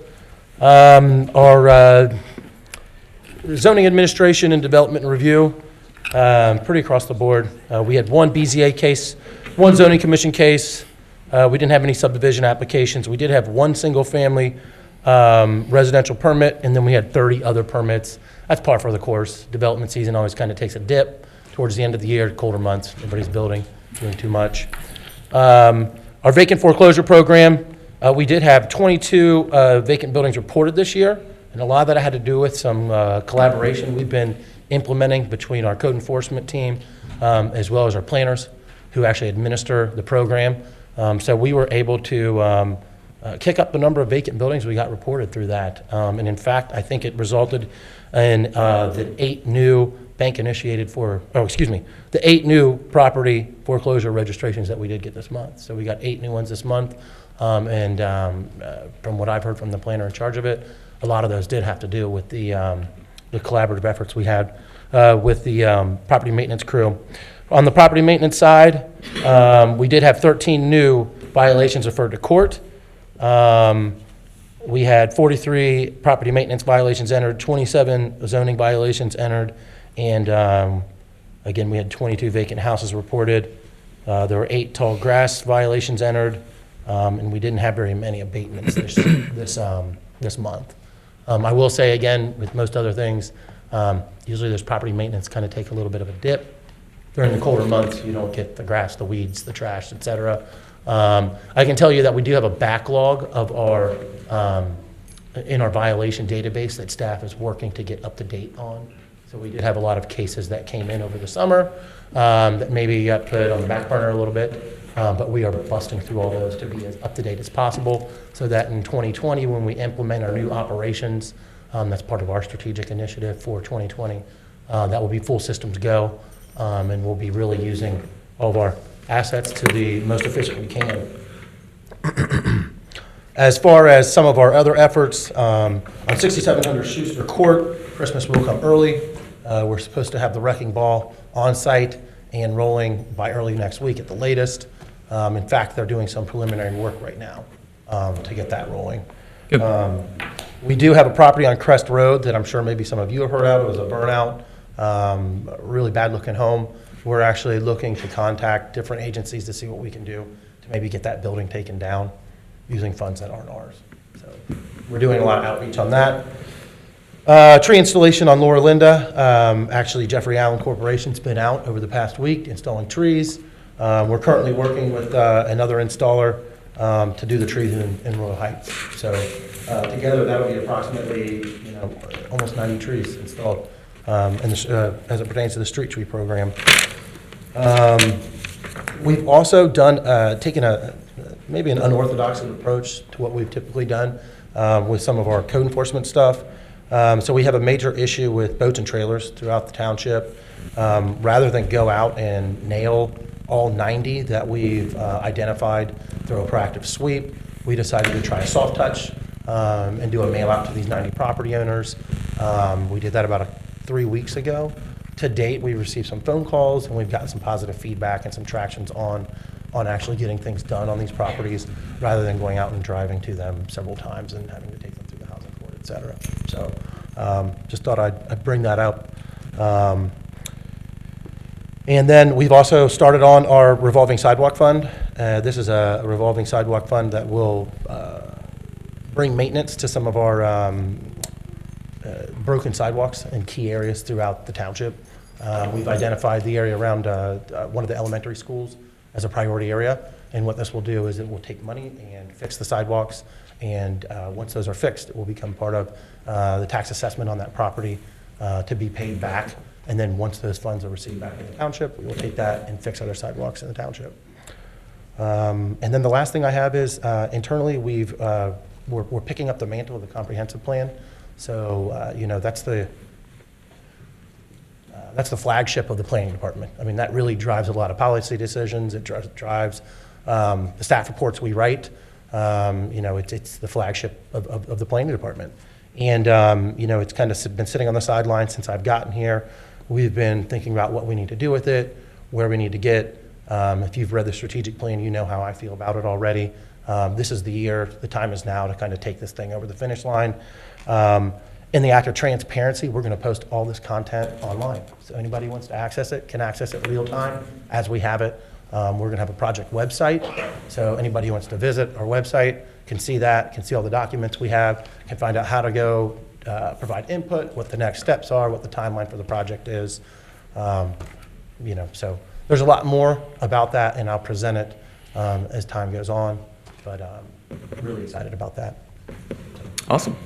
Our zoning administration and development review, pretty across the board. We had one BZA case, one zoning commission case. We didn't have any subdivision applications. We did have one single family residential permit, and then we had 30 other permits. That's par for the course. Development season always kind of takes a dip towards the end of the year, colder months, everybody's building, doing too much. Our vacant foreclosure program, we did have 22 vacant buildings reported this year, and a lot of that had to do with some collaboration we've been implementing between our code enforcement team as well as our planners who actually administer the program. So we were able to kick up the number of vacant buildings we got reported through that. And in fact, I think it resulted in the 8 new the 8 new property foreclosure registrations that we did get this month. So we got 8 new ones this month. And from what I've heard from the planner in charge of it, a lot of those did have to do with the collaborative efforts we had with the property maintenance crew. On the property maintenance side, we did have 13 new violations referred to court. We had 43 property maintenance violations entered, 27 zoning violations entered, and again, we had 22 vacant houses reported. There were 8 tall grass violations entered, and we didn't have very many abatements this month. I will say again, with most other things, usually there's property maintenance kind of take a little bit of a dip. During the colder months, you don't get the grass, the weeds, the trash, et cetera. I can tell you that we do have a backlog of our in our violation database that staff is working to get up to date on. So we did have a lot of cases that came in over the summer that maybe got put on the back burner a little bit, but we are busting through all those to be as up to date as possible so that in 2020, when we implement our new operations, that's part of our strategic initiative for 2020, that will be full systems go, and we'll be really using all of our assets to the most efficient we can. As far as some of our other efforts, on 6700 Schuster Court, Christmas will come early. We're supposed to have the wrecking ball on site and rolling by early next week at the latest. In fact, they're doing some preliminary work right now to get that rolling. We do have a property on Crest Road that I'm sure maybe some of you have heard of. It was a burnout, really bad looking home. We're actually looking to contact different agencies to see what we can do to maybe get that building taken down using funds that aren't ours. So we're doing a lot of outreach on that. Tree installation on Laura Linda. Actually, Jeffrey Allen Corporation's been out over the past week installing trees. We're currently working with another installer to do the trees in Royal Heights. So together that would be approximately almost 90 trees installed as it pertains to the street tree program. We've also taken maybe an unorthodox approach to what we've typically done with some of our code enforcement stuff. So we have a major issue with boats and trailers throughout the township. Rather than go out and nail all 90 that we've identified through a proactive sweep, we decided to try a soft touch and do a mail out to these 90 property owners. We did that about 3 weeks ago. To date, we've received some phone calls and we've gotten some positive feedback and some tractions on on actually getting things done on these properties rather than going out and driving to them several times and having to take them through the housing court, et cetera. So just thought I'd bring that up. And then we've also started on our revolving sidewalk fund. This is a revolving sidewalk fund that will bring maintenance to some of our broken sidewalks in key areas throughout the township. We've identified the area around one of the elementary schools as a priority area. And what this will do is it will take money and fix the sidewalks. And once those are fixed, it will become part of the tax assessment on that property to be paid back. And then once those funds are received back in the township, we will take that and fix other sidewalks in the township. And then the last thing I have is internally we're picking up the mantle of the comprehensive plan. So you know, that's the flagship of the planning department. I mean, that really drives a lot of policy decisions. It drives the staff reports we write. You know, it's the flagship of the planning department. And you know, it's kind of been sitting on the sidelines since I've gotten here. We've been thinking about what we need to do with it, where we need to get. If you've read the strategic plan, you know how I feel about it already. This is the year, the time is now to kind of take this thing over the finish line. In the act of transparency, we're going to post all this content online. So anybody who wants to access it can access it real time as we have it. We're going to have a project website. So anybody who wants to visit our website can see that, can see all the documents we have, can find out how to go provide input, what the next steps are, what the timeline for the project is. You know, so there's a lot more about that, and I'll present it as time goes on. But really excited about that. Awesome.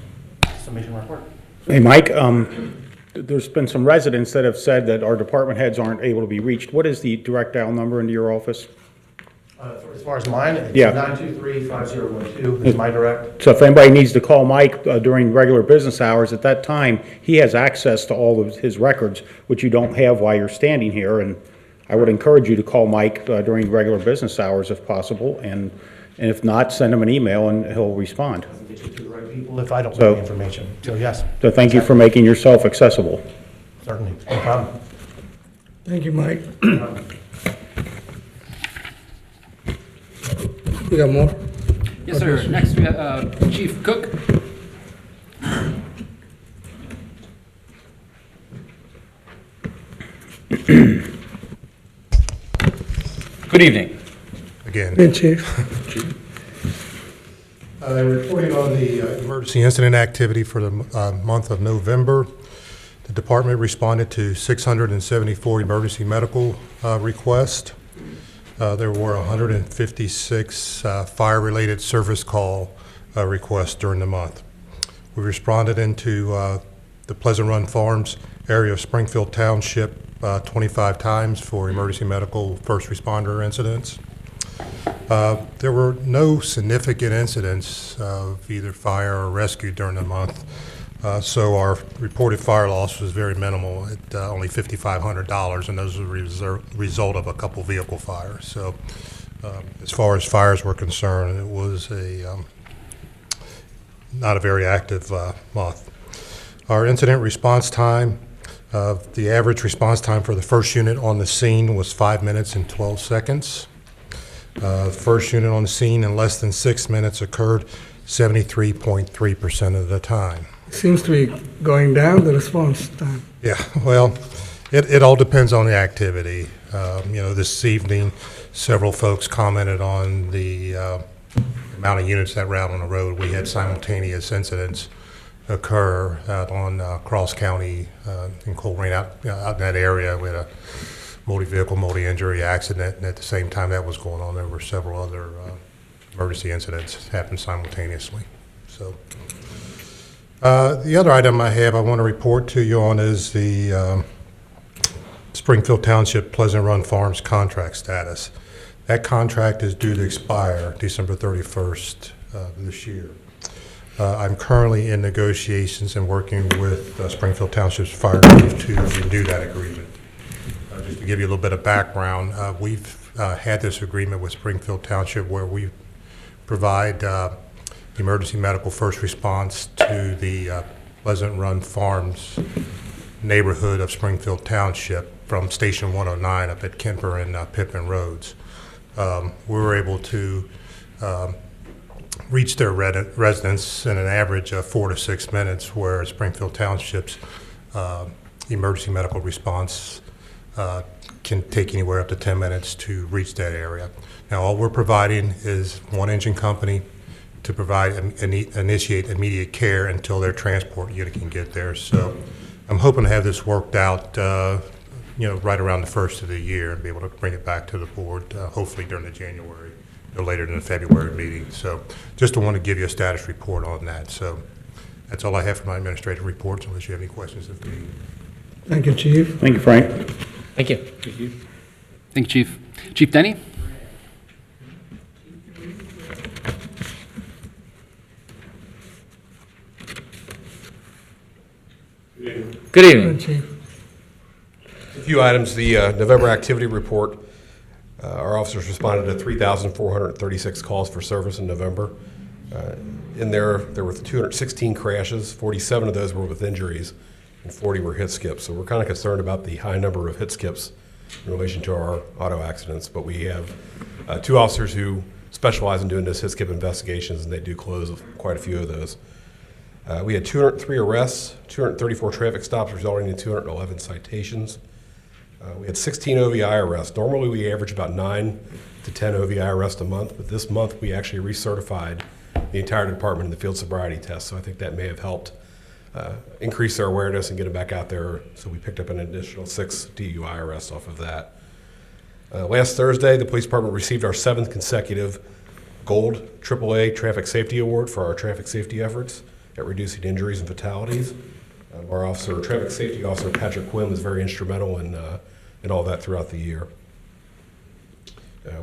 Summation report. Hey, Mike, there's been some residents that have said that our department heads aren't able to be reached. What is the direct dial number into your office? As far as mine, it's Yeah. 923-5012 is my direct. So if anybody needs to call Mike during regular business hours, at that time, he has access to all of his records, which you don't have while you're standing here. And I would encourage you to call Mike during regular business hours if possible. And if not, send him an email and he'll respond. Get you to the right people if I don't know the information. So yes. So thank you for making yourself accessible. Certainly, no problem. Thank you, Mike. You got more? Yes, sir. Next, we have Chief Cook. Good evening. Again. Hey, Chief. Reporting on the emergency incident activity for the month of November, the department responded to 674 emergency medical requests. There were 156 fire-related service call requests during the month. We responded into the Pleasant Run Farms area of Springfield Township 25 times for emergency medical first responder incidents. There were no significant incidents of either fire or rescue during the month, so our reported fire loss was very minimal at only $5,500, and those were a result of a couple vehicle fires. So as far as fires were concerned, it was not a very active month. Our incident response time, the average response time for the first unit on the scene was 5 minutes and 12 seconds. First unit on the scene in less than 6 minutes occurred 73.3% of the time. Seems to be going down, the response time. Yeah, well, it all depends on the activity. You know, this evening, several folks commented on the amount of units that were out on the road. We had simultaneous incidents occur out on Cross County in Colerain, out in that area. We had a multi-vehicle, multi-injury accident, and at the same time that was going on, there were several other emergency incidents happened simultaneously. So the other item I want to report to you on is the Springfield Township Pleasant Run Farms contract status. That contract is due to expire December 31st this year. I'm currently in negotiations and working with Springfield Township's fire chief to renew that agreement. Just to give you a little bit of background, we've had this agreement with Springfield Township where we provide emergency medical first response to the Pleasant Run Farms neighborhood of Springfield Township from Station 109 up at Kemper and Pippin Roads. we were able to reach their residents in an average of 4 to 6 minutes, where Springfield Township's emergency medical response can take anywhere up to 10 minutes to reach that area. Now, all we're providing is one engine company to provide initiate immediate care until their transport unit can get there. So I'm hoping to have this worked out right around the first of the year and be able to bring it back to the board, hopefully during the January or later in the February meeting. So just want to give you a status report on that. So that's all I have for my administrative reports, unless you have any questions of me. Thank you, Chief. Thank you, Frank. Thank you. Thank you, Chief. Chief Denny? Good evening. Chief. A few items. The November activity report. Our officers responded to 3,436 calls for service in November. In there were 216 crashes. 47 of those were with injuries, and 40 were hit skips. So we're kind of concerned about the high number of hit skips in relation to our auto accidents. But we have 2 officers who specialize in doing those hit skip investigations, and they do close quite a few of those. We had 203 arrests, 234 traffic stops, resulting in 211 citations. We had 16 OVI arrests. Normally we average about 9 to 10 OVI arrests a month, but this month we actually recertified the entire department in the field sobriety test, so I think that may have helped increase their awareness and get them back out there. So we picked up an additional 6 DUI arrests off of that. Last Thursday, the police department received our 7th consecutive Gold AAA Traffic Safety Award for our traffic safety efforts at reducing injuries and fatalities. Our traffic safety officer, Patrick Quinn, was very instrumental in all that throughout the year.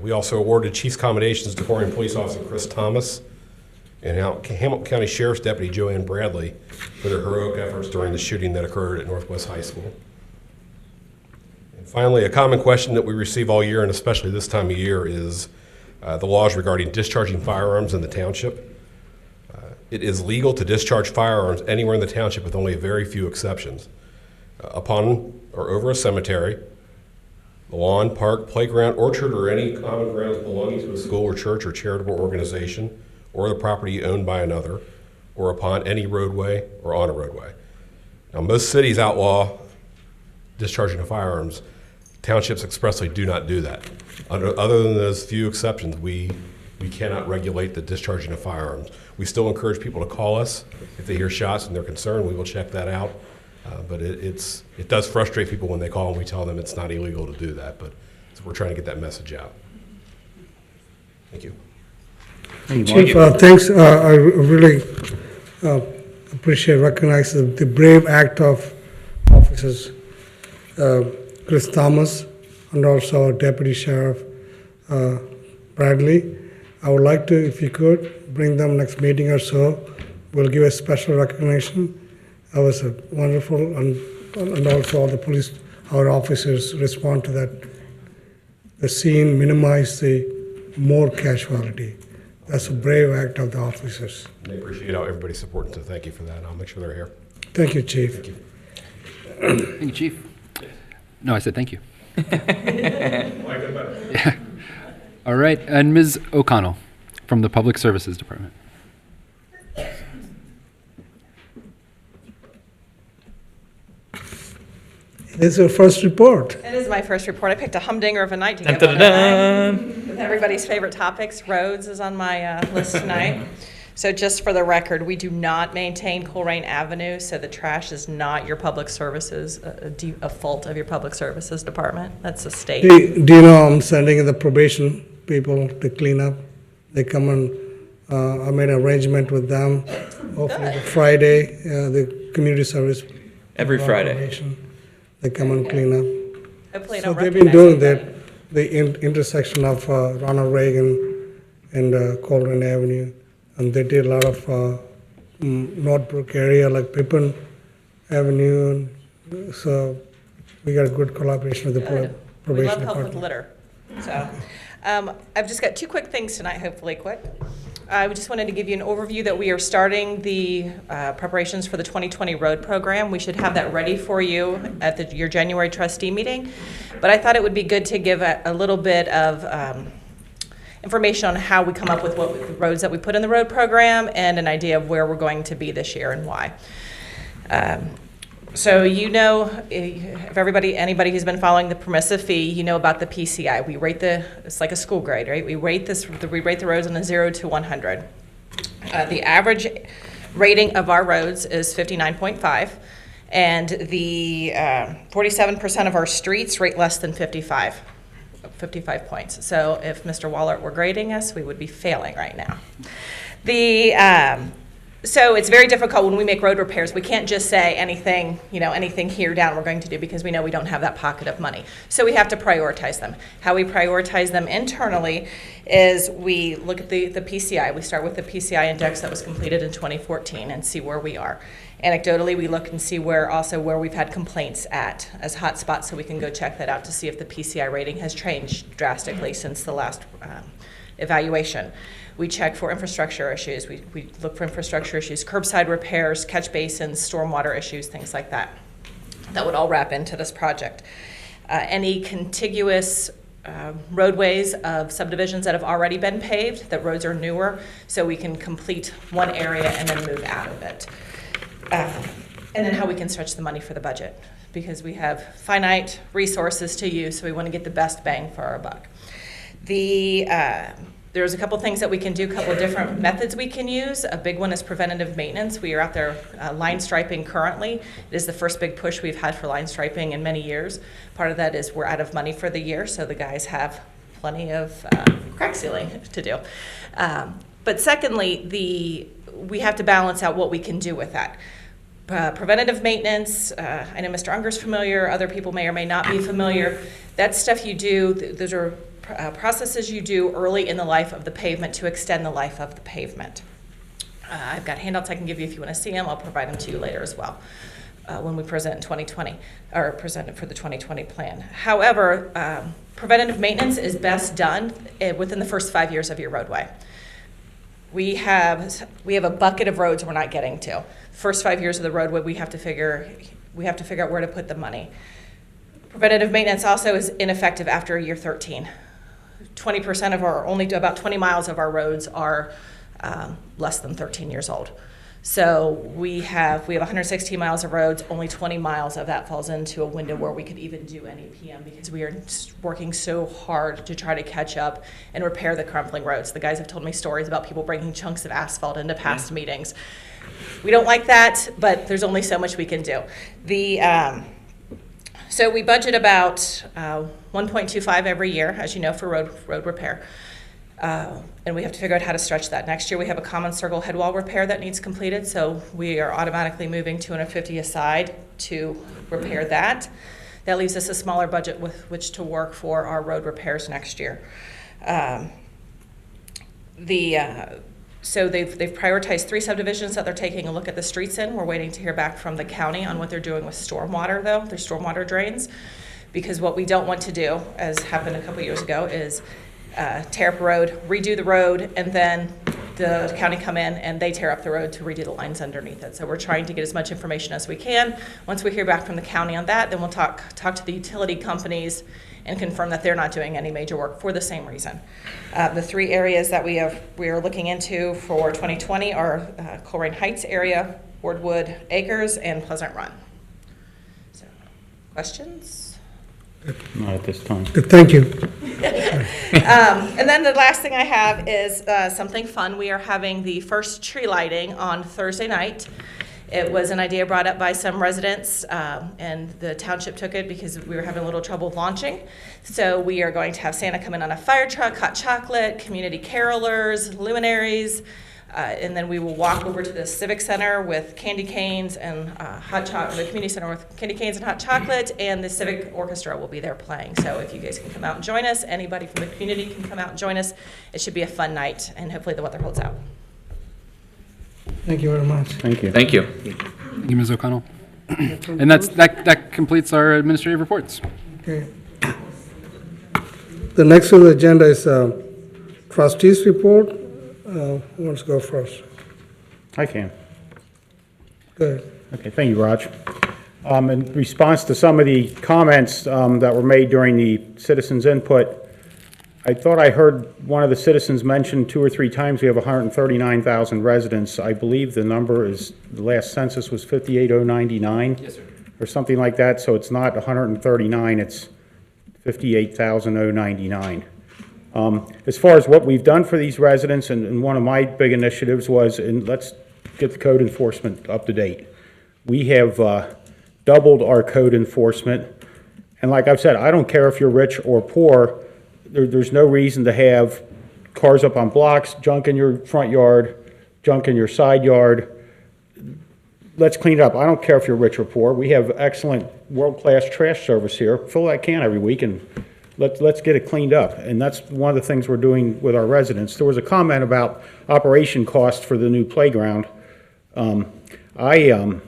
We also awarded Chief's Commendations to Colerain Police Officer Chris Thomas and Hamilton County Sheriff's Deputy Joanne Bradley for their heroic efforts during the shooting that occurred at Northwest High School. And finally, a common question that we receive all year, and especially this time of year, is the laws regarding discharging firearms in the township. It is legal to discharge firearms anywhere in the township with only a very few exceptions. Upon or over a cemetery, the lawn, park, playground, orchard, or any common grounds belonging to a school or church or charitable organization, or the property owned by another, or upon any roadway or on a roadway. Now, most cities outlaw discharging of firearms. Townships expressly do not do that. Other than those few exceptions, we cannot regulate the discharging of firearms. We still encourage people to call us if they hear shots and they're concerned. We will check that out. But it does frustrate people when they call and we tell them it's not illegal to do that. But so we're trying to get that message out. Thank you. Chief, thanks. I really appreciate, recognize the brave act of officers Chris Thomas and also our Deputy Sheriff Bradley. I would like to, if you could, bring them next meeting or so. We'll give a special recognition. That was a wonderful, and also all the police, our officers respond to that. The scene, minimize the more casualty. That's a brave act of the officers. I appreciate how everybody's supporting, so thank you for that. I'll make sure they're here. Thank you, Chief. Thank you. Thank you, Chief. No, I said thank you. Yeah. All right, and Ms. O'Connell from the Public Services Department. This is your first report. It is my first report. I picked a humdinger of a night to get one with everybody's favorite topics. Roads is on my list tonight. So just for the record, we do not maintain Colerain Avenue, so the trash is not your public services, a fault of your public services department. That's a state. Do you know I'm sending in the probation people to clean up? They come and I made an arrangement with them. Hopefully Friday, the community service. Every Friday. Probation. They come and clean up. Hopefully So they've been doing that, the intersection of Ronald Reagan and Colerain Avenue. And they did a lot of Northbrook area, like Pippin Avenue. So we got a good collaboration with the We probation love help department. with litter. So I've just got 2 quick things tonight, hopefully quick. I just wanted to give you an overview that we are starting the preparations for the 2020 road program. We should have that ready for you at your January trustee meeting. But I thought it would be good to give a little bit of information on how we come up with what the roads that we put in the road program and an idea of where we're going to be this year and why. So you know, if anybody who's been following the permissive fee, you know about the PCI. We rate it's like a school grade, right? We rate the roads on a 0 to 100. The average rating of our roads is 59.5, and the 47% of our streets rate less than 55 points. So if Mr. Wallert were grading us, we would be failing right now. So it's very difficult when we make road repairs. We can't just say anything here down we're going to do, because we know we don't have that pocket of money. So we have to prioritize them. How we prioritize them internally is we look at the PCI. We start with the PCI index that was completed in 2014 and see where we are. Anecdotally, we look and see where we've had complaints as hot spots, so we can go check that out to see if the PCI rating has changed drastically since the last evaluation. We check for infrastructure issues. We look for infrastructure issues, curbside repairs, catch basins, stormwater issues, things like that. That would all wrap into this project. Any contiguous roadways of subdivisions that have already been paved, that roads are newer, so we can complete one area and then move out of it. And then how we can stretch the money for the budget, because we have finite resources to use, so we want to get the best bang for our buck. There's a couple things that we can do, a couple of different methods we can use. A big one is preventative maintenance. We are out there line striping currently. It is the first big push we've had for line striping in many years. Part of that is we're out of money for the year, so the guys have plenty of crack sealing to do. But secondly, we have to balance out what we can do with that. Preventative maintenance, I know Mr. Unger's familiar, other people may or may not be familiar. That's stuff you do, those are processes you do early in the life of the pavement to extend the life of the pavement. I've got handouts I can give you if you want to see them. I'll provide them to you later as well when we present in 2020, or present it for the 2020 plan. However, preventative maintenance is best done within the first 5 years of your roadway. We have a bucket of roads we're not getting to. First 5 years of the roadway, we have to figure out where to put the money. Preventative maintenance also is ineffective after year 13. 20% of only about 20 miles of our roads are less than 13 years old. So we have 116 miles of roads, only 20 miles of that falls into a window where we could even do any PM, because we are working so hard to try to catch up and repair the crumbling roads. The guys have told me stories about people bringing chunks of asphalt into past meetings. We don't like that, but there's only so much we can do. So we budget about 1.25 every year, as you know, for road repair. And we have to figure out how to stretch that. Next year we have a common circle head wall repair that needs completed, so we are automatically moving $250 aside to repair that. That leaves us a smaller budget with which to work for our road repairs next year. So they've prioritized 3 subdivisions that they're taking a look at the streets in. We're waiting to hear back from the county on what they're doing with stormwater, though, their stormwater drains. Because what we don't want to do, as happened a couple years ago, is tear up a road, redo the road, and then the county come in and they tear up the road to redo the lines underneath it. So we're trying to get as much information as we can. Once we hear back from the county on that, then we'll talk to the utility companies and confirm that they're not doing any major work for the same reason. The 3 areas that we are looking into for 2020 are Colerain Heights area, Wardwood Acres, and Pleasant Run. So, questions? Not at this time. Thank you. And then the last thing I have is something fun. We are having the first tree lighting on Thursday night. It was an idea brought up by some residents, and the township took it because we were having a little trouble launching. So we are going to have Santa come in on a fire truck, hot chocolate, community carolers, luminaries, and then we will walk over to the Civic Center with candy canes and hot chocolate, the community center with candy canes and hot chocolate, and the Civic Orchestra will be there playing. So if you guys can come out and join us, anybody from the community can come out and join us. It should be a fun night, and hopefully the weather holds out. Thank you very much. Thank you. Thank you. Thank you, Ms. O'Connell. And that completes our administrative reports. Okay. The next on the agenda is trustees report. Who wants to go first? I can. Go ahead. Okay, thank you, Raj. In response to some of the comments that were made during the citizens' input, I thought I heard one of the citizens mention 2 or 3 times we have 139,000 residents. I believe the number is, the last census was 58,099. Yes, sir. Or something like that, so it's not 139, it's 58,099. As far as what we've done for these residents, and one of my big initiatives was, and let's get the code enforcement up to date. We have doubled our code enforcement, and like I've said, I don't care if you're rich or poor, there's no reason to have cars up on blocks, junk in your front yard, junk in your side yard. Let's clean it up. I don't care if you're rich or poor. We have excellent world-class trash service here. Fill that can every week and let's get it cleaned up. And that's one of the things we're doing with our residents. There was a comment about operation cost for the new playground. I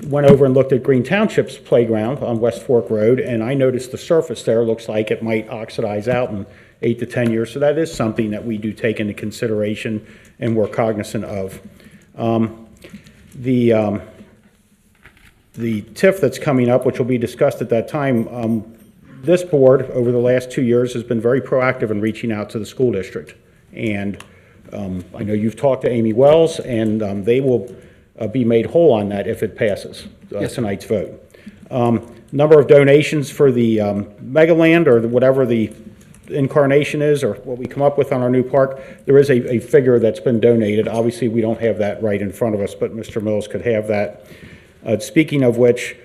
went over and looked at Green Township's playground on West Fork Road, and I noticed the surface there looks like it might oxidize out in 8 to 10 years. So that is something that we do take into consideration and we're cognizant of. The TIF that's coming up, which will be discussed at that time, this board over the last 2 years has been very proactive in reaching out to the school district. And I know you've talked to Amy Wells, and they will be made whole on that if it passes tonight's vote. Number of donations for the Megaland, or whatever the incarnation is, or what we come up with on our new park, there is a figure that's been donated. Obviously, we don't have that right in front of us, but Mr. Mills could have that. Speaking of which,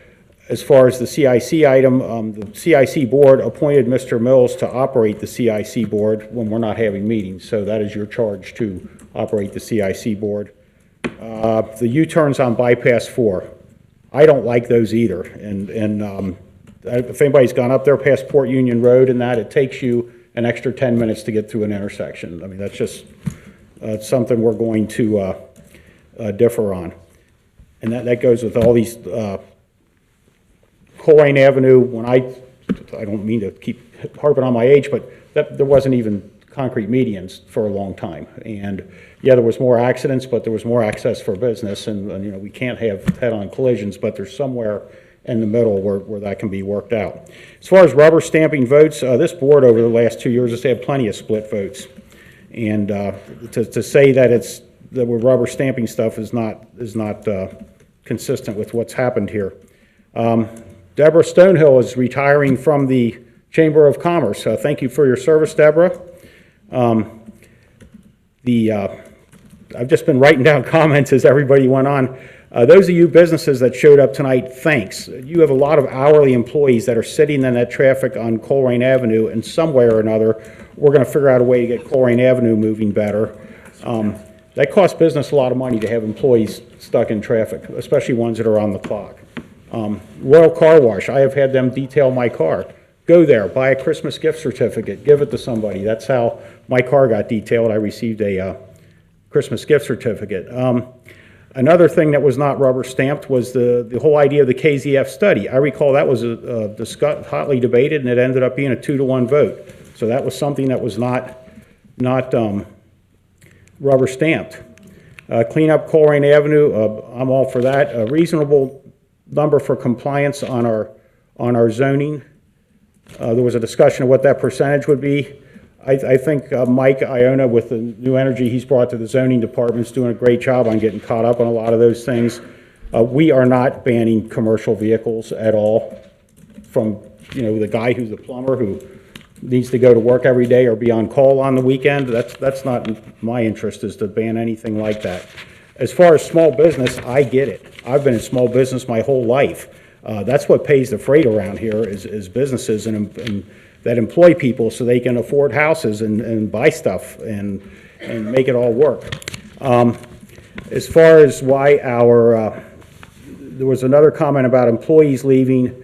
as far as the CIC item, the CIC board appointed Mr. Mills to operate the CIC board when we're not having meetings, so that is your charge to operate the CIC board. The U-turns on bypass 4, I don't like those either, and if anybody's gone up there past Port Union Road and that, it takes you an extra 10 minutes to get through an intersection. I mean, that's just something we're going to differ on. And that goes with all these, Colerain Avenue, when I don't mean to keep harping on my age, but there wasn't even concrete medians for a long time. And yeah, there was more accidents, but there was more access for business, and you know, we can't have head-on collisions, but there's somewhere in the middle where that can be worked out. As far as rubber stamping votes, this board over the last 2 years has had plenty of split votes. And to say that we're rubber stamping stuff is not consistent with what's happened here. Deborah Stonehill is retiring from the Chamber of Commerce. Thank you for your service, Deborah. I've just been writing down comments as everybody went on. Those of you businesses that showed up tonight, thanks. You have a lot of hourly employees that are sitting in that traffic on Colerain Avenue, and somewhere or another, we're going to figure out a way to get Colerain Avenue moving better. That costs business a lot of money to have employees stuck in traffic, especially ones that are on the clock. Royal Car Wash, I have had them detail my car. Go there, buy a Christmas gift certificate, give it to somebody. That's how my car got detailed. I received a Christmas gift certificate. Another thing that was not rubber stamped was the whole idea of the KZF study. I recall that was discussed, hotly debated, and it ended up being a 2-to-1 vote. So that was something that was not rubber stamped. Clean up Colerain Avenue, I'm all for that. A reasonable number for compliance on our zoning. There was a discussion of what that percentage would be. I think Mike Iona, with the new energy he's brought to the zoning department, is doing a great job on getting caught up on a lot of those things. We are not banning commercial vehicles at all, from the guy who's the plumber who needs to go to work every day or be on call on the weekend. That's not my interest, is to ban anything like that. As far as small business, I get it. I've been in small business my whole life. That's what pays the freight around here is businesses and that employ people so they can afford houses and buy stuff and make it all work. As far as why there was another comment about employees leaving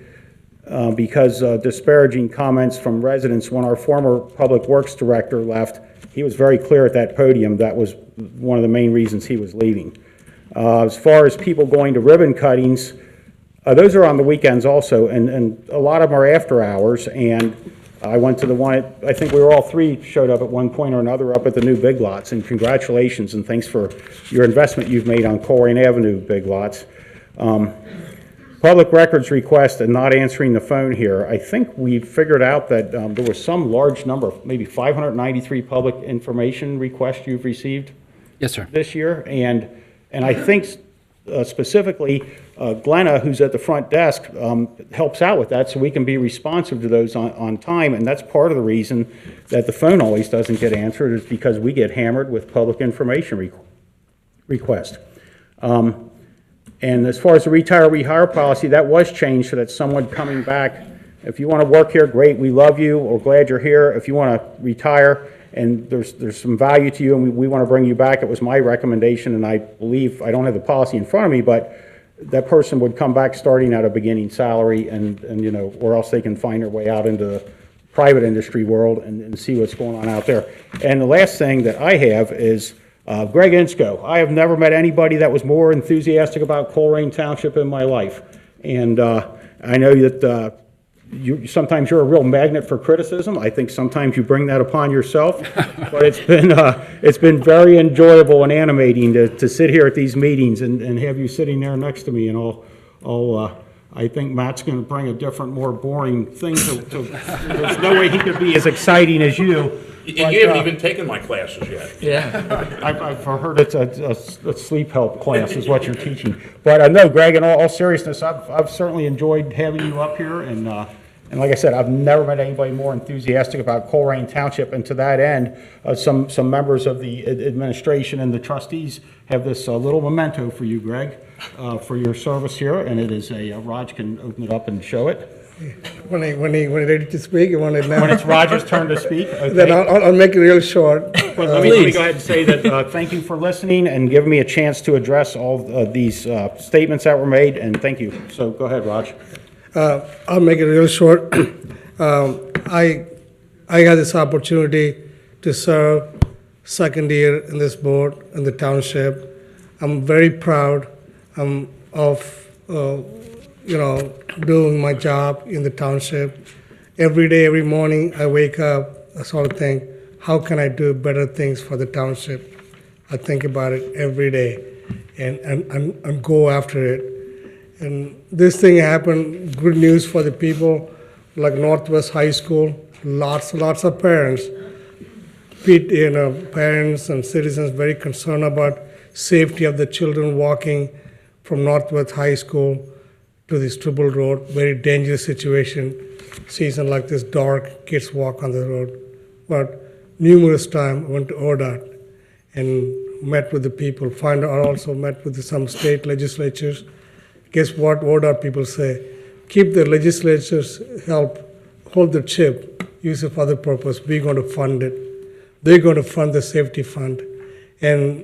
because disparaging comments from residents. When our former Public Works Director left, he was very clear at that podium that was one of the main reasons he was leaving. As far as people going to ribbon cuttings, those are on the weekends also, and a lot of them are after hours, and I went to the one, I think we were all three showed up at one point or another up at the new Big Lots, and congratulations and thanks for your investment you've made on Colerain Avenue Big Lots. public records request and not answering the phone here, I think we figured out that there was some large number, maybe 593 public information requests you've received. Yes, sir. This year, and I think specifically, Glenna, who's at the front desk, helps out with that, so we can be responsive to those on time, and that's part of the reason that the phone always doesn't get answered, is because we get hammered with public information requests. And as far as the retire, rehire policy, that was changed so that someone coming back, if you want to work here, great, we love you, we're glad you're here. If you want to retire and there's some value to you and we want to bring you back, it was my recommendation, and I believe, I don't have the policy in front of me, but that person would come back starting at a beginning salary and you know, or else they can find their way out into the private industry world and see what's going on out there. And the last thing that I have is Greg Insko. I have never met anybody that was more enthusiastic about Colerain Township in my life. And I know that sometimes you're a real magnet for criticism. I think sometimes you bring that upon yourself. But it's been very enjoyable and animating to sit here at these meetings and have you sitting there next to me. And I think Matt's going to bring a different, more boring thing there's no way he could be as exciting as you. And you haven't even taken my classes yet. Yeah. I've heard it's a sleep help class is what you're teaching. But no, Greg, in all seriousness, I've certainly enjoyed having you up here. And like I said, I've never met anybody more enthusiastic about Colerain Township. And to that end, some members of the administration and the trustees have this little memento for you, Greg, for your service here. And it is Raj can open it up and show it. When he ready to speak, you want it now? When it's Roger's turn to speak? Okay. Then I'll make it real short. Let me go ahead and say that thank you for listening and giving me a chance to address all these statements that were made, and thank you. So go ahead, Raj. I'll make it real short. I had this opportunity to serve second year in this board in the township. I'm very proud of doing my job in the township. Every day, every morning, I wake up, I sort of think, how can I do better things for the township? I think about it every day and go after it. And this thing happened, good news for the people, like Northwest High School, lots of parents, parents and citizens very concerned about safety of the children walking from Northwest High School to this Tribble Road, very dangerous situation. Season like this, dark, kids walk on the road. But numerous times I went to ODOT and met with the people. I also met with some state legislatures. Guess what ODOT people say? Keep the legislatures hold the chip, use it for other purpose. We're going to fund it. They're going to fund the safety fund. And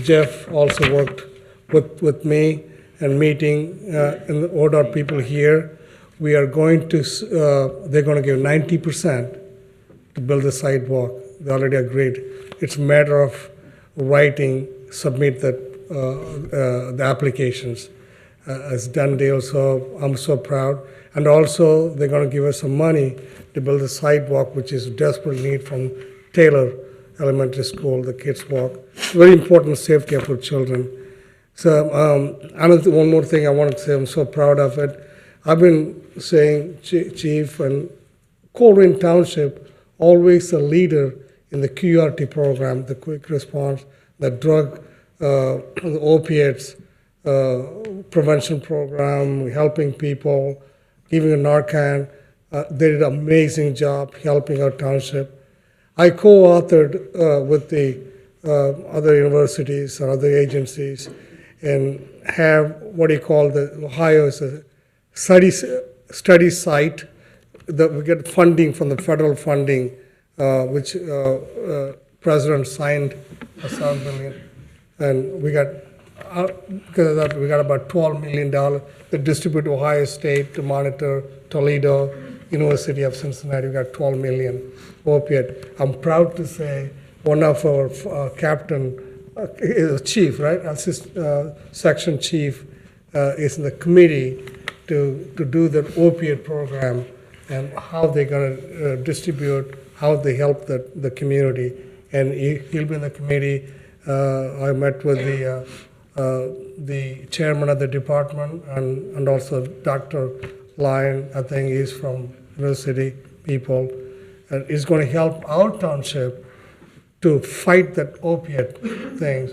Jeff also worked with me and meeting and the ODOT people here. We are going to, they're going to give 90% to build the sidewalk. They already agreed. It's a matter of writing, submit the applications. It's done deal, so I'm so proud. And also, they're going to give us some money to build a sidewalk, which is desperate need from Taylor Elementary School, the kids walk. Very important safety for children. So one more thing I wanted to say, I'm so proud of it. I've been saying, Chief, and Colerain Township, always a leader in the QRT program, the quick response, the drug, the opiates, prevention program, helping people, giving a Narcan. They did an amazing job helping our township. I co-authored with the other universities or other agencies and have what do you call the Ohio is a study site that we get funding from the federal funding, which President signed a $7 million, and we got because of that we got about $12 million to distribute to Ohio State, to monitor Toledo, University of Cincinnati. We got $12 million opiate. I'm proud to say one of our captain. Chief, right? Section chief is in the committee to do the opiate program and how they're going to distribute, how they help the community. And he'll be in the committee. I met with the the chairman of the department, and also Dr. Lyon, I think he's from university people, and is going to help our township to fight that opiate things,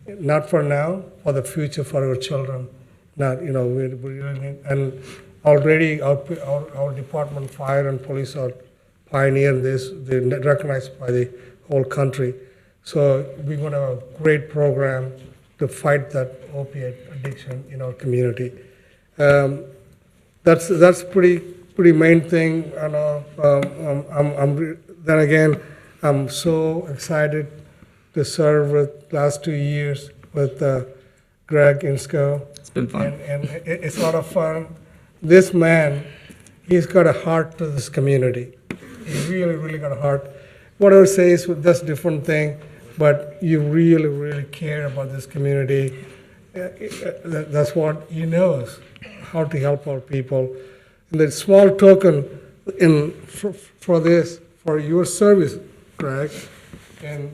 not for now, for the future, for our children. Not, we really need, and already our department, fire and police are pioneering this. They're recognized by the whole country. So we're going to have a great program to fight that opiate addiction in our community. That's pretty main thing. And then again, I'm so excited to serve with last 2 years with Greg Insko. It's been fun. And it's a lot of fun. This man, he's got a heart to this community. He really, really got a heart. Whatever says, that's a different thing, but you really, really care about this community. That's what he knows, how to help our people. And the small token for this, for your service, Greg, and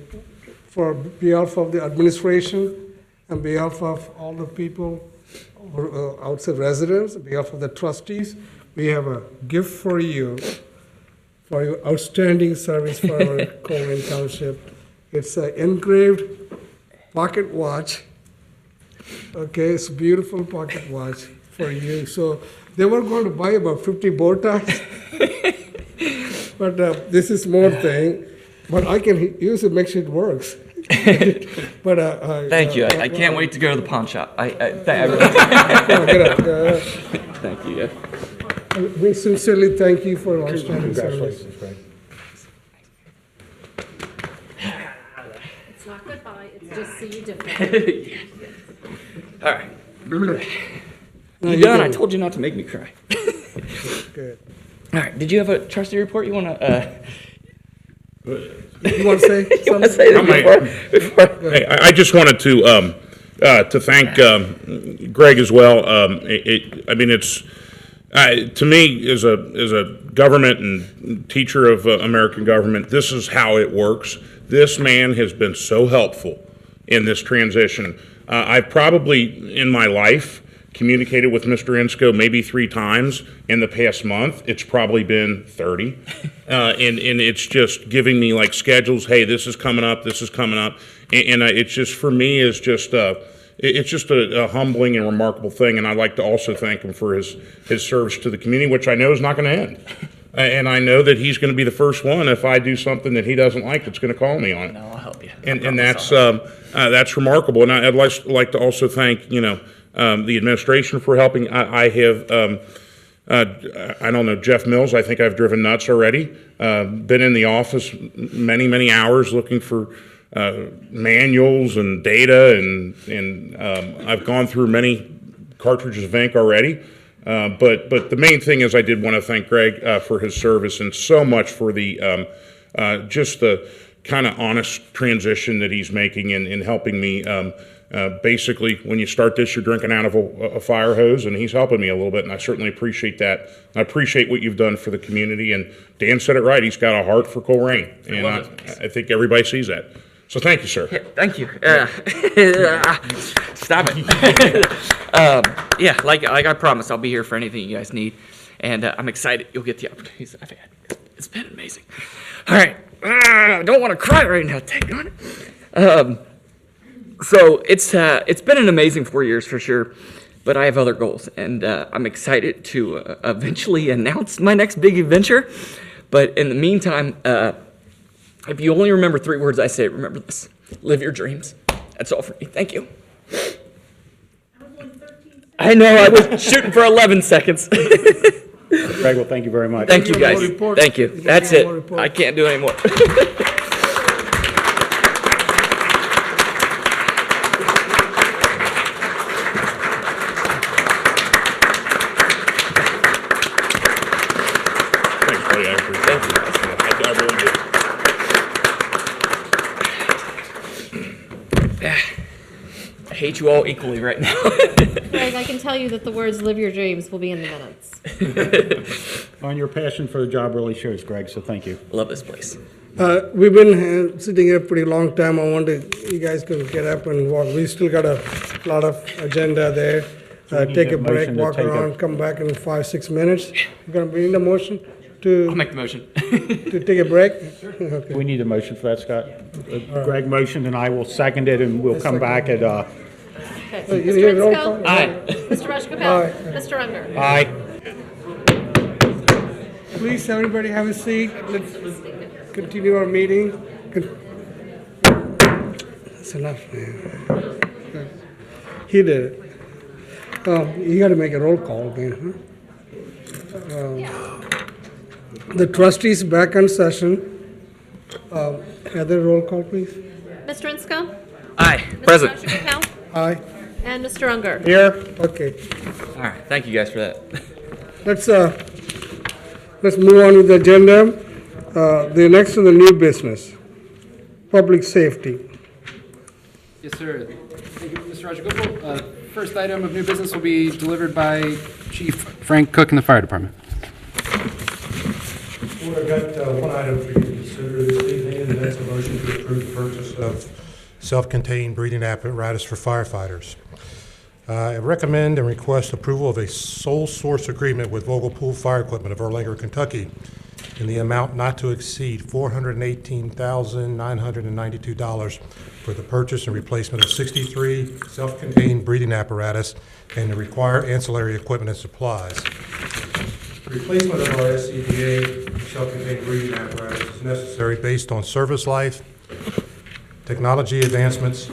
for behalf of the administration, on behalf of all the people, outside residents, on behalf of the trustees, we have a gift for you for your outstanding service for our Colerain Township. It's an engraved pocket watch. Okay, it's a beautiful pocket watch for you. So they were going to buy about 50 bow ties, but this is more thing. But I can use it, make sure it works. But thank you. I can't wait to go to the pawn shop. Thank you. Yeah. We sincerely thank you for outstanding service. It's not goodbye, it's just see you different. All right. You done? I told you not to make me cry. Good. All right. Did you have a trustee report you want to? You want to say something? You want to say this before? Hey, I just wanted to thank Greg as well. It's to me as a government and teacher of American government, this is how it works. This man has been so helpful in this transition. I've probably in my life communicated with Mr. Insko maybe 3 times in the past month. It's probably been 30. And it's just giving me like schedules. Hey, this is coming up. This is coming up. And it's just, for me, it's just a humbling and remarkable thing. And I'd like to also thank him for his service to the community, which I know is not going to end. And I know that he's going to be the first one, if I do something that he doesn't like, that's going to call me on it. No, I'll help you. And that's remarkable. And I'd like to also thank, the administration for helping. I have, I don't know, Jeff Mills, I think I've driven nuts already. Been in the office many, many hours looking for manuals and data, and I've gone through many cartridges of ink already. But the main thing is I did want to thank Greg for his service, and so much for the just the kind of honest transition that he's making in helping me. Basically, when you start this, you're drinking out of a fire hose, and he's helping me a little bit, and I certainly appreciate that. I appreciate what you've done for the community, and Dan said it right. He's got a heart for Colerain, and I think everybody sees that. So thank you, sir. Yeah, thank you. Stop it. Yeah, like I promised, I'll be here for anything you guys need, and I'm excited you'll get the opportunities I've had. It's been amazing. All right, I don't want to cry right now. Dang on it. So it's been an amazing 4 years for sure, but I have other goals, and I'm excited to eventually announce my next big adventure. But in the meantime, if you only remember 3 words I say, remember this: live your dreams. That's all for me. Thank you. I know, I was shooting for 11 seconds. Greg, well, thank you very much. Thank you, guys. Thank you. That's it. I can't do any more. I hate you all equally right now. Greg, I can tell you that the words "live your dreams" will be in the minutes. On your passion for the job really shows, Greg, so thank you. Love this place. We've been sitting here pretty long time. I want you guys can get up and walk. We still got a lot of agenda there. we need Take a a break, motion to walk take a- around, come back in 5-6 minutes. You're gonna bring the motion to? I'll make the motion. To take a break? Okay. We need a motion for that, Scott. Greg motioned and I will second it and we'll come back at, Okay. You Mr. need a roll Insco? call? Aye. Mr. Rajagopal? Aye. Mr. Unger? aye. Please, everybody have a seat. Let's continue our meeting. That's enough, man. He did it. You gotta make a roll call again, huh? The trustees back on session. Heather, roll call, please. Mr. Insco? Aye, Mr. present. Rajagopal? Aye. And Mr. Unger? Here. Okay. All right, thank you guys for that. Let's move on with the agenda. The next is the new business, public safety. Yes, sir. Thank you, Mr. Rajagopal. First item of new business will be delivered by Chief Frank Cook in the Fire Department. Well, I've got one item for you to consider this evening, and that's a motion to approve the purchase of self-contained breathing apparatus for firefighters. I recommend and request approval of a sole source agreement with Vogel Pool Fire Equipment of Erlanger, Kentucky, in the amount not to exceed $418,992 for the purchase and replacement of 63 self-contained breathing apparatus and the required ancillary equipment and supplies. Replacement of our SCBA self-contained breathing apparatus is necessary based on service life, technology advancements,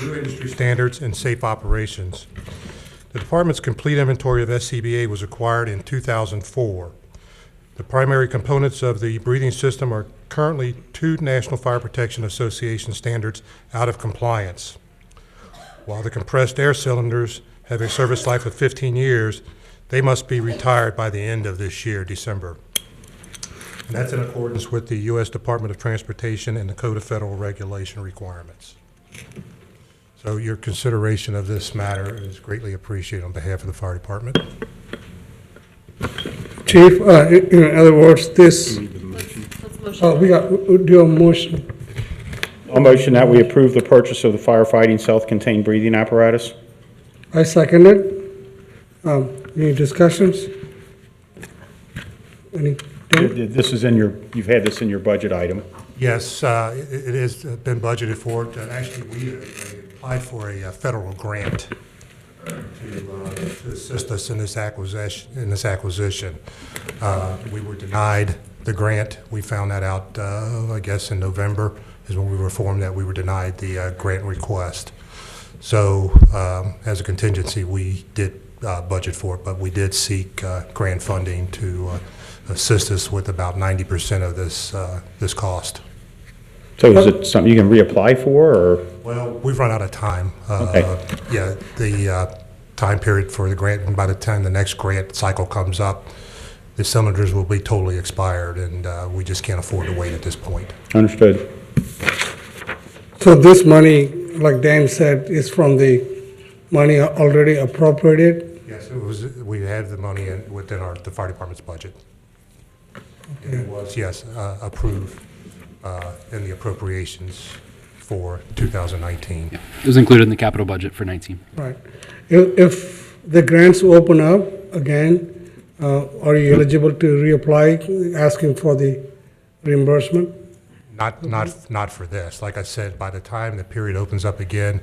new industry standards, and safe operations. The department's complete inventory of SCBA was acquired in 2004. The primary components of the breathing system are currently 2 National Fire Protection Association standards out of compliance. While the compressed air cylinders have a service life of 15 years, they must be retired by the end of this year, December. And that's in accordance with the U.S. Department of Transportation and the Code of Federal Regulation requirements. So your consideration of this matter is greatly appreciated on behalf of the fire department. Chief, in other words, this, we do a motion. A motion that we approve the purchase of the firefighting self-contained breathing apparatus. I second it. Any discussions? This is in your, you've had this in your budget item. Yes, it has been budgeted for. Actually, we applied for a federal grant to assist us in this acquisition. We were denied the grant. We found that out, I guess, in November is when we were informed that we were denied the grant request. So, as a contingency, we did budget for it, but we did seek grant funding to assist us with about 90% of this cost. So is it something you can reapply for, or? Well, we've run out of time. Okay. Yeah, the time period for the grant, and by the time the next grant cycle comes up, the cylinders will be totally expired, and we just can't afford to wait at this point. Understood. So this money, like Dan said, is from the money already appropriated? Yes, it was. We have the money within the fire department's budget. And it was, yes, approved in the appropriations for 2019. Yeah, it was included in the capital budget for 19. Right. If the grants open up again, are you eligible to reapply, asking for the reimbursement? Not for this. Like I said, by the time the period opens up again,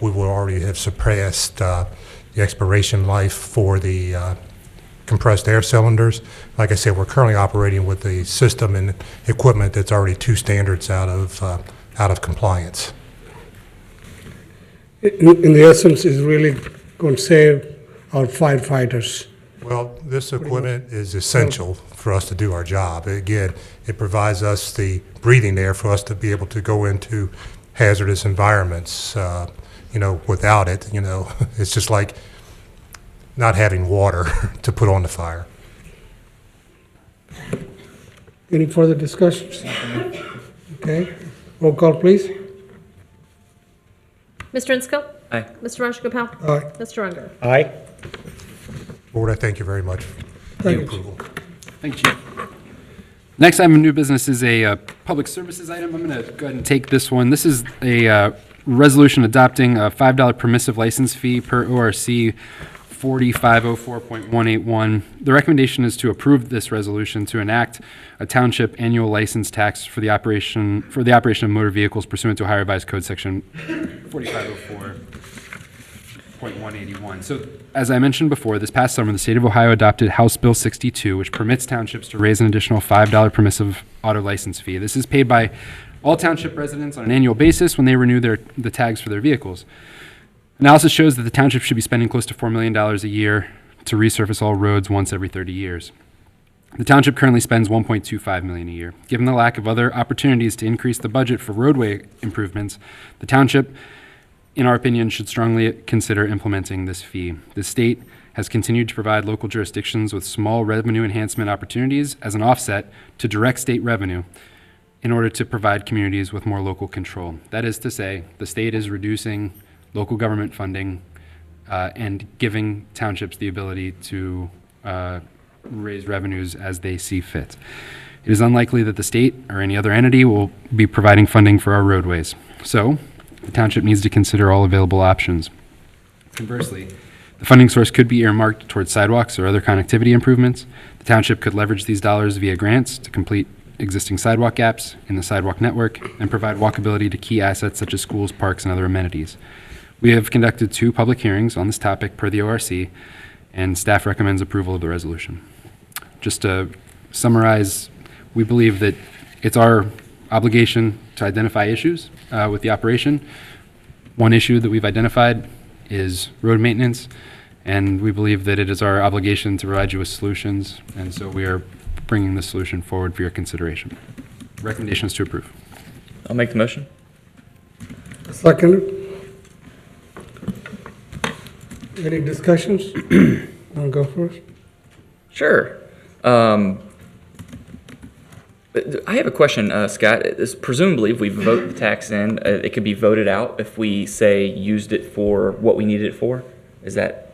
we will already have surpassed the expiration life for the compressed air cylinders. Like I said, we're currently operating with the system and equipment that's already 2 standards out of compliance. In the essence, is really going to save our firefighters. Well, this equipment is essential for us to do our job. Again, it provides us the breathing air for us to be able to go into hazardous environments. Without it, it's just like not having water to put on the fire. Any further discussions? Okay, roll call, please. Mr. Insco? Aye. Mr. Rajagopal? Aye. Mr. Unger? Aye. Board, I thank you very much for Thank the you. approval. Thank you, Chief. Next item of new business is a public services item. I'm going to go ahead and take this one. This is a resolution adopting a $5 permissive license fee per ORC 4504.181. The recommendation is to approve this resolution to enact a township annual license tax for the operation of motor vehicles pursuant to Ohio Revised Code Section 4504.181. So, as I mentioned before, this past summer, the state of Ohio adopted House Bill 62, which permits townships to raise an additional $5 permissive auto license fee. This is paid by all township residents on an annual basis when they renew the tags for their vehicles. Analysis shows that the township should be spending close to $4 million a year to resurface all roads once every 30 years. The township currently spends $1.25 million a year. Given the lack of other opportunities to increase the budget for roadway improvements, the township, in our opinion, should strongly consider implementing this fee. The state has continued to provide local jurisdictions with small revenue enhancement opportunities as an offset to direct state revenue in order to provide communities with more local control. That is to say, the state is reducing local government funding and giving townships the ability to raise revenues as they see fit. It is unlikely that the state or any other entity will be providing funding for our roadways. So, the township needs to consider all available options. Conversely, the funding source could be earmarked towards sidewalks or other connectivity improvements. The township could leverage these dollars via grants to complete existing sidewalk gaps in the sidewalk network and provide walkability to key assets such as schools, parks, and other amenities. We have conducted 2 public hearings on this topic per the ORC, and staff recommends approval of the resolution. Just to summarize, we believe that it's our obligation to identify issues with the operation. One issue that we've identified is road maintenance, and we believe that it is our obligation to provide you with solutions, and so we are bringing the solution forward for your consideration. The recommendation is to approve. I'll make the motion. Second. Any discussions? Want to go first? Sure. I have a question, Scott. Presumably, if we vote the tax in, it could be voted out if we, say, used it for what we needed it for? Is that?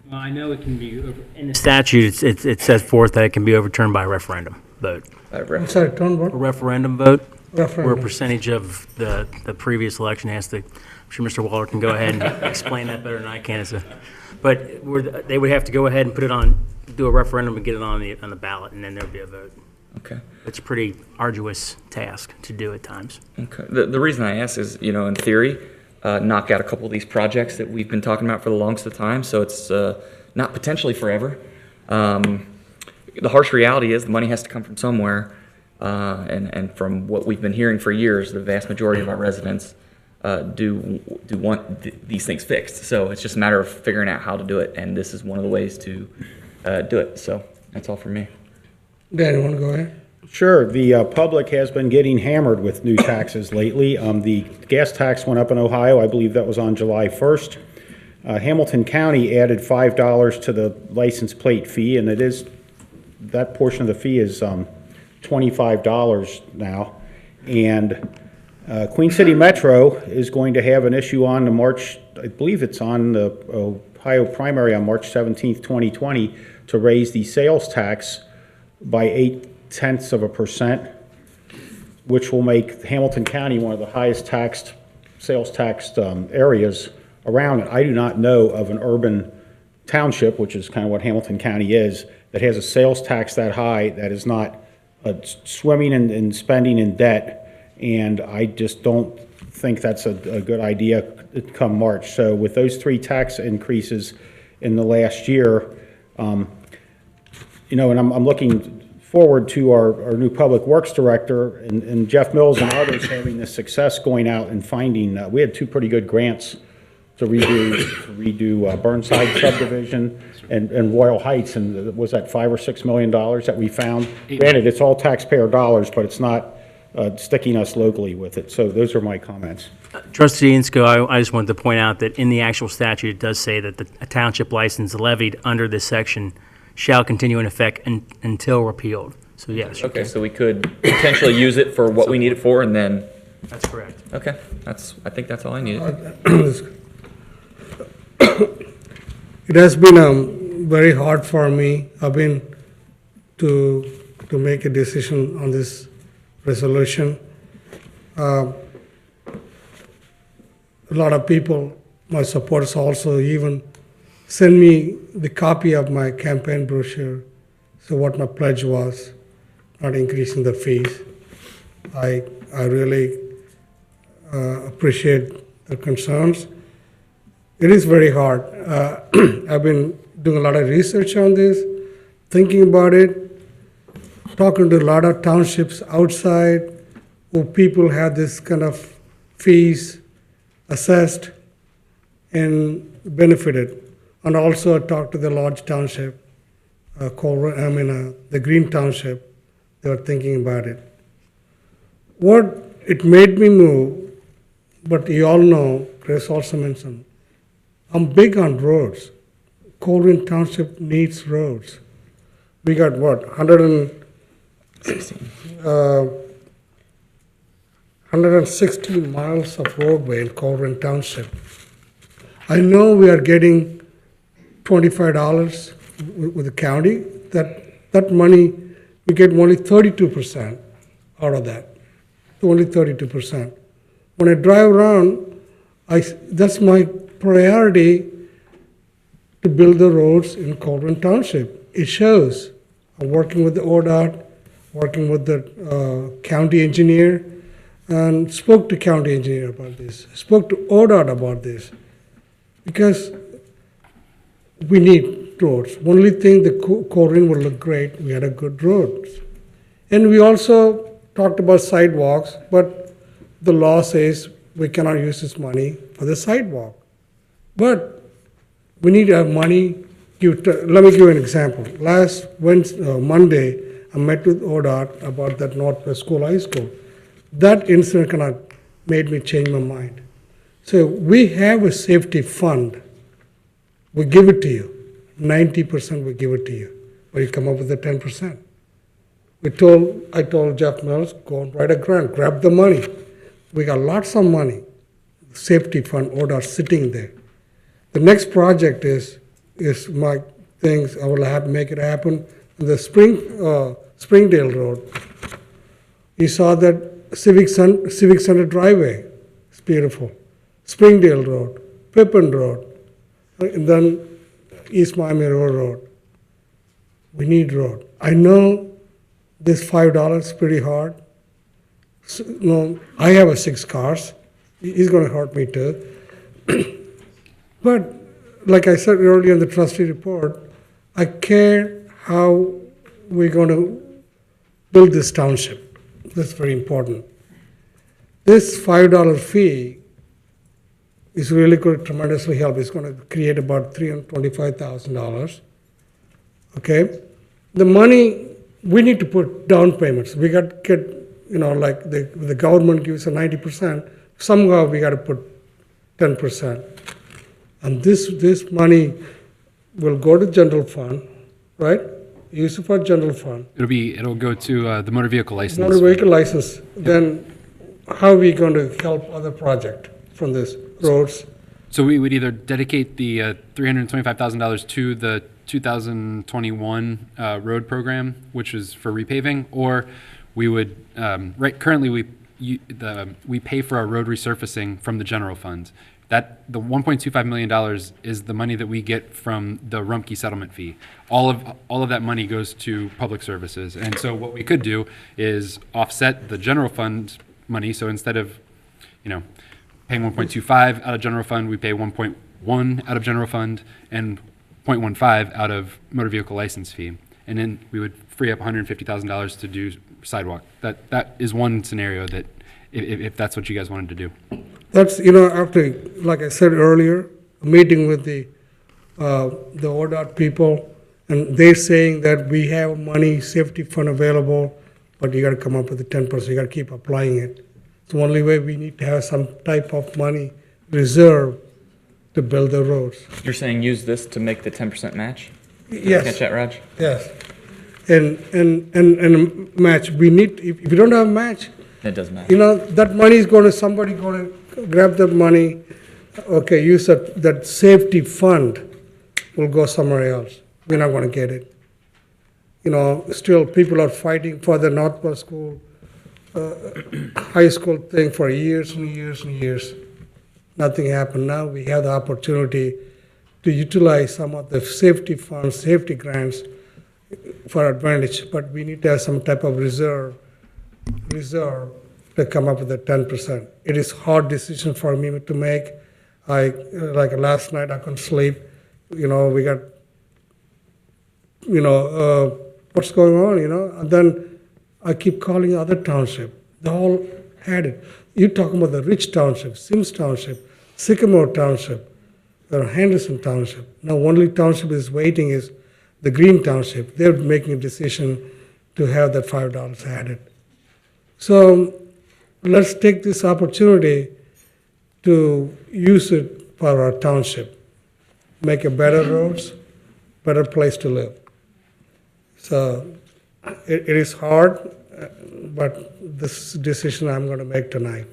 Well, I know it can be, in the statute, it says forth that it can be overturned by a referendum vote. I'm sorry, turn what? A referendum vote? Referendum. Where a percentage of the previous election has to, I'm sure Mr. Waller can go ahead and explain that better than I can. But they would have to go ahead and put it on, do a referendum and get it on the ballot, and then there'd be a vote. Okay. It's a pretty arduous task to do at times. Okay. The reason I ask is, in theory, knock out a couple of these projects that we've been talking about for the longest of time, so it's not potentially forever. The harsh reality is the money has to come from somewhere, and from what we've been hearing for years, the vast majority of our residents do want these things fixed. So it's just a matter of figuring out how to do it, and this is one of the ways to do it. So that's all from me. Dan, you want to go ahead? Sure. The public has been getting hammered with new taxes lately. The gas tax went up in Ohio. I believe that was on July 1st. Hamilton County added $5 to the license plate fee, and that portion of the fee is $25 now. And Queen City Metro is going to have an issue on the March, I believe it's on the Ohio primary on March 17th, 2020, to raise the sales tax by 0.8%, which will make Hamilton County one of the highest sales taxed areas around it. I do not know of an urban township, which is kind of what Hamilton County is, that has a sales tax that high that is not swimming in spending in debt, and I just don't think that's a good idea come March. So with those 3 tax increases in the last year, and I'm looking forward to our new Public Works Director and Jeff Mills and others having this success going out and finding, we had 2 pretty good grants to redo Burnside subdivision and Royal Heights, and was that $5 or $6 million that we found? Granted, it's all taxpayer dollars, but it's not sticking us locally with it. So those are my comments. Trustee Insko, I just wanted to point out that in the actual statute, it does say that a township license levied under this section shall continue in effect until repealed. So yes. Okay, so we could potentially use it for what we need it for, and then. That's correct. Okay, I think that's all I needed. It has been very hard for me. I've been to to make a decision on this resolution. A lot of people, my supporters also even send me the copy of my campaign brochure. So what my pledge was, not increasing the fees. I really appreciate the concerns. It is very hard. I've been doing a lot of research on this, thinking about it, talking to a lot of townships outside where people have this kind of fees assessed and benefited. And also talked to the large township, the Green Township. They were thinking about it. What it made me move, but you all know, Chris also mentioned, I'm big on roads. Colerain Township needs roads. We got what, 160 miles of roadway in Colerain Township. I know we are getting $25 with the county. That money, we get only 32% out of that. Only 32%. When I drive around, that's my priority to build the roads in Colerain Township. It shows. I'm working with the ODOT, working with the county engineer, and spoke to county engineer about this, spoke to ODOT about this, because we need roads. Only thing, the Colerain will look great, we had a good roads. And we also talked about sidewalks, but the law says we cannot use this money for the sidewalk. But we need to have money. Let me give you an example. Last Monday, I met with ODOT about that Northwest School High School. That incident kind of made me change my mind. So we have a safety fund. We give it to you. 90% we give it to you. But you come up with the 10%. I told Jeff Mills, go and write a grant, grab the money. We got lots of money. Safety fund, ODOT sitting there. The next project is my things, I will have to make it happen. The Springdale Road. You saw that Civic Center driveway. It's beautiful. Springdale Road, Pippin Road, and then East Miami Road. We need road. I know this $5 is pretty hard. So, I have 6 cars. He's going to hurt me too. But like I said earlier in the trustee report, I care how we're going to build this township. That's very important. This $5 fee is really going to tremendously help. It's going to create about $325,000. Okay? The money, we need to put down payments. We got to get, like the government gives us 90%. Somehow we got to put 10%. And this money will go to general fund, right? Use it for general fund. It'll go to the motor vehicle license. Motor vehicle license. Yep. Then how are we going to help other project from this roads? So we would either dedicate the $325,000 to the 2021 road program, which is for repaving, or we would currently we pay for our road resurfacing from the general fund. That the $1.25 million is the money that we get from the Rumpke settlement fee. All of that money goes to public services. And so what we could do is offset the general fund money. So instead of, paying 1.25 out of general fund, we pay 1.1 out of general fund and 0.15 out of motor vehicle license fee. And then we would free up $150,000 to do sidewalk. That is one scenario that if that's what you guys wanted to do. That's, after, like I said earlier, a meeting with the ODOT people, and they're saying that we have money, safety fund available, but you got to come up with the 10%. You got to keep applying it. It's the only way. We need to have some type of money reserved to build the roads. You're saying use this to make the 10% match? Yes. Catch that, Raj? Yes. And match. We need, if you don't have match, it doesn't matter. That money is somebody going to grab that money. Okay, use that safety fund will go somewhere else. We're not going to get it. Still people are fighting for the Northwest School, high school thing for years and years and years. Nothing happened. Now we have the opportunity to utilize some of the safety funds, safety grants for advantage, but we need to have some type of reserve to come up with the 10%. It is hard decision for me to make. Like last night I couldn't sleep. We got, what's going on, and then I keep calling other township. They all had it. You're talking about the Rich Township, Sims Township, Sycamore Township, or Henderson Township. Now only township is waiting is the Green Township. They're making a decision to have that $5 added. So let's take this opportunity to use it for our township, make a better roads, better place to live. So it is hard, but this decision I'm going to make tonight.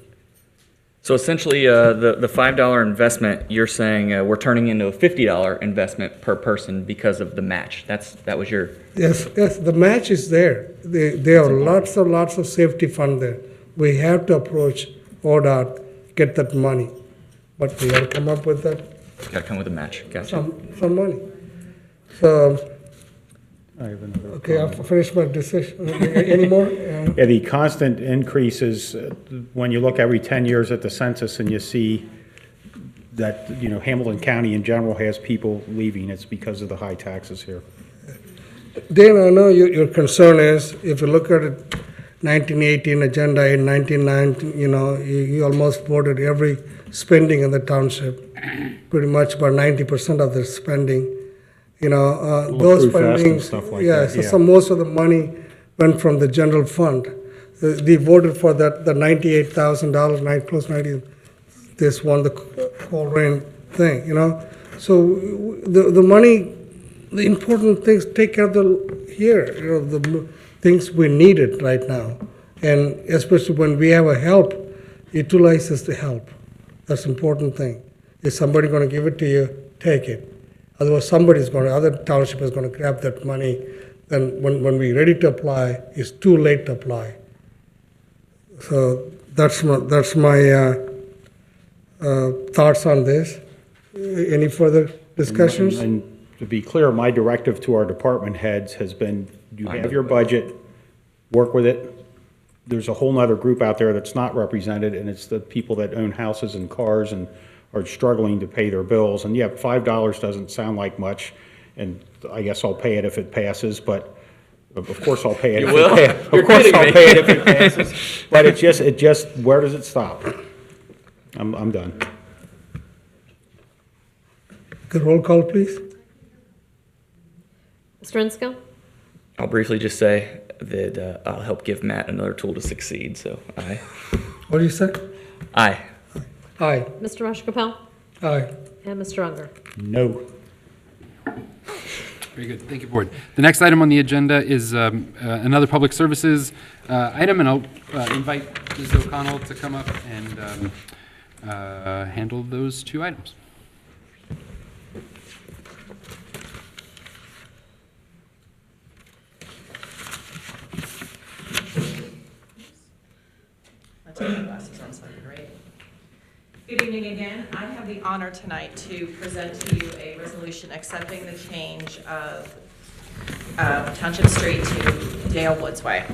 So essentially, the $5 investment, you're saying we're turning into a $50 investment per person because of the match. That was your... Yes, the match is there. There are lots of safety fund there. We have to approach ODOT, get that money. But we got to come up with that. Got to come with a match. Gotcha. Some money. So... Okay, I'll finish my decision. Any more? Yeah, the constant increases, when you look every 10 years at the census and you see that, Hamilton County in general has people leaving, it's because of the high taxes here. Dan, I know your concern is, if you look at it, 1918 agenda in 1990, you almost voted every spending in the township, pretty much about 90% of the spending. Those spendings, so most of the money went from the general fund. They voted for that, the $98,000, close 90, this one, the Colerain thing, So the money, the important things, take care of the things we needed right now. And especially when we have a help, utilizes the help. That's the important thing. If somebody going to give it to you, take it. Otherwise, other township is going to grab that money. Then when we're ready to apply, it's too late to apply. So that's my thoughts on this. Any further discussions? And to be clear, my directive to our department heads has been, you have your budget, work with it. There's a whole nother group out there that's not represented, and it's the people that own houses and cars and are struggling to pay their bills. And yeah, $5 doesn't sound like much, and I guess I'll pay it if it passes, but of course I'll pay it. Of course I'll pay it if it passes. But it just, where does it stop? I'm done. Good roll call, please. Mr. Enskel? I'll briefly just say that I'll help give Matt another tool to succeed, so aye. What do you say? Aye. Aye. Mr. Rajagopal? Aye. And Mr. Unger? No. Very good. Thank you, Board. The next item on the agenda is another public services item, and I'll invite Ms. O'Connell to come up and handle those two items. I'll take my glasses on so I can read. Good evening again. I have the honor tonight to present to you a resolution accepting the change of Township Street to Dale Woods Way.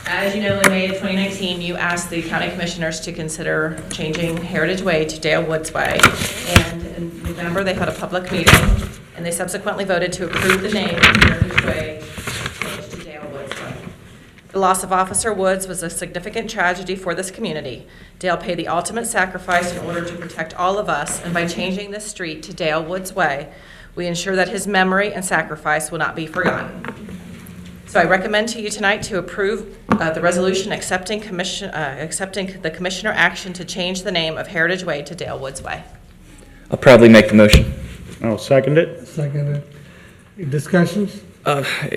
As you know, in May of 2019, you asked the county commissioners to consider changing Heritage Way to Dale Woods Way. And in November, they had a public meeting, and they subsequently voted to approve the name of Heritage Way changed to Dale Woods Way. The loss of Officer Woods was a significant tragedy for this community. Dale paid the ultimate sacrifice in order to protect all of us, and by changing this street to Dale Woods Way, we ensure that his memory and sacrifice will not be forgotten. So I recommend to you tonight to approve the resolution accepting the commissioner action to change the name of Heritage Way to Dale Woods Way. I'll proudly make the motion. I'll second it. Second it. Discussions?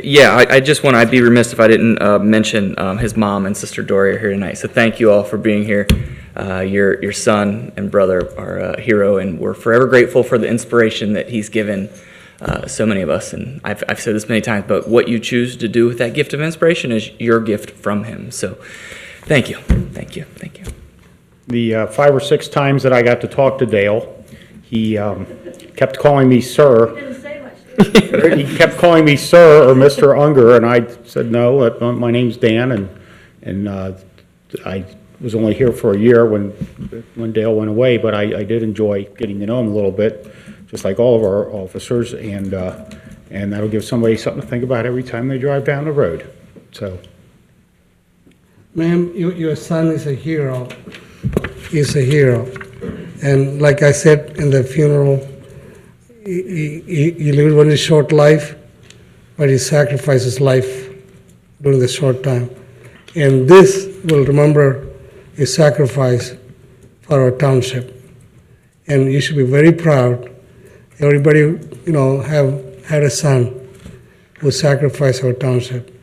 Yeah, I'd be remiss if I didn't mention his mom and sister Dory are here tonight. So thank you all for being here. Your son and brother are a hero, and we're forever grateful for the inspiration that he's given so many of us, and I've said this many times, but what you choose to do with that gift of inspiration is your gift from him. So thank you. The 5 or 6 times that I got to talk to Dale, he kept calling me sir. He kept calling me sir or Mr. Unger, and I said, no, my name's Dan, and I was only here for a year when Dale went away, but I did enjoy getting to know him a little bit, just like all of our officers, and that'll give somebody something to think about every time they drive down the road. So, Ma'am, your son is a hero. He's a hero. And like I said in the funeral, he lived only a short life, but he sacrificed his life during the short time. And this will remember his sacrifice for our township. And you should be very proud. Everybody, have had a son who sacrificed our township.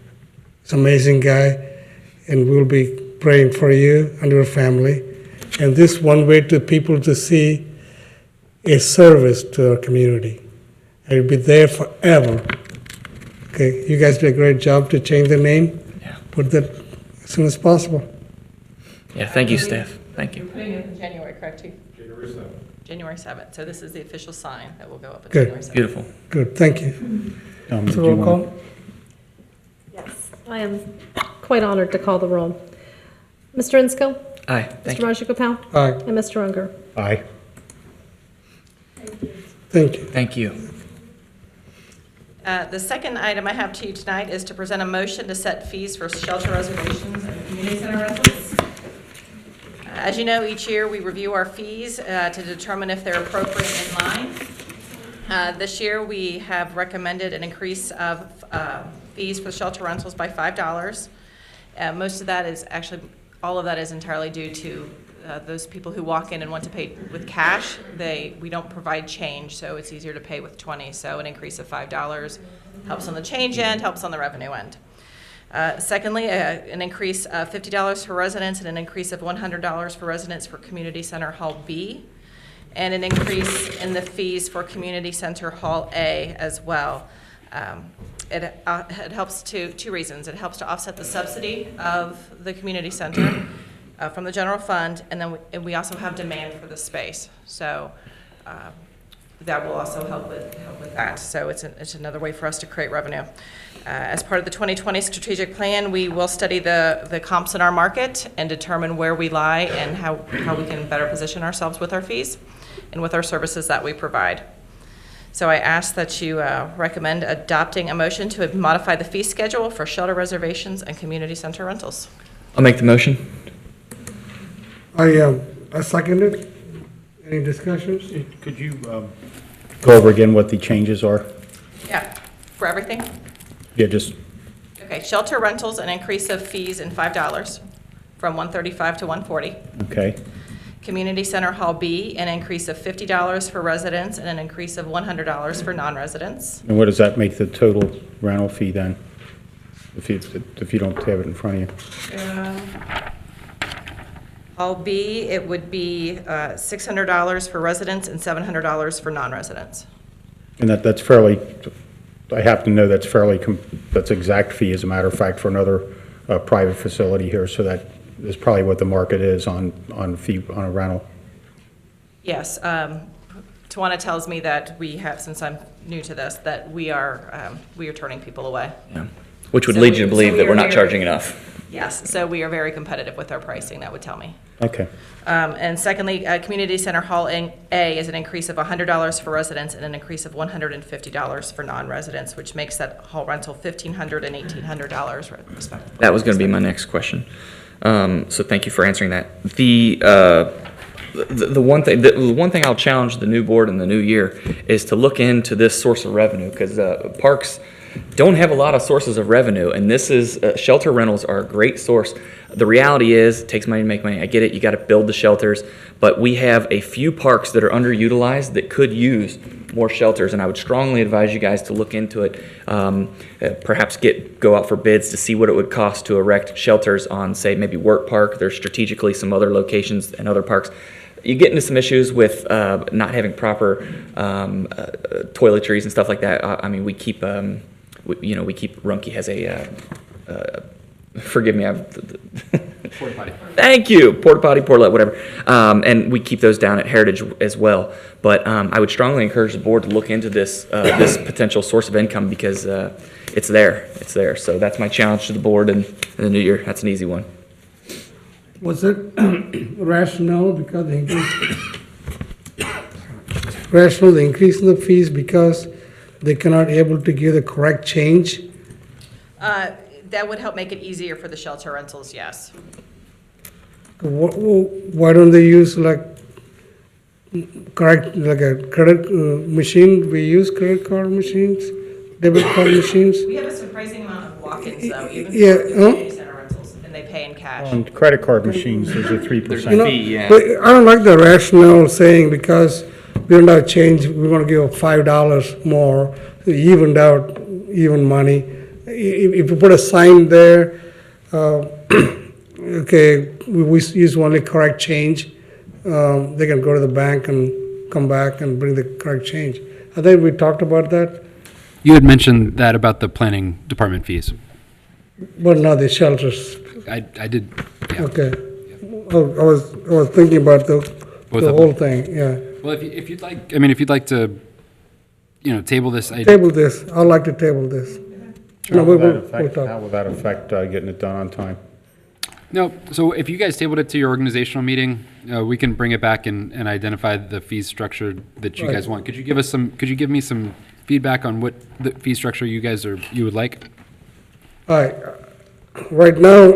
He's an amazing guy, and we'll be praying for you and your family. And this one way to people to see a service to our community. And it'll be there forever. Okay, you guys did a great job to change the name. Yeah. Put that as soon as possible. Yeah, thank you, staff. Thank you. You're putting it in January, correct, Chief? January 7th. January 7th. So this is the official sign that will go up on Good. January 7th. Beautiful. Good, thank you. did So you roll want- call? Yes, I am quite honored to call the roll. Mr. Insco? Aye. Thank Mr. you. Marshall-Kapal? Aye. And Mr. Unger? Aye. Thank you. Thank you. The second item I have to you tonight is to present a motion to set fees for shelter reservations and community center rentals. As you know, each year we review our fees to determine if they're appropriate in line. This year we have recommended an increase of fees for shelter rentals by $5. Most of that is actually, all of that is entirely due to those people who walk in and want to pay with cash. We don't provide change, so it's easier to pay with 20. So an increase of $5 helps on the change end, helps on the revenue end. Secondly, an increase of $50 for residents and an increase of $100 for residents for Community Center Hall B, and an increase in the fees for Community Center Hall A as well. It helps two reasons. It helps to offset the subsidy of the community center from the general fund, and then we also have demand for the space. So that will also help with that. So it's another way for us to create revenue. As part of the 2020 strategic plan, we will study the comps in our market and determine where we lie and how we can better position ourselves with our fees and with our services that we provide. So I ask that you recommend adopting a motion to modify the fee schedule for shelter reservations and community center rentals. I'll make the motion. I second it. Any discussions? Could you go over again what the changes are? Yeah, for everything? Yeah, just, Okay, shelter rentals, an increase of fees in $5 from $135 to $140. okay. Community Center Hall B, an increase of $50 for residents and an increase of $100 for non-residents. And what does that make the total rental fee then? If you don't have it in front of you? Hall B, it would be $600 for residents and $700 for non-residents. And that's fairly, I happen to know that's that's exact fee, as a matter of fact, for another private facility here, so that is probably what the market is on fee, on a rental. Yes, Tawana tells me that we have, since I'm new to this, that we are turning people away. Yeah. Which would lead you to believe that we're not charging enough. Yes, so we are very competitive with our pricing, that would tell me. Okay. And secondly, Community Center Hall A is an increase of $100 for residents and an increase of $150 for non-residents, which makes that hall rental $1,500 and $1,800 respectively. That was going to be my next question. So thank you for answering that. The one thing I'll challenge the new board in the new year is to look into this source of revenue, because parks don't have a lot of sources of revenue, and this is shelter rentals are a great source. The reality is, it takes money to make money. I get it. You got to build the shelters, but we have a few parks that are underutilized that could use more shelters, and I would strongly advise you guys to look into it. Perhaps go out for bids to see what it would cost to erect shelters on, say, maybe Work Park. There's strategically some other locations and other parks. you get into some issues with not having proper toiletries and stuff like that. I mean, we keep Rumpke has a forgive me, Porta potty. Thank you, porta potty, portalet, whatever, and we keep those down at Heritage as well. But I would strongly encourage the board to look into this this potential source of income because it's there. So that's my challenge to the board in the new year. That's an easy one. Was it rational because the increase in the fees because they cannot able to give the correct change? That would help make it easier for the shelter rentals, yes. Why don't they use like correct, like a credit machine? We use credit card machines, debit card machines. We have a surprising amount of walk-ins though, even Yeah, for community center rentals, and they pay in cash. On credit card machines, there's a 3% You know, fee, yeah. but I don't like the rationale saying because we don't have change, we're gonna give $5 more, evened out, even money. If you put a sign there, okay, we use only correct change, they can go to the bank and come back and bring the correct change. I think we talked about that, You had mentioned that about the planning department fees. but not the shelters. I did, yeah. Okay. Oh, I was thinking about the Both the of whole them. thing, yeah. Well, if you'd like, I mean, if you'd like to, table this. Table this, I'd like to table this. No, How we'll will that affect getting it done on time? No, so if you guys tabled it to your organizational meeting, we can bring it back and identify the fee structure that you guys Right. want. Could you give me some feedback on what the fee structure you would like? All right, right now,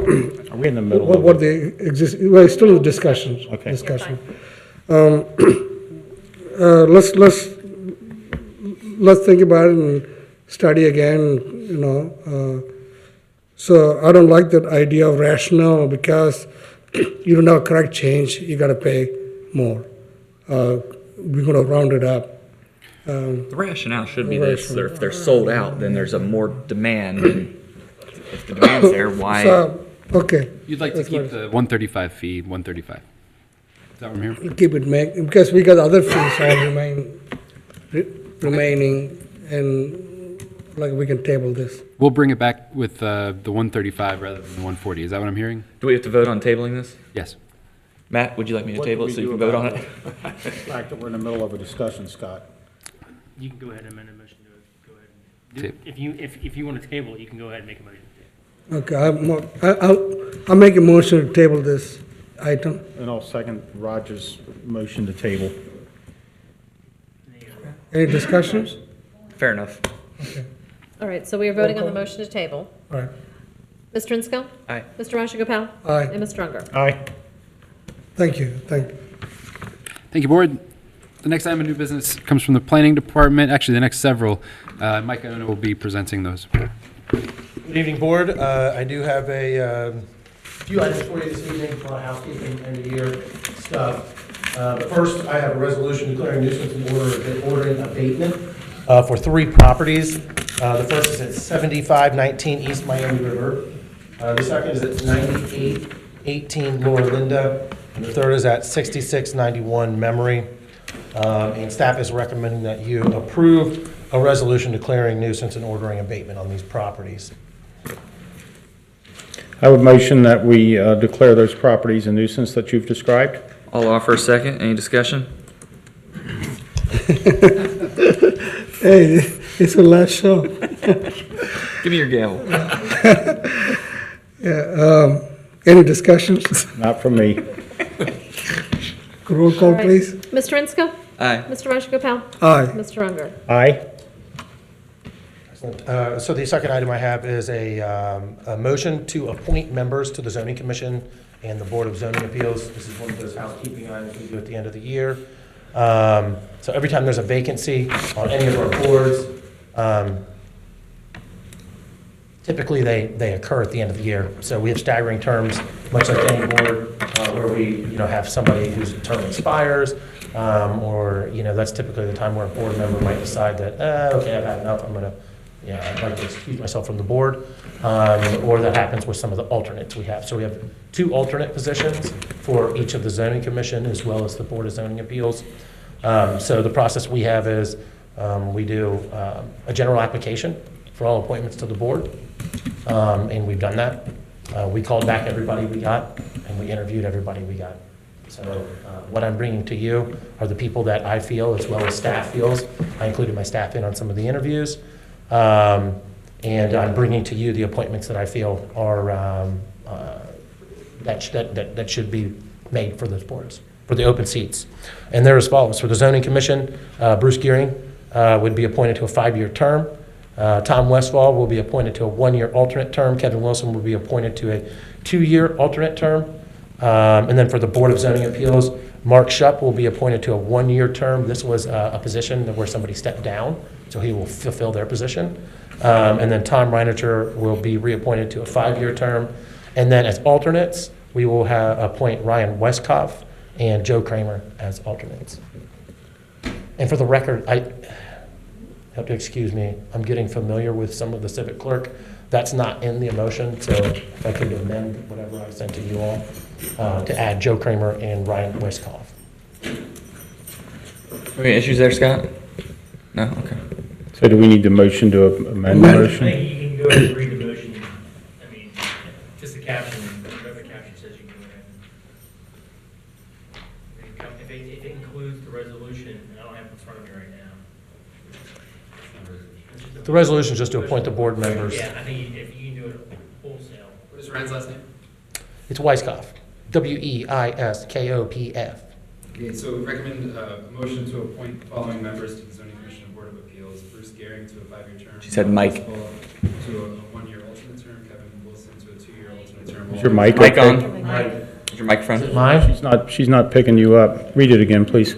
Are we in the middle of what it? the exist, well, it's still in discussions. Okay. Discussion. Let's think about it and study again, so I don't like that idea of rational because you don't have correct change, you gotta pay more. We're gonna round it up. The rationale should be this: if they're sold out, then there's a more demand. And if the demand's there, why? So, okay. You'd like to keep the 135 fee, 135. Is that what I'm hearing? Keep it because we got other fees all remaining, and like we can table this. We'll bring it back with the 135 rather than the 140. Is that what I'm hearing? Do we have to vote on tabling this? Yes. Matt, would you like me to What table do it so we you do can vote on about it? The fact that we're in the middle of a discussion, Scott. You can go ahead and amend a motion to go ahead. And Table. If you want to table it, you can go ahead and make a motion. Okay, I'll make a motion to table this item. And I'll second Roger's motion to table. Any discussions? Fair enough. All right, so we are voting on the motion to table. All right, Ms. Trinsko? Aye. Mr. Rashagopal? Aye. And Ms. Strunger? Aye. thank you. Thank you, board. The next item of new business comes from the planning department. Actually, the next several. Mike Iona will be presenting those. Good evening, board. I do have a few items for you this evening for housekeeping end of year stuff. But first, I have a resolution declaring nuisance and ordering abatement for 3 properties. The first is at 7519 East Miami River. The second is at 9818 Lower Linda. And the third is at 6691 Memory. And staff is recommending that you approve a resolution declaring nuisance and ordering abatement on these properties. I would motion that we declare those properties a nuisance that you've described. I'll offer a second. Any discussion? Hey, it's the last show. Give me your gavel. Yeah, any discussions? Not from me. Roll All call, right. please. Ms. Trinsko? Aye. Mr. Rashagopal? Aye. Mr. Unger? Aye. So the second item I have is a motion to appoint members to the Zoning Commission and the Board of Zoning Appeals. This is one of those housekeeping items we do at the end of the year. So every time there's a vacancy on any of our boards, typically they occur at the end of the year. So we have staggering terms, much like any board, where we have somebody whose term expires, or that's typically the time where a board member might decide that, okay, I've had enough, I'm going to I'd like to excuse myself from the board, or that happens with some of the alternates we have. So we have 2 alternate positions for each of the zoning commission as well as the Board of Zoning Appeals. So the process we have is we do a general application for all appointments to the board, and we've done that. We called back everybody we got, and we interviewed everybody we got. So what I'm bringing to you are the people that I feel, as well as staff feels. I included my staff in on some of the interviews. And I'm bringing to you the appointments that I feel are that should be made for those boards, for the open seats. And they're as follows. For the Zoning Commission, Bruce Gearing would be appointed to a 5-year term. Tom Westfall will be appointed to a 1-year alternate term. Kevin Wilson will be appointed to a 2-year alternate term. And then for the Board of Zoning Appeals, Mark Shupp will be appointed to a 1-year term. This was a position where somebody stepped down, so he will fulfill their position. And then Tom Reiniger will be reappointed to a 5-year term. And then as alternates, we will appoint Ryan Westkoff and Joe Kramer as alternates. And for the record, I have to excuse me, I'm getting familiar with some of the civic clerk. That's not in the motion, so if I could amend whatever I sent to you all to add Joe Kramer and Ryan Westkoff. Any issues there, Scott? No? Okay. So do we need the motion to amend the motion? I think you can go ahead and read the motion. I mean, just the caption, whatever the caption says, you can go ahead. If it includes the resolution, I don't have it in front of me right now. The resolution is just to appoint the board members. Yeah, I think if you can do it wholesale. What is Ryan's last name? It's Weiskopf, Weiskopf. Okay, so recommend a motion to appoint the following members to the Zoning Commission and Board of Appeals. Bruce Gearing to a 5-year term. She said Mike. To a 1-year alternate term. Kevin Wilson to a 2-year alternate term. Is your mic Mic okay? on? Is your microphone? Mine? She's not picking you up. Read it again, please.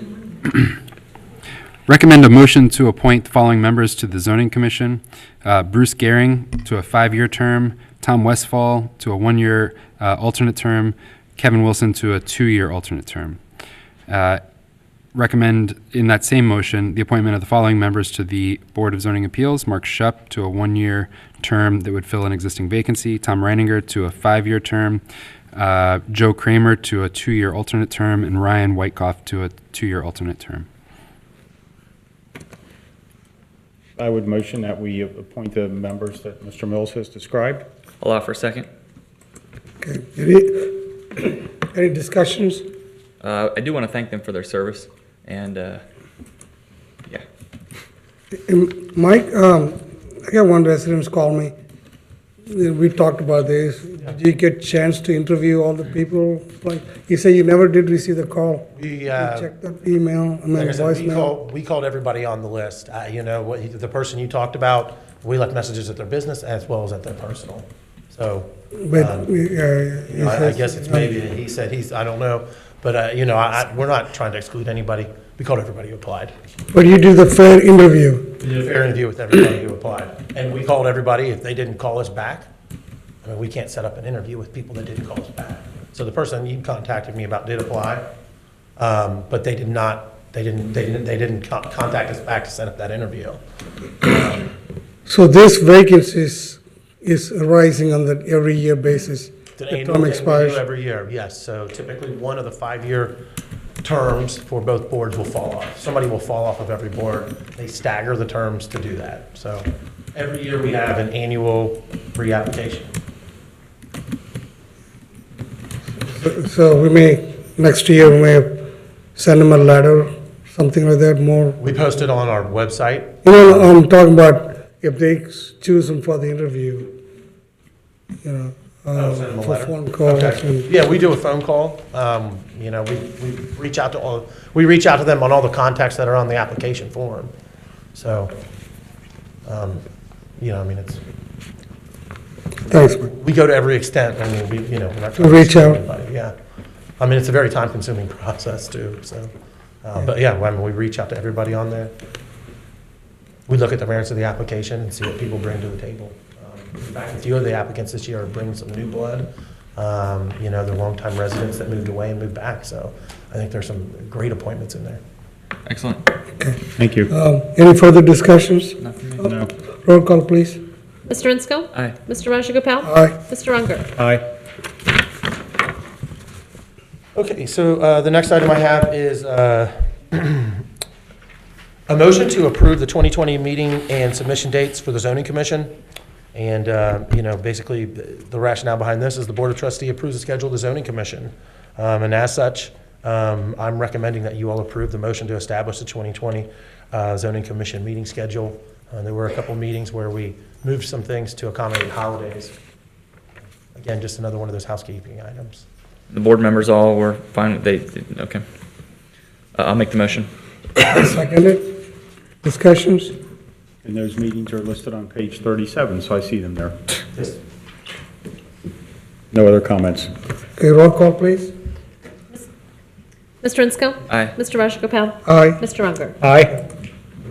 Recommend a motion to appoint the following members to the Zoning Commission. Bruce Gearing to a 5-year term. Tom Westfall to a 1-year alternate term. Kevin Wilson to a 2-year alternate term. Recommend in that same motion the appointment of the following members to the Board of Zoning Appeals. Mark Shupp to a 1-year term that would fill an existing vacancy. Tom Reiniger to a 5-year term. Joe Kramer to a 2-year alternate term. And Ryan Whitekoff to a 2-year alternate term. I would motion that we appoint the members that Mr. Mills has described. I'll offer a second. Okay. Any discussions? I do want to thank them for their service, and yeah. Mike, I got one resident call me. We talked about this. Did you get a chance to interview all the people? Like you say, you never did receive the call. We checked the email, like I said, voicemail. we called everybody on the list. You know, the person you talked about, we left messages at their business as well as at their personal. So, But I guess it's maybe he said I don't know. But, you know, we're not trying to exclude anybody. We called everybody who applied. But you do the fair interview. We did a fair interview with everybody who applied. And we called everybody. If they didn't call us back, I mean, we can't set up an interview with people that didn't call us back. So the person you contacted me about did apply, but they didn't contact us back to set up that interview. So this vacancy is arising on the every year basis. It's an The annual term thing we expires. do every year, yes. So typically, one of the 5-year terms for both boards will fall off. Somebody will fall off of every board. They stagger the terms to do that. So every year we have an annual reapplication. So we may, next year, we may send them a letter, something like that, more. We post it on our website. You know, I'm talking about if they choose them for the interview, you know. Send them a For letter. phone calls Okay. and. Yeah, we do a phone call. You know, we reach out to them on all the contacts that are on the application form. So, you know, I mean, it's. Thanks. We go to every extent. I mean, we're not trying to Reach screw out. anybody, yeah. I mean, it's a very time-consuming process too. So, but yeah, I mean, we reach out to everybody on there. We look at the merits of the application and see what people bring to the table. In fact, a few of the applicants this year are bringing some new blood. You know, they're longtime residents that moved away and moved back. So I think there's some great appointments in there. Excellent. Okay. Thank you. Any further discussions? Not for me. No. Roll call, please. Mr. Insco? Aye. Mr. Rajagopal? Aye. Mr. Unger? Aye. Okay, so the next item I have is a motion to approve the 2020 meeting and submission dates for the zoning commission. And, basically, the rationale behind this is the Board of Trustees approves the schedule of the zoning commission. And as such, I'm recommending that you all approve the motion to establish the 2020 zoning commission meeting schedule. There were a couple meetings where we moved some things to accommodate holidays. Again, just another one of those housekeeping items. The board members all were fine, okay. I'll make the motion. Seconded. Discussions? And those meetings are listed on page 37, so I see them there. Yes. No other comments? Okay, roll call, please. Mr. Insco? Aye. Mr. Rajagopal? Aye. Mr. Unger? Aye.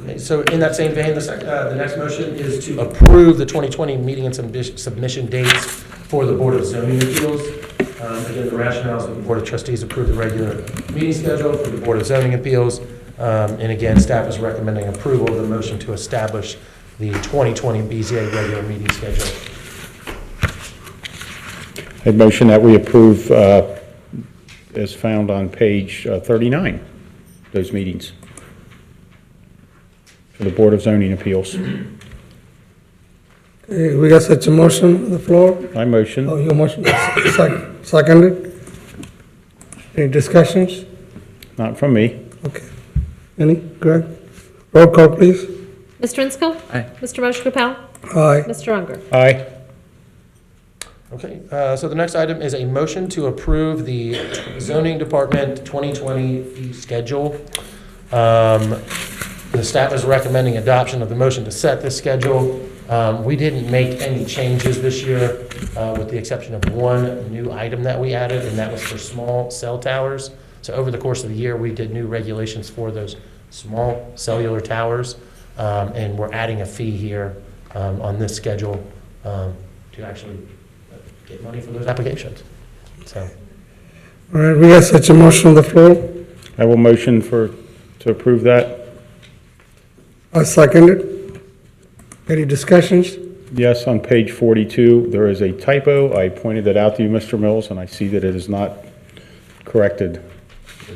Okay, so in that same vein, the next motion is to approve the 2020 meeting and submission dates for the Board of Zoning Appeals. Again, the rationale is that the Board of Trustees approved the regular meeting schedule for the Board of Zoning Appeals. And again, staff is recommending approval of the motion to establish the 2020 BZA regular meeting schedule. A motion that we approve as found on page 39, those meetings for the Board of Zoning Appeals. Okay, we got such a motion on the floor. I motion. Oh, your motion, seconded. Any discussions? Not from me. Okay. Any? Greg? Roll call, please. Mr. Insco? Aye. Mr. Rajagopal? Aye. Mr. Unger? Aye. Okay, so the next item is a motion to approve the zoning department 2020 fee schedule. The staff is recommending adoption of the motion to set this schedule. We didn't make any changes this year, with the exception of one new item that we added, and that was for small cell towers. So over the course of the year, we did new regulations for those small cellular towers, and we're adding a fee here on this schedule to actually get money for those applications. So, All right, we got such a motion on the floor. I will motion to approve that. I second it. Any discussions? Yes, on page 42, there is a typo. I pointed that out to you, Mr. Mills, and I see that it is not corrected.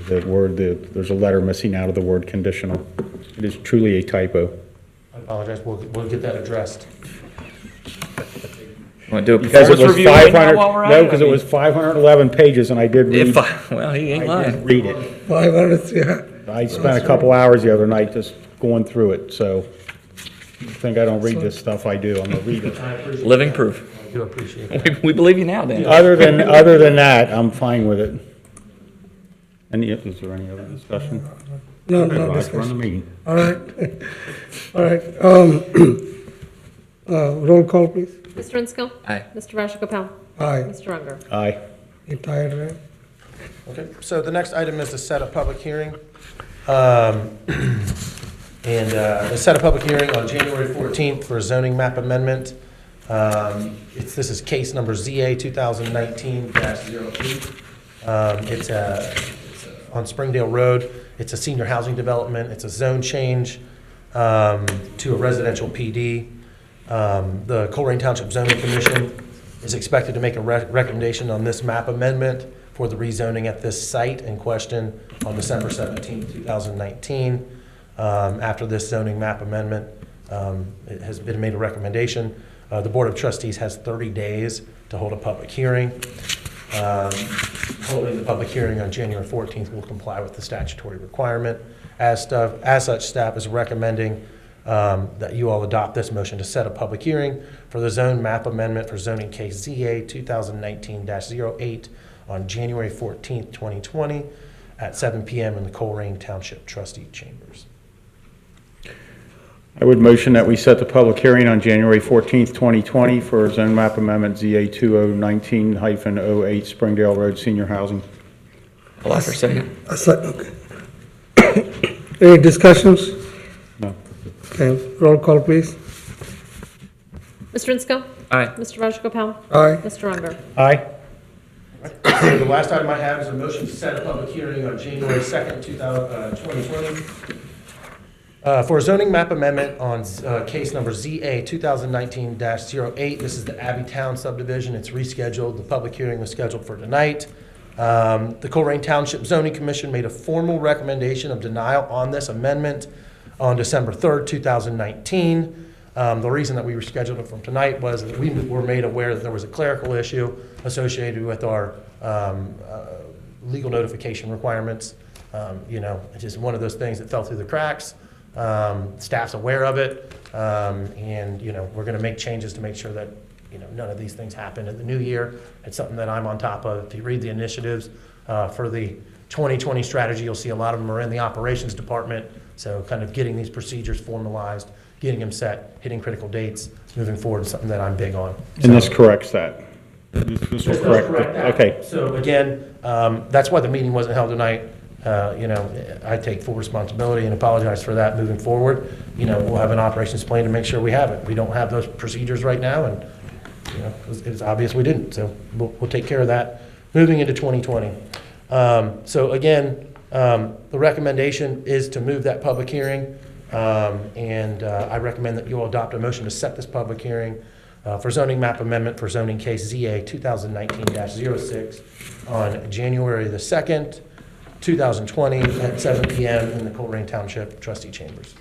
There's a letter missing out of the word conditional. It is truly a typo. I apologize, we'll get that addressed. Want to do a Because it was performance review right now 500, while we're at no, it? because it was 511 pages, and I did read. Well, he ain't I did lying. read it. 500, yeah. I spent a couple hours the other night just going through it, so you think I don't read this stuff, I do. I'm a reader. Living proof. I do appreciate that. We believe you now, Dan. Other than that, I'm fine with it. Is there any other discussion? No, Okay, no Raj, discussion. run the meeting. All right. All right. Roll call, please. Mr. Insco? Aye. Mr. Rajagopal? Aye. Mr. Unger? Aye. You tired, right? Okay, so the next item is to set a public hearing. To set a public hearing on January 14th for a zoning map amendment. This is case number ZA 2019-08. It's on Springdale Road. It's a senior housing development. It's a zone change to a residential PD. The Colerain Township Zoning Commission is expected to make a recommendation on this map amendment for the rezoning at this site in question on December 17, 2019. After this zoning map amendment, it has been made a recommendation. The Board of Trustees has 30 days to hold a public hearing. Holding the public hearing on January 14th will comply with the statutory requirement. As such, staff is recommending that you all adopt this motion to set a public hearing for the zone map amendment for zoning case ZA 2019-08 on January 14th, 2020 at 7 p.m. in the Colerain Township Trustee Chambers. I would motion that we set the public hearing on January 14th, 2020 for zone map amendment ZA 2019-08 Springdale Road Senior Housing. I'll ask for a second. Okay. Any discussions? No. Okay, roll call, please. Mr. Insco? Aye. Mr. Rajagopal? Aye. Mr. Unger? Aye. So the last item I have is a motion to set a public hearing on January 2nd, 2020 For a zoning map amendment on case number ZA 2019-08, this is the Abbey Town subdivision. It's rescheduled. The public hearing was scheduled for tonight. The Colerain Township Zoning Commission made a formal recommendation of denial on this amendment on December 3rd, 2019. The reason that we rescheduled it from tonight was that we were made aware that there was a clerical issue associated with our legal notification requirements. It's just one of those things that fell through the cracks. Staff's aware of it, and we're going to make changes to make sure that none of these things happen in the new year. It's something that I'm on top of. If you read the initiatives for the 2020 strategy, you'll see a lot of them are in the operations department. So kind of getting these procedures formalized, getting them set, hitting critical dates, moving forward is something that I'm big on. And this corrects that? This will correct that. Okay. So again, that's why the meeting wasn't held tonight. I take full responsibility and apologize for that moving forward. We'll have an operations plan to make sure we have it. We don't have those procedures right now, and it's obvious we didn't. So we'll take care of that moving into 2020. So again, the recommendation is to move that public hearing, and I recommend that you all adopt a motion to set this public hearing for zoning map amendment for zoning case ZA 2019-06 on January the 2nd, 2020 at 7 p.m. in the Colerain Township Trustee Chambers.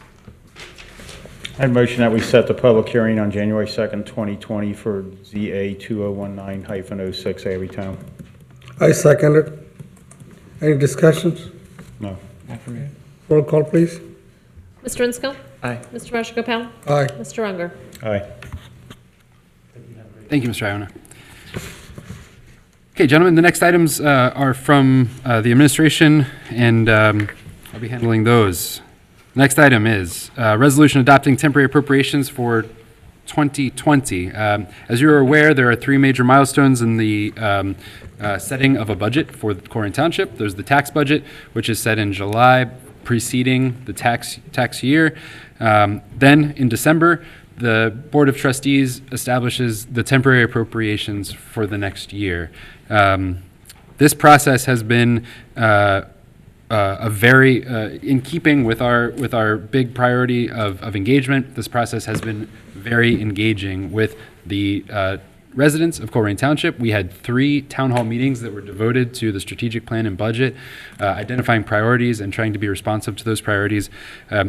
I motion that we set the public hearing on January 2nd, 2020 for ZA 2019-06 Abbey Town. I second it. Any discussions? No. Not for me. Roll call, please. Mr. Insco? Aye. Mr. Rajagopal? Aye. Mr. Unger? Aye. Thank you, Mr. Iona. Okay, gentlemen, the next items are from the administration, and I'll be handling those. Next item is resolution adopting temporary appropriations for 2020. As you're aware, there are three major milestones in the setting of a budget for Colerain Township. There's the tax budget, which is set in July, preceding the tax year. Then in December, the Board of Trustees establishes the temporary appropriations for the next year. This process has been a very, in keeping with our big priority of engagement. This process has been very engaging with the residents of Colerain Township. We had 3 town hall meetings that were devoted to the strategic plan and budget, identifying priorities and trying to be responsive to those priorities are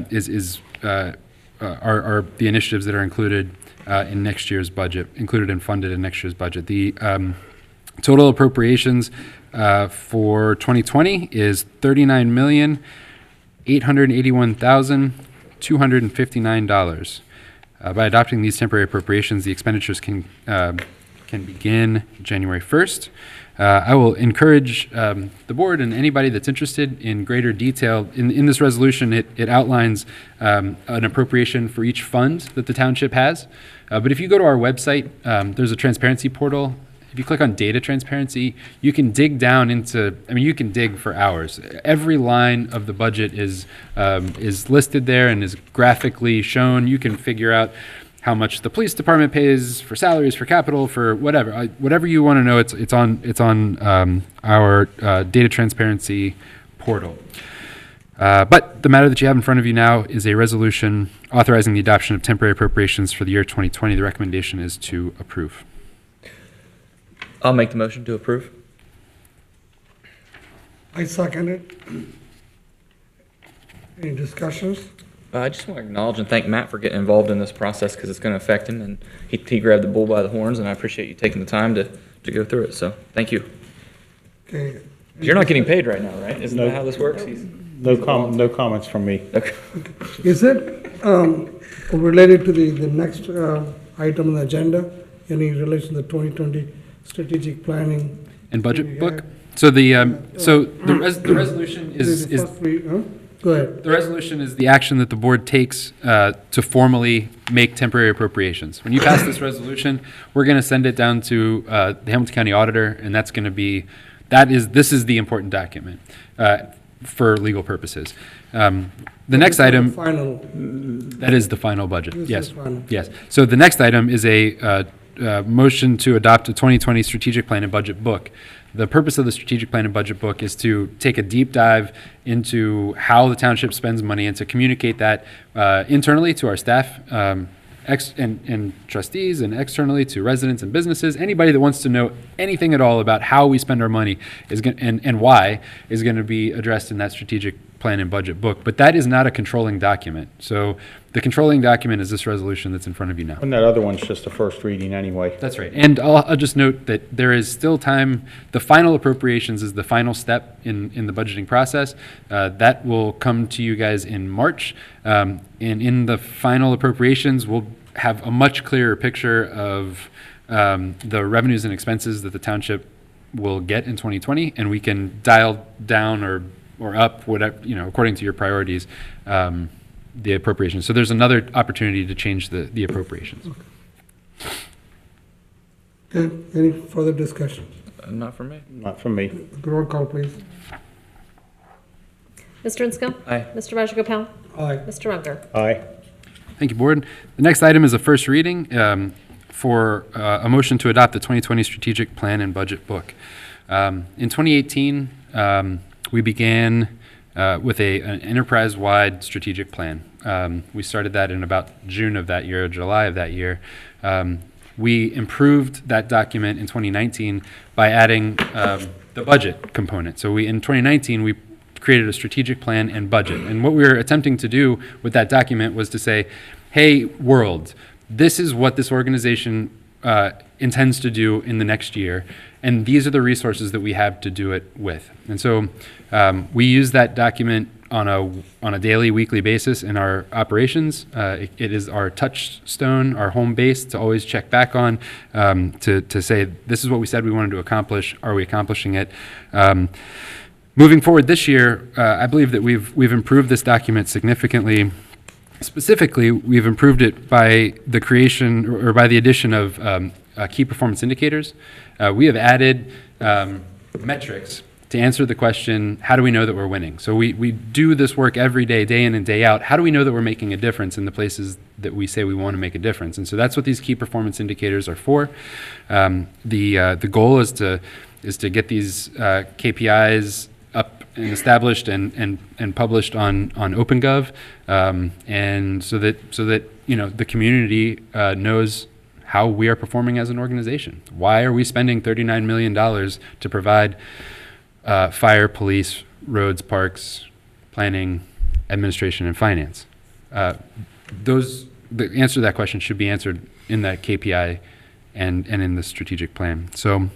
the initiatives that are included in next year's budget, included and funded in next year's budget. The total appropriations for 2020 is $39,881,259. By adopting these temporary appropriations, the expenditures can begin January 1st. I will encourage the board and anybody that's interested in greater detail. In this resolution, it outlines an appropriation for each fund that the township has. But if you go to our website, there's a transparency portal. If you click on data transparency, you can dig down into, you can dig for hours. Every line of the budget is listed there and is graphically shown. You can figure out how much the police department pays for salaries, for capital, for whatever. Whatever you want to know, it's on our data transparency portal. But the matter that you have in front of you now is a resolution authorizing the adoption of temporary appropriations for the year 2020. The recommendation is to approve. I'll make the motion to approve. I second it. Any discussions? I just want to acknowledge and thank Matt for getting involved in this process because it's going to affect him, and he grabbed the bull by the horns, and I appreciate you taking the time to go through it. So thank you. Okay. You're not getting paid right now, right? Isn't that how this works? No comments from me. Okay. Is it related to the next item on the agenda? Any relation to the 2020 strategic planning And budget book? So the resolution is Go ahead. The resolution is the action that the board takes to formally make temporary appropriations. When you pass this resolution, we're going to send it down to the Hamilton County Auditor, and that's going to be, this is the important document for legal purposes. The next item, that is the final budget. Yes. Yes. So the next item is a motion to adopt a 2020 strategic plan and budget book. The purpose of the strategic plan and budget book is to take a deep dive into how the township spends money and to communicate that internally to our staff, and trustees, and externally to residents and businesses. Anybody that wants to know anything at all about how we spend our money and why is going to be addressed in that strategic plan and budget book. But that is not a controlling document. So the controlling document is this resolution that's in front of you now. And that other one's just a first reading anyway. That's right. And I'll just note that there is still time. The final appropriations is the final step in the budgeting process. That will come to you guys in March. And in the final appropriations, we'll have a much clearer picture of the revenues and expenses that the township will get in 2020, and we can dial down or up, whatever, according to your priorities, the appropriations. So there's another opportunity to change the appropriations. Okay, any further discussion? Not for me. Not from me. Roll call, please. Mr. Insco? Aye. Mr. Rajagopal? Aye. Mr. Unger? Aye. Thank you, Board. The next item is a first reading for a motion to adopt the 2020 strategic plan and budget book. In 2018, we began with an enterprise-wide strategic plan. We started that in about June of that year, July of that year. We improved that document in 2019 by adding the budget component. So in 2019, we created a strategic plan and budget. And what we were attempting to do with that document was to say, hey, world, this is what this organization intends to do in the next year, and these are the resources that we have to do it with. And so we use that document on a daily, weekly basis in our operations. It is our touchstone, our home base to always check back on, to say, this is what we said we wanted to accomplish. Are we accomplishing it? Moving forward this year, I believe that we've improved this document significantly. Specifically, we've improved it by the creation or by the addition of key performance indicators. We have added metrics to answer the question, how do we know that we're winning? So we do this work every day, day in and day out. How do we know that we're making a difference in the places that we say we want to make a difference? And so that's what these key performance indicators are for. The goal is to get these KPIs up and established and published on OpenGov, and so that the community knows how we are performing as an organization. Why are we spending $39 million to provide fire, police, roads, parks, planning, administration, and finance? The answer to that question should be answered in that KPI and in the strategic plan. So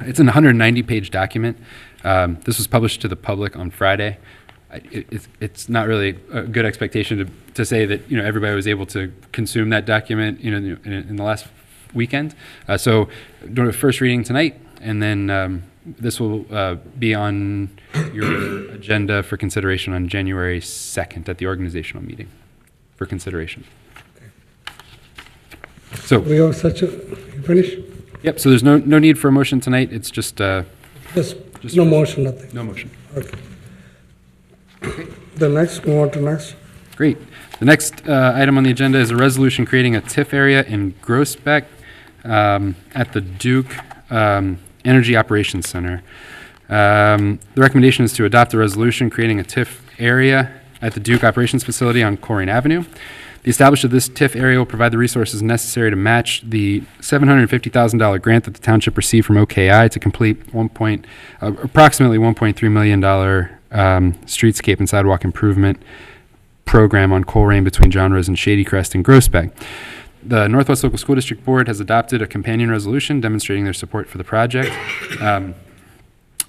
it's an 190-page document. This was published to the public on Friday. It's not really a good expectation to say that everybody was able to consume that document in the last weekend. So doing a first reading tonight, and then this will be on your agenda for consideration on January 2nd at the organizational meeting for consideration. So we have such a, you finish? Yep. So there's no need for a motion tonight. It's just no motion, nothing. No motion. Okay. The next, move on to next. Great. The next item on the agenda is a resolution creating a TIF area in Groesbeck at the Duke Energy Operations Center. The recommendation is to adopt a resolution creating a TIF area at the Duke Operations Facility on Colerain Avenue. The establishment of this TIF area will provide the resources necessary to match the $750,000 grant that the township received from OKI to complete approximately $1.3 million streetscape and sidewalk improvement program on Colerain between John Rose and Shady Crest and Groesbeck. The Northwest Local School District Board has adopted a companion resolution demonstrating their support for the project.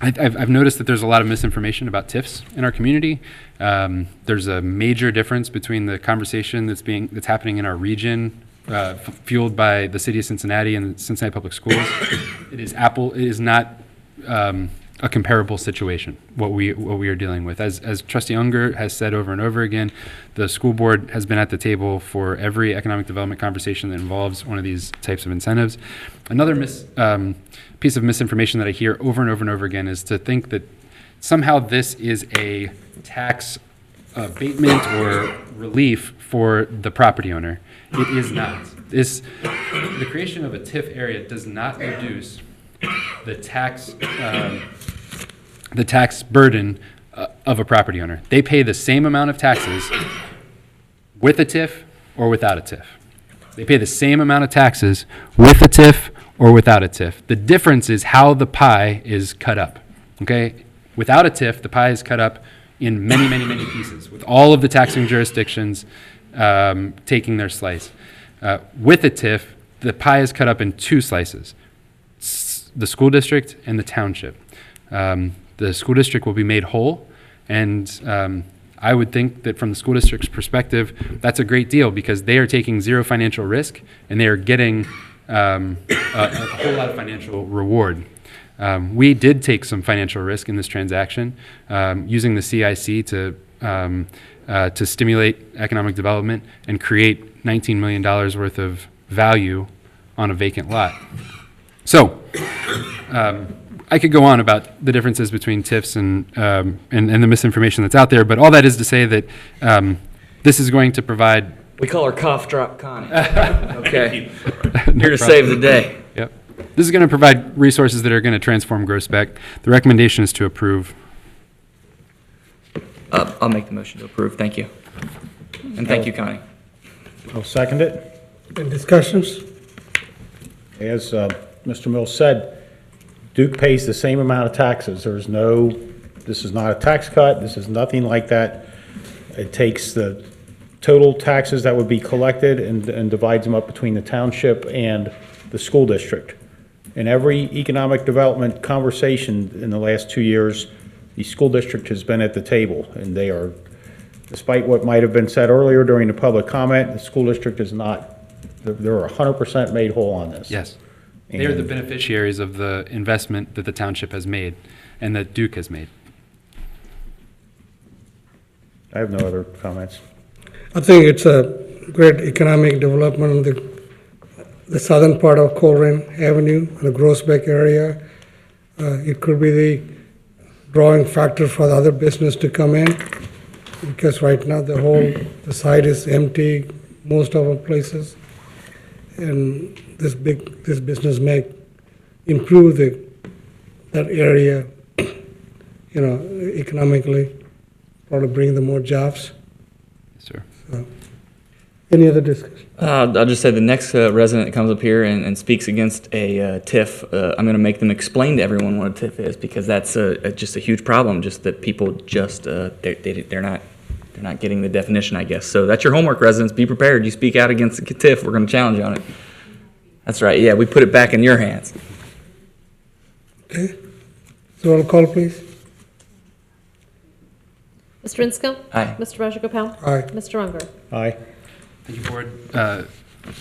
I've noticed that there's a lot of misinformation about TIFs in our community. There's a major difference between the conversation that's happening in our region, fueled by the city of Cincinnati and the Cincinnati Public Schools. It is not a comparable situation, what we are dealing with. As Trustee Unger has said over and over again, the school board has been at the table for every economic development conversation that involves one of these types of incentives. Another piece of misinformation that I hear over and over and over again is to think that somehow this is a tax abatement or relief for the property owner. It is not. The creation of a TIF area does not reduce the tax burden of a property owner. They pay the same amount of taxes with a TIF or without a TIF. They pay the same amount of taxes with a TIF or without a TIF. The difference is how the pie is cut up, okay? Without a TIF, the pie is cut up in many, many, many pieces, with all of the taxing jurisdictions taking their slice. With a TIF, the pie is cut up in two slices, the school district and the township. The school district will be made whole, and I would think that from the school district's perspective, that's a great deal because they are taking zero financial risk and they are getting a whole lot of financial reward. We did take some financial risk in this transaction, using the CIC to stimulate economic development and create $19 million worth of value on a vacant lot. So, I could go on about the differences between TIFs and the misinformation that's out there, but all that is to say that this is going to provide. We call her Cough Drop Connie. Okay. Here to save the day. Yep. This is going to provide resources that are going to transform Groesbeck. The recommendation is to approve. I'll make the motion to approve. Thank you. And thank you, Connie. I'll second it. Any discussions? As Mr. Mills said, Duke pays the same amount of taxes. This is not a tax cut. This is nothing like that. It takes the total taxes that would be collected and divides them up between the township and the school district. In every economic development conversation in the last 2 years, the school district has been at the table, and they are, despite what might have been said earlier during the public comment, the school district is not, they're 100% made whole on this. Yes. They are the beneficiaries of the investment that the township has made and that Duke has made. I have no other comments. I think it's a great economic development in the southern part of Colerain Avenue, the Groesbeck area. It could be the drawing factor for the other business to come in, because right now the site is empty, most of our places. And this business may improve that area, economically, probably bring them more jobs. Yes, sir. So, any other discussion? I'll just say the next resident that comes up here and speaks against a TIF, I'm going to make them explain to everyone what a TIF is, because that's just a huge problem. Just that people just they're not getting the definition, I guess. So that's your homework, residents. Be prepared. You speak out against the TIF, we're going to challenge you on it. That's right. Yeah, we put it back in your hands. Okay. So roll call, please. Mr. Inscombe? Aye. Mr. Rajagopal? Aye. Mr. Unger? Aye. Thank you, Board. The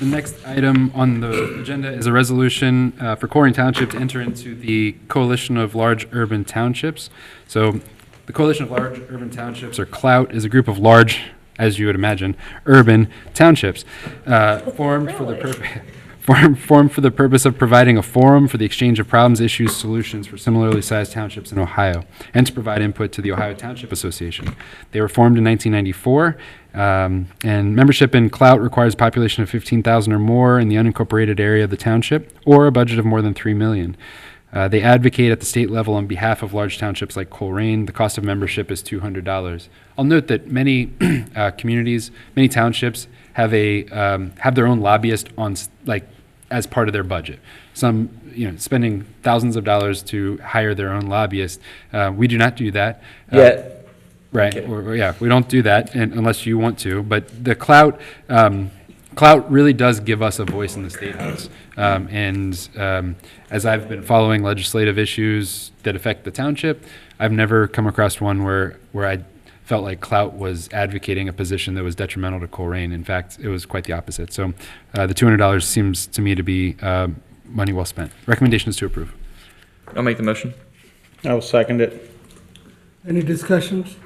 next item on the agenda is a resolution for Colerain Township to enter into the Coalition of Large Urban Townships. So the Coalition of Large Urban Townships, or CLOUT, is a group of large, as you would imagine, urban townships formed for the purpose of providing a forum for the exchange of problems, issues, solutions for similarly sized townships in Ohio, and to provide input to the Ohio Township Association. They were formed in 1994, and membership in CLOUT requires a population of 15,000 or more in the unincorporated area of the township, or a budget of more than $3 million. They advocate at the state level on behalf of large townships like Colerain. The cost of membership is $200. I'll note that many communities, many townships have their own lobbyist on as part of their budget. Some spending thousands of dollars to hire their own lobbyist. We do not do that. Yet. Right. Okay. We don't do that unless you want to. But the CLOUT really does give us a voice in the State House. As I've been following legislative issues that affect the township, I've never come across one where I felt like CLOUT was advocating a position that was detrimental to Colerain. In fact, it was quite the opposite. So the $200 seems to me to be money well spent. Recommendation is to approve. I'll make the motion. I will second it. Any discussions?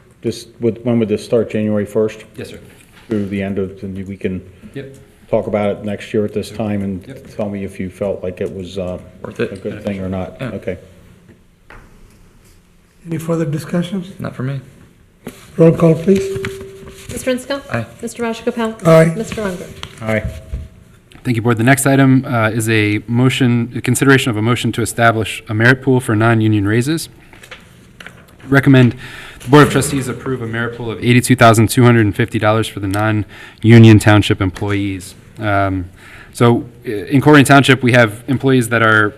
When would this start, January 1st? Yes, sir. Through the end of, and we can talk about it next year at this time and tell me if you felt like it was worth it, a good thing or not. Yeah. Okay. Any further discussions? Not for me. Roll call, please. Mr. Insco? Aye. Mr. Rajagopal? Aye. Mr. Unger? Aye. Thank you, Board. The next item is a consideration of a motion to establish a merit pool for non-union raises. Recommend the Board of Trustees approve a merit pool of $82,250 for the non-union township employees. So in Colerain Township, we have employees that are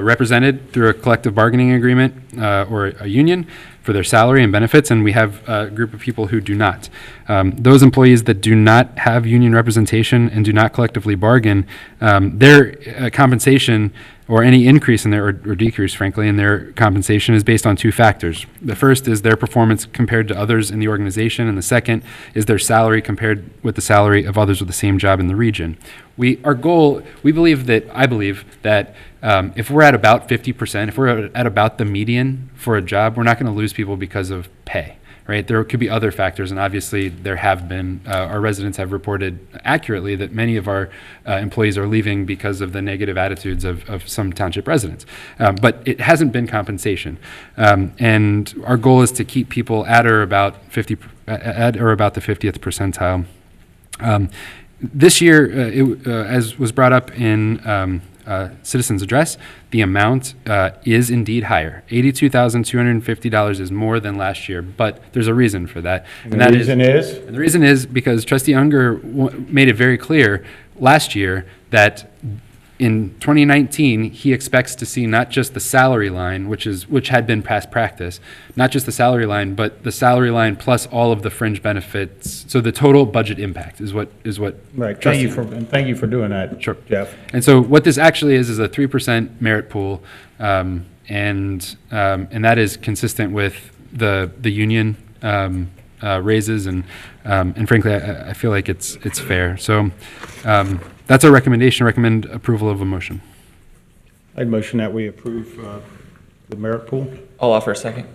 represented through a collective bargaining agreement or a union for their salary and benefits, and we have a group of people who do not. Those employees that do not have union representation and do not collectively bargain, their compensation or any increase in their, or decrease, frankly, in their compensation is based on two factors. The first is their performance compared to others in the organization, and the second is their salary compared with the salary of others with the same job in the region. I believe that if we're at about 50%, if we're at about the median for a job, we're not going to lose people because of pay. Right? There could be other factors, and obviously there have been. Our residents have reported accurately that many of our employees are leaving because of the negative attitudes of some township residents. But it hasn't been compensation. And our goal is to keep people at or about the 50th percentile. This year, as was brought up in Citizens Address, the amount is indeed higher. $82,250 is more than last year, but there's a reason for that. And the reason is? And the reason is because Trustee Unger made it very clear last year that in 2019, he expects to see not just the salary line, which had been past practice, not just the salary line, but the salary line plus all of the fringe benefits. So the total budget impact is what. Right. Thank you for doing that, sure, Jeff. And so what this actually is a 3% merit pool, and that is consistent with the union raises, and frankly, I feel like it's fair. So. That's our recommendation. Recommend approval of a motion. I'd motion that we approve the merit pool. I'll offer a second.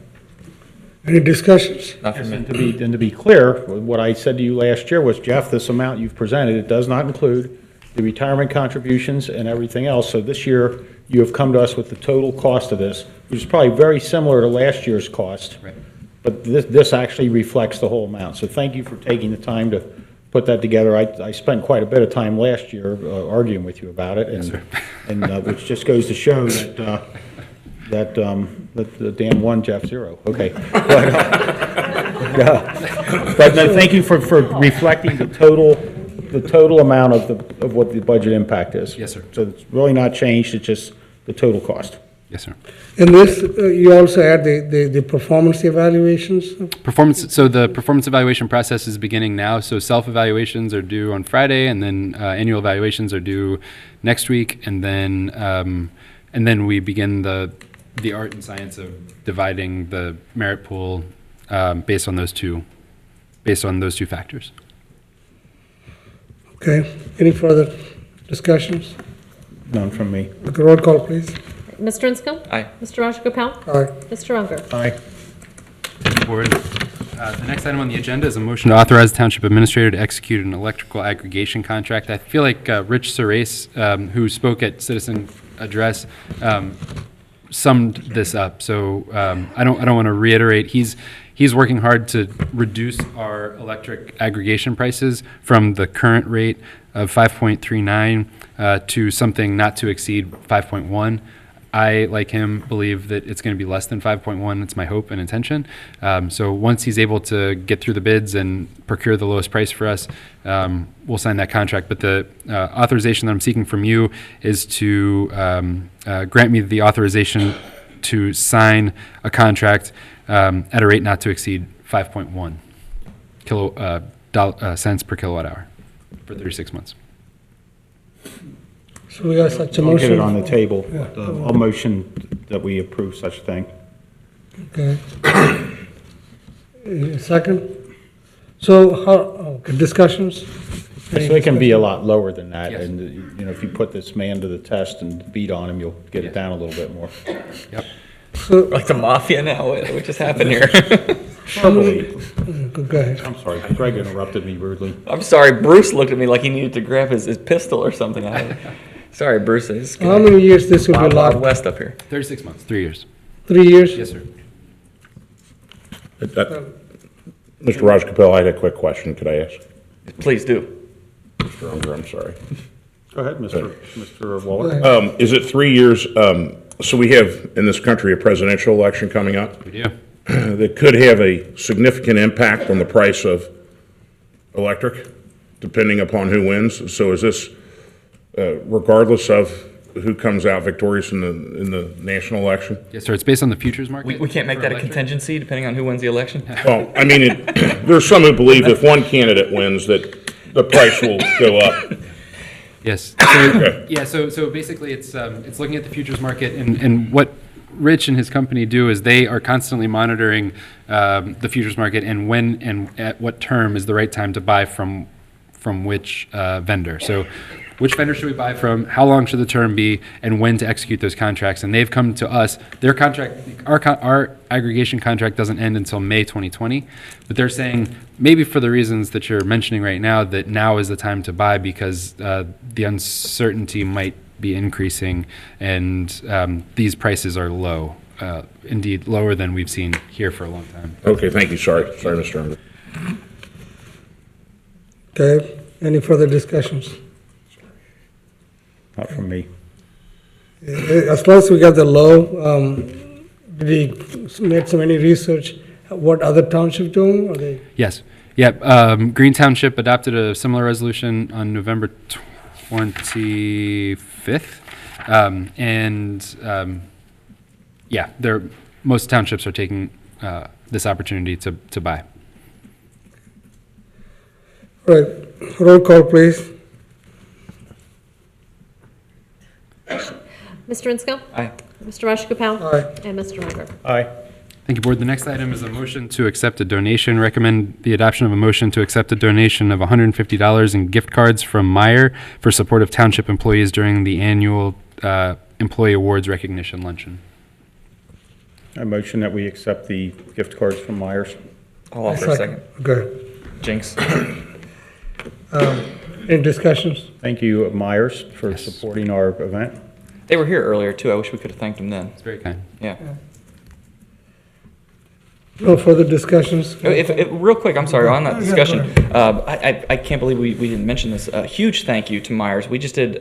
Any discussions? Not for me. And to be clear, what I said to you last year was, Jeff, this amount you've presented, it does not include the retirement contributions and everything else. So this year, you have come to us with the total cost of this, which is probably very similar to last year's cost. Right. But this actually reflects the whole amount. So thank you for taking the time to put that together. I spent quite a bit of time last year arguing with you about it, and which just goes to show that the Dan won, Jeff 0. Okay. But no, thank you for reflecting the total amount of what the budget impact is. Yes, sir. So it's really not changed. It's just the total cost. Yes, sir. In this, you also add the performance evaluations? So the performance evaluation process is beginning now. So self-evaluations are due on Friday, and then annual evaluations are due next week, and then we begin the art and science of dividing the merit pool based on those two factors. Okay. Any further discussions? None from me. Okay, roll call, please. Mr. Insco? Aye. Mr. Rajagopal? Aye. Mr. Unger? Aye. Board. The next item on the agenda is a motion to authorize the Township Administrator to execute an electrical aggregation contract. I feel like Rich Surace, who spoke at Citizen Address, summed this up. So I don't want to reiterate. He's working hard to reduce our electric aggregation prices from the current rate of 5.39 to something not to exceed 5.1. I, like him, believe that it's going to be less than 5.1. It's my hope and intention. So once he's able to get through the bids and procure the lowest price for us, we'll sign that contract. But the authorization that I'm seeking from you is to grant me the authorization to sign a contract at a rate not to exceed 5.1 cents per kilowatt hour for 36 months. So we got such a I'll motion? get it on the table. Yeah. I'll motion that we approve such a thing. Okay. Second? So, discussions? So it can be a lot lower than that, yes. And if you put this man to the test and beat on him, you'll get it down a little bit more. Yep. So, like the mafia now? What just happened here? Go ahead. I'm sorry, Greg interrupted me rudely. I'm sorry, Bruce looked at me like he needed to grab his pistol or something. Sorry, Bruce. How many years this will be locked? West up here. 36 months, 3 years. 3 years? Yes, sir. Mr. Raj Capel, I had a quick question. Could I ask? Please do. Mr. Unger, I'm sorry. Go ahead, Mr. Waller. Is it 3 years? So we have in this country a presidential election coming up. We do. That could have a significant impact on the price of electric, depending upon who wins. So is this, regardless of who comes out victorious in the national election? Yes, sir. It's based on the futures market. We can't make for that electric. a contingency depending on who wins the election? Well, I mean, there's some who believe if one candidate wins, that the price will go up. Yes. So, yeah. So basically, it's looking at the futures market, and what Rich and his company do is they are constantly monitoring the futures market and when and at what term is the right time to buy from which vendor. So which vendor should we buy from, how long should the term be, and when to execute those contracts. And they've come to us. Their contract, our aggregation contract doesn't end until May 2020, but they're saying maybe for the reasons that you're mentioning right now, that now is the time to buy because the uncertainty might be increasing, and these prices are low, indeed lower than we've seen here for a long time. Okay, thank you. Sorry, Mr. Unger. Okay, any further discussions? Not from me. As long as we got the low, did we made some any research, what other townships doing, or they? Yes. Yeah. Green Township adopted a similar resolution on November 25th. Yeah, most townships are taking this opportunity to buy. All right, roll call, please. Mr. Insco? Aye. Mr. Rajagopal? Aye. And Mr. Unger? Aye. Thank you, Board. The next item is a motion to accept a donation. Recommend the adoption of a motion to accept a donation of $150 in gift cards from Meyer for support of township employees during the annual Employee Awards Recognition Luncheon. I motion that we accept the gift cards from Myers. I'll offer a second. Good. Jinx. Any discussions? Thank you, Myers, for supporting our event. They were here earlier, too. I wish we could have thanked them then. It's very kind. Yeah. No further discussions? Real quick, I'm sorry, on that Yeah, discussion, go I can't believe we didn't mention this. A huge thank you to Myers. We just did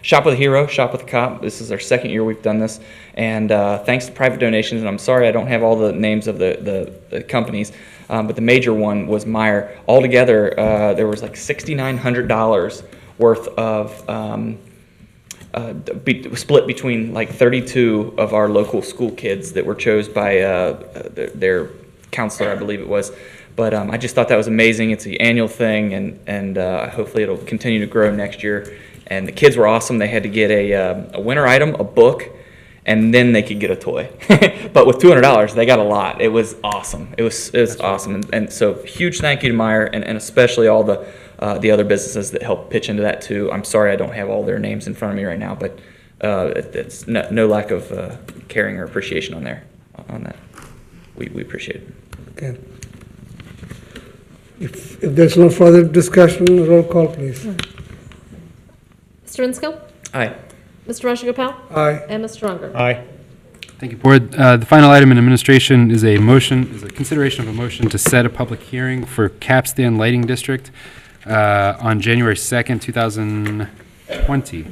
Shop with a Hero, Shop with a Cop. This is our second year we've done this. And thanks to private donations, and I'm sorry I don't have all the names of the companies, but the major one was Meyer. Altogether, there was like $6,900 worth of split between like 32 of our local school kids that were chose by their counselor, I believe it was. But I just thought that was amazing. It's the annual thing, and hopefully it'll continue to grow next year. And the kids were awesome. They had to get a winter item, a book, and then they could get a toy. But with $200, they got a lot. It was awesome. It was awesome. And so huge thank you to Meyer, and especially all the other businesses that helped pitch into that too. I'm sorry I don't have all their names in front of me right now, but it's no lack of caring or appreciation on that. We appreciate it. Okay. If there's no further discussion, roll call, please. Mr. Insco? Aye. Mr. Rajagopal? Aye. And Mr. Unger? Aye. Thank you, Board. The final item in administration is a consideration of a motion to set a public hearing for Capstan Lighting District on January 2nd, 2020.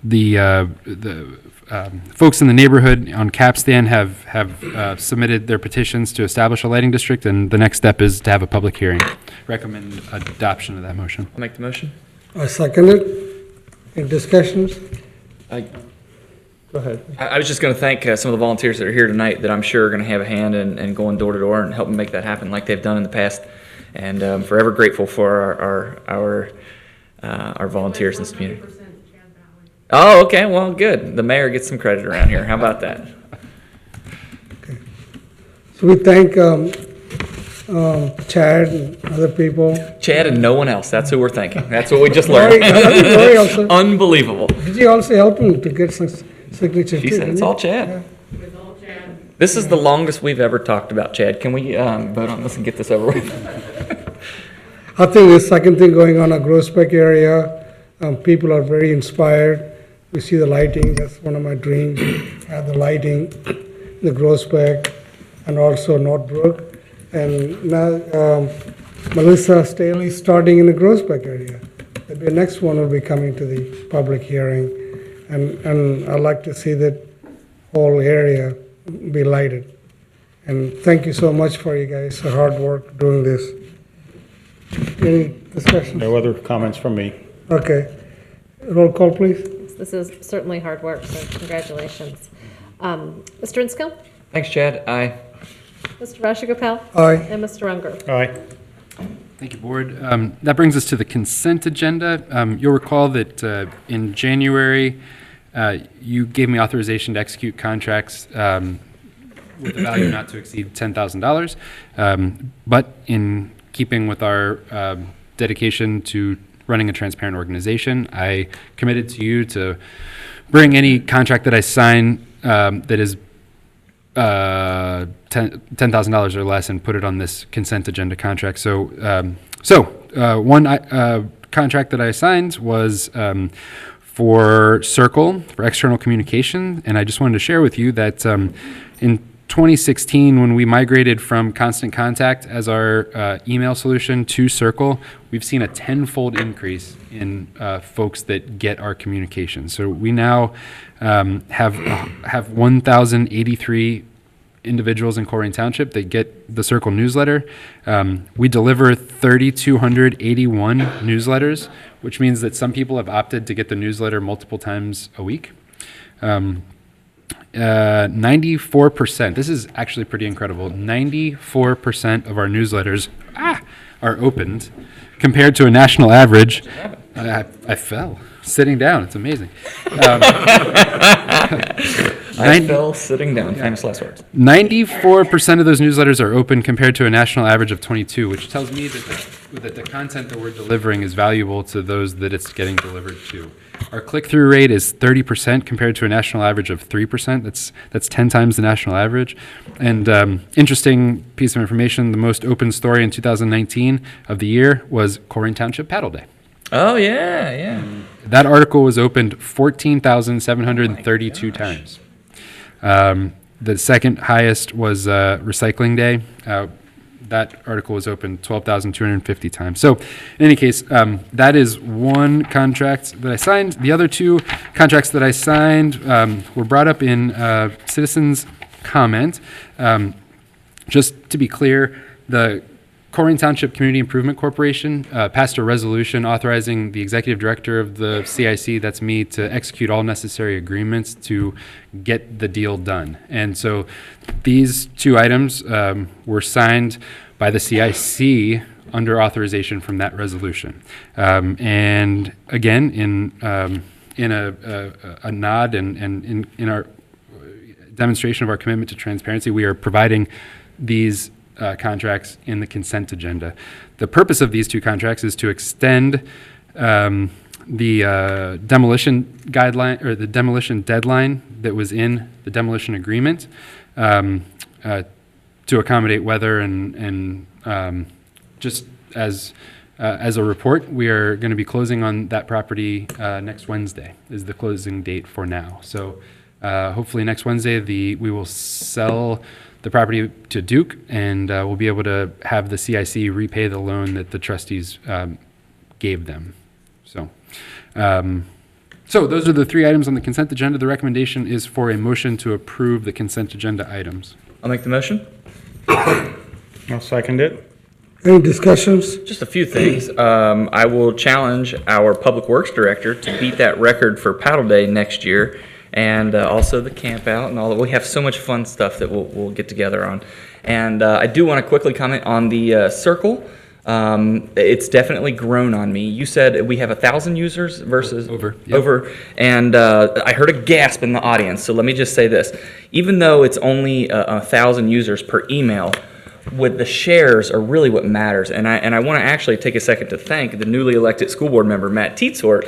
The folks in the neighborhood on Capstan have submitted their petitions to establish a lighting district, and the next step is to have a public hearing. Recommend adoption of that motion. I'll make the motion. I second it. Any discussions? Go ahead. I was just going to thank some of the volunteers that are here tonight that I'm sure are going to have a hand in going door to door and helping make that happen like they've done in the past. And forever grateful for our volunteers in this community. Oh, okay. Well, good. The mayor gets some credit around here. How about that? Okay. So we thank Chad and other people. Chad and no one else. That's who we're thanking. That's what we just learned. Lori also. Unbelievable. Did you also help him to get some signature? She said it's all Chad. Yeah. This is the longest we've ever talked about Chad. Can we vote on this and get this over with? I think the second thing going on in Groesbeck area, people are very inspired. We see the lighting. That's one of my dreams. Have the lighting, the Groesbeck, and also Northbrook. And now Melissa Staley starting in the Groesbeck area. The next one will be coming to the public hearing. And I'd like to see that whole area be lighted. And thank you so much for you guys' hard work doing this. Any discussion? No other comments from me. Okay. Roll call, please. This is certainly hard work, so congratulations. Mr. Inskill? Thanks, Chad. Aye. Mr. Rashagopal? Aye. And Mr. Unger? Aye. Thank you, Board. That brings us to the consent agenda. You'll recall that in January, you gave me authorization to execute contracts with a value not to exceed $10,000. But in keeping with our dedication to running a transparent organization, I committed to you to bring any contract that I sign that is $10,000 or less and put it on this consent agenda contract. So, one contract that I signed was for Circle, for external communication, and I just wanted to share with you that in 2016, when we migrated from Constant Contact as our email solution to Circle, we've seen a tenfold increase in folks that get our communication. So we now have 1,083 individuals in Colerain Township that get the Circle newsletter. We deliver 3,281 newsletters, which means that some people have opted to get the newsletter multiple times a week. 94%, this is actually pretty incredible, 94% of our newsletters are opened compared to a national average. I fell sitting down, it's amazing. I fell sitting down, famous last words. 94% of those newsletters are open compared to a national average of 22, which tells me that the content that we're delivering is valuable to those that it's getting delivered to. Our click-through rate is 30% compared to a national average of 3%. That's 10 times the national average. And interesting piece of information, the most open story in 2019 of the year was Colerain Township Paddle Day. Oh, yeah. That article was opened 14,732 times. The second highest was Recycling Day. That article was opened 12,250 times. So in any case, that is one contract that I signed. The other two contracts that I signed were brought up in citizens' comment. Just to be clear, the Colerain Township Community Improvement Corporation passed a resolution authorizing the executive director of the CIC, that's me, to execute all necessary agreements to get the deal done. And so these two items were signed by the CIC under authorization from that resolution. And again, in a nod and in our demonstration of our commitment to transparency, we are providing these contracts in the consent agenda. The purpose of these two contracts is to extend the demolition guideline or the demolition deadline that was in the demolition agreement to accommodate weather and just as a report, we are going to be closing on that property next Wednesday is the closing date for now. So hopefully next Wednesday we will sell the property to Duke, and we'll be able to have the CIC repay the loan that the trustees gave them. So those are the three items on the consent agenda. The recommendation is for a motion to approve the consent agenda items. I'll make the motion. I'll second it. Any discussions? Just a few things. I will challenge our Public Works Director to beat that record for Paddle Day next year, and also the camp out and all that. We have so much fun stuff that we'll get together on. And I do want to quickly comment on the Circle. It's definitely grown on me. You said we have 1,000 users versus over, and I heard a gasp in the audience. So let me just say this: even though it's only 1,000 users per email, with the shares are really what matters. And I want to actually take a second to thank the newly elected school board member, Matt Tietzort,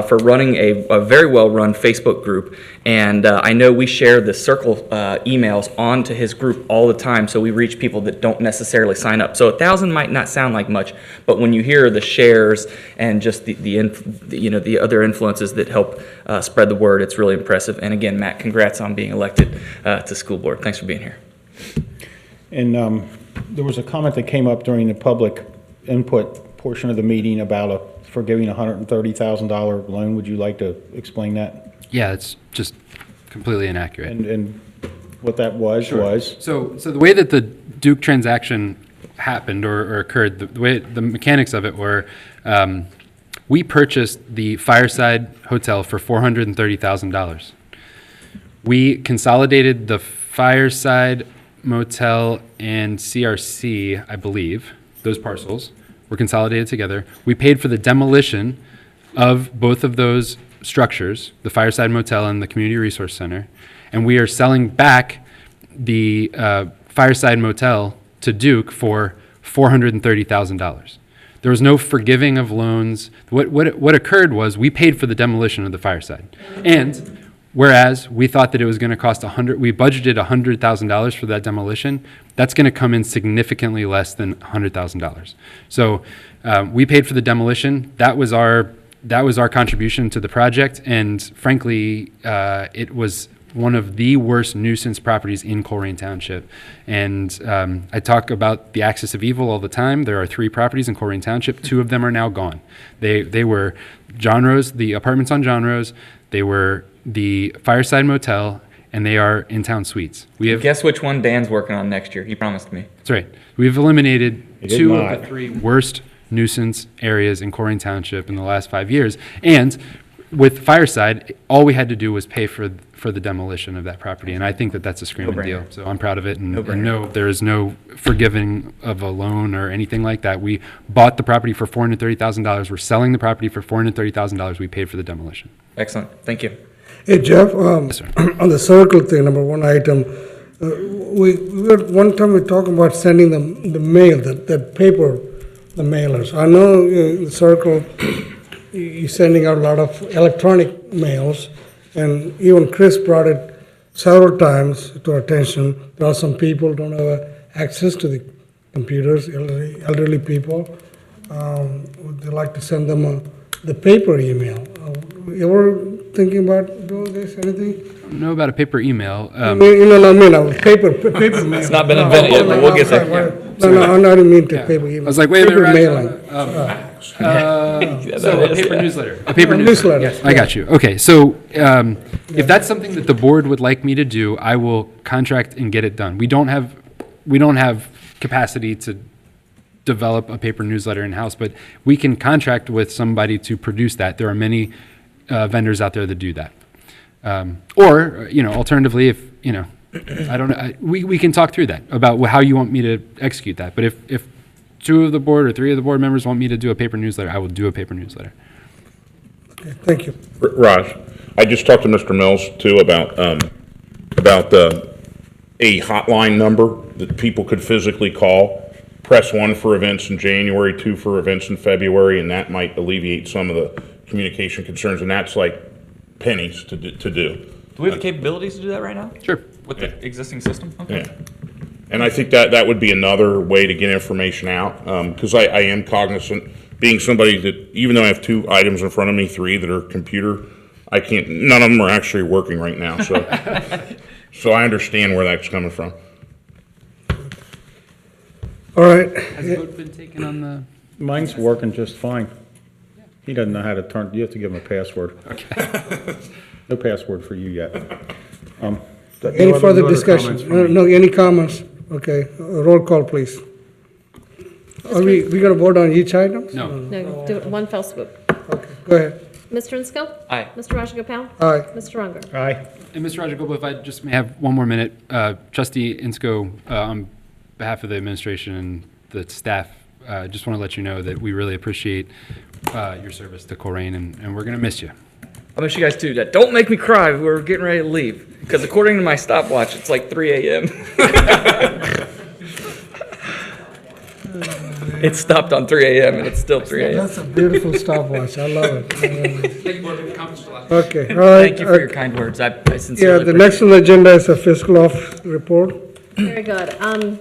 for running a very well-run Facebook group. And I know we share the Circle emails onto his group all the time, so we reach people that don't necessarily sign up. So 1,000 might not sound like much, but when you hear the shares and just the other influences that help spread the word, it's really impressive. And again, Matt, congrats on being elected to school board. Thanks for being here. And There was a comment that came up during the public input portion of the meeting about forgiving a $130,000 loan. Would you like to explain that? Yeah, it's just completely inaccurate. And what that was? So the way that the Duke transaction happened or occurred, the mechanics of it were, we purchased the Fireside Hotel for $430,000. We consolidated the Fireside Motel and CRC, I believe, those parcels were consolidated together. We paid for the demolition of both of those structures, the Fireside Motel and the Community Resource Center, and we are selling back the Fireside Motel to Duke for $430,000. There was no forgiving of loans. What occurred was we paid for the demolition of the Fireside, and whereas we thought that it was going to cost we budgeted $100,000 for that demolition. That's going to come in significantly less than $100,000. So we paid for the demolition. That was our contribution to the project, and frankly, it was one of the worst nuisance properties in Colerain Township. And I talk about the axis of evil all the time. There are 3 properties in Colerain Township. 2 of them are now gone. They were John Rose, the apartments on John Rose. They were the Fireside Motel, and they are in-town suites. Guess which one Dan's working on next year? He promised me. That's right. We've eliminated He did 2 not. of the 3 worst nuisance areas in Colerain Township in the last 5 years. And with Fireside, all we had to do was pay for the demolition of that property, and I think that that's a screaming deal. So I'm proud of it, and no, there is no forgiving of a loan or anything like that. We bought the property for $430,000. We're selling the property for $430,000. We paid for the demolition. Excellent. Thank you. Hey, Jeff, on the circle thing, number 1 item, one time we talked about sending the mail, the paper, the mailers. I know the circle, you're sending out a lot of electronic mails, and even Chris brought it several times to our attention. There are some people who don't have access to the computers, elderly people. They like to send them the paper email. You ever thinking about doing this, anything? I don't know about a paper email. Paper mail. It's not been invented yet, but we'll get there. No, I didn't mean to paper email. I was like, wait a paper minute. mailing. So a paper newsletter. A paper newsletter. Yes, I got you. Okay, so if that's something that the board would like me to do, I will contract and get it done. We don't have capacity to develop a paper newsletter in-house, but we can contract with somebody to produce that. There are many vendors out there that do that. Or, alternatively, if, I don't know, we can talk through that about how you want me to execute that. But if 2 of the board or 3 of the board members want me to do a paper newsletter, I will do a paper newsletter. Okay, thank you. Raj, I just talked to Mr. Mills too about a hotline number that people could physically call. Press 1 for events in January, 2 for events in February, and that might alleviate some of the communication concerns, and that's like pennies to do. Do we have the capabilities to do that right now? Sure. With the existing system? Okay. Yeah. And I think that would be another way to get information out, because I am cognizant, being somebody that, even though I have 2 items in front of me, 3 that are computer, none of them are actually working right now, so so I understand where that's coming from. All right. Has a vote been taken on the? Mine's working just fine. He doesn't know how to turn, you have to give him a password. Okay. No password for you yet. Any further discussion? No, any comments? Okay, roll call, please. Are we going to vote on each item? No. No, do it one fell swoop. Okay, go ahead. Mr. Insco? Aye. Mr. Rajagopal? Aye. Mr. Unger? Aye. And Mr. Rajagopal, if I just may have one more minute, Trustee Insco, on behalf of the administration and the staff, just want to let you know that we really appreciate your service to Colerain, and we're going to miss you. I miss you guys too. Don't make me cry. We're getting ready to leave. Because according to my stopwatch, it's like 3 a.m. It stopped on 3 a.m. and it's still 3 a.m. That's a beautiful stopwatch. I love it. Thank you, Board. We've accomplished a lot. Okay, all right. Thank you for your kind words. I sincerely Yeah, the next on the agenda is a fiscal off report. Very good. I'd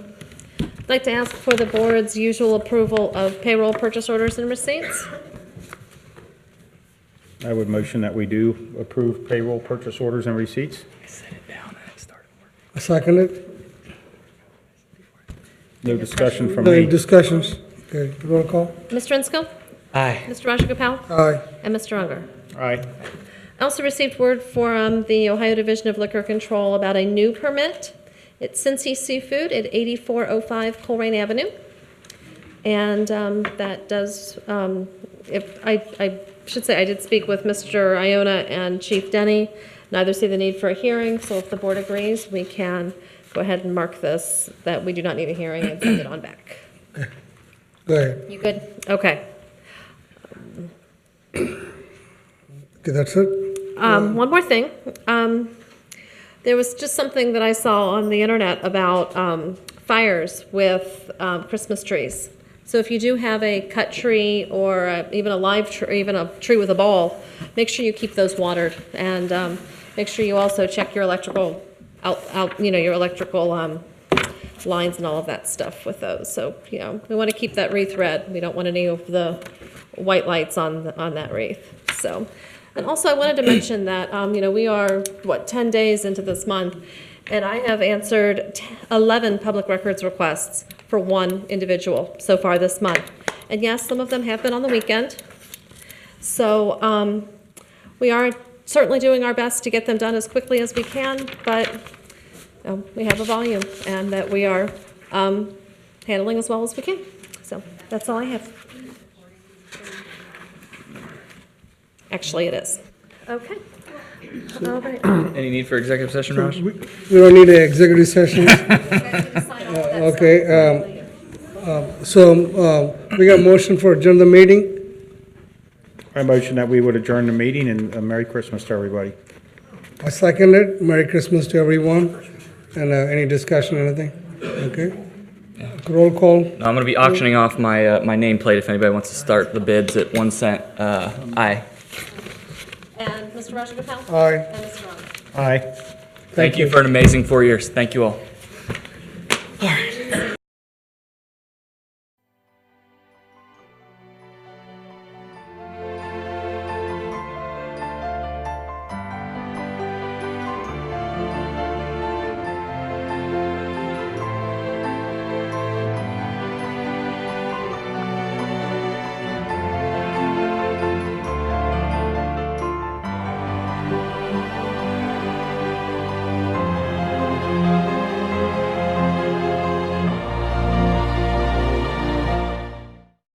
like to ask for the board's usual approval of payroll purchase orders and receipts. I would motion that we do approve payroll purchase orders and receipts. I second it. No discussion from No me. discussions? Okay, roll call? Mr. Ensco? Aye. Mr. Rajagopal? Aye. And Mr. Unger? Aye. I also received word from the Ohio Division of Liquor Control about a new permit. It's Cincy Seafood at 8405 Colerain Avenue. And that does, I should say, I did speak with Mr. Iona and Chief Denny. Neither see the need for a hearing, so if the board agrees, we can go ahead and mark this, that we do not need a hearing and send it on back. Go ahead. You good? Okay. Okay, that's it? One more thing. There was just something that I saw on the internet about fires with Christmas trees. So if you do have a cut tree or even a live tree, even a tree with a ball, make sure you keep those watered, and make sure you also check your electrical your electrical lines and all of that stuff with those. So we want to keep that wreath red. We don't want any of the white lights on that wreath. So, and also I wanted to mention that we are 10 days into this month, and I have answered 11 public records requests for one individual so far this month. And yes, some of them have been on the weekend. So we are certainly doing our best to get them done as quickly as we can, but we have a volume and that we are handling as well as we can. So that's all I have. Actually, it is. Okay. All right. Any need for executive session, Raj? We don't need an executive session. Okay. So we got motion for adjourn the meeting. I motion that we would adjourn the meeting, and Merry Christmas to everybody. I second it. Merry Christmas to everyone. And any discussion, anything? Okay. Roll call. I'm going to be auctioning off my my nameplate if anybody wants to start the bids at 1 cent. Aye. And Mr. Rajagopal? Aye. And Mr. Ron? Aye. Thank you for an amazing 4 years. Thank you all.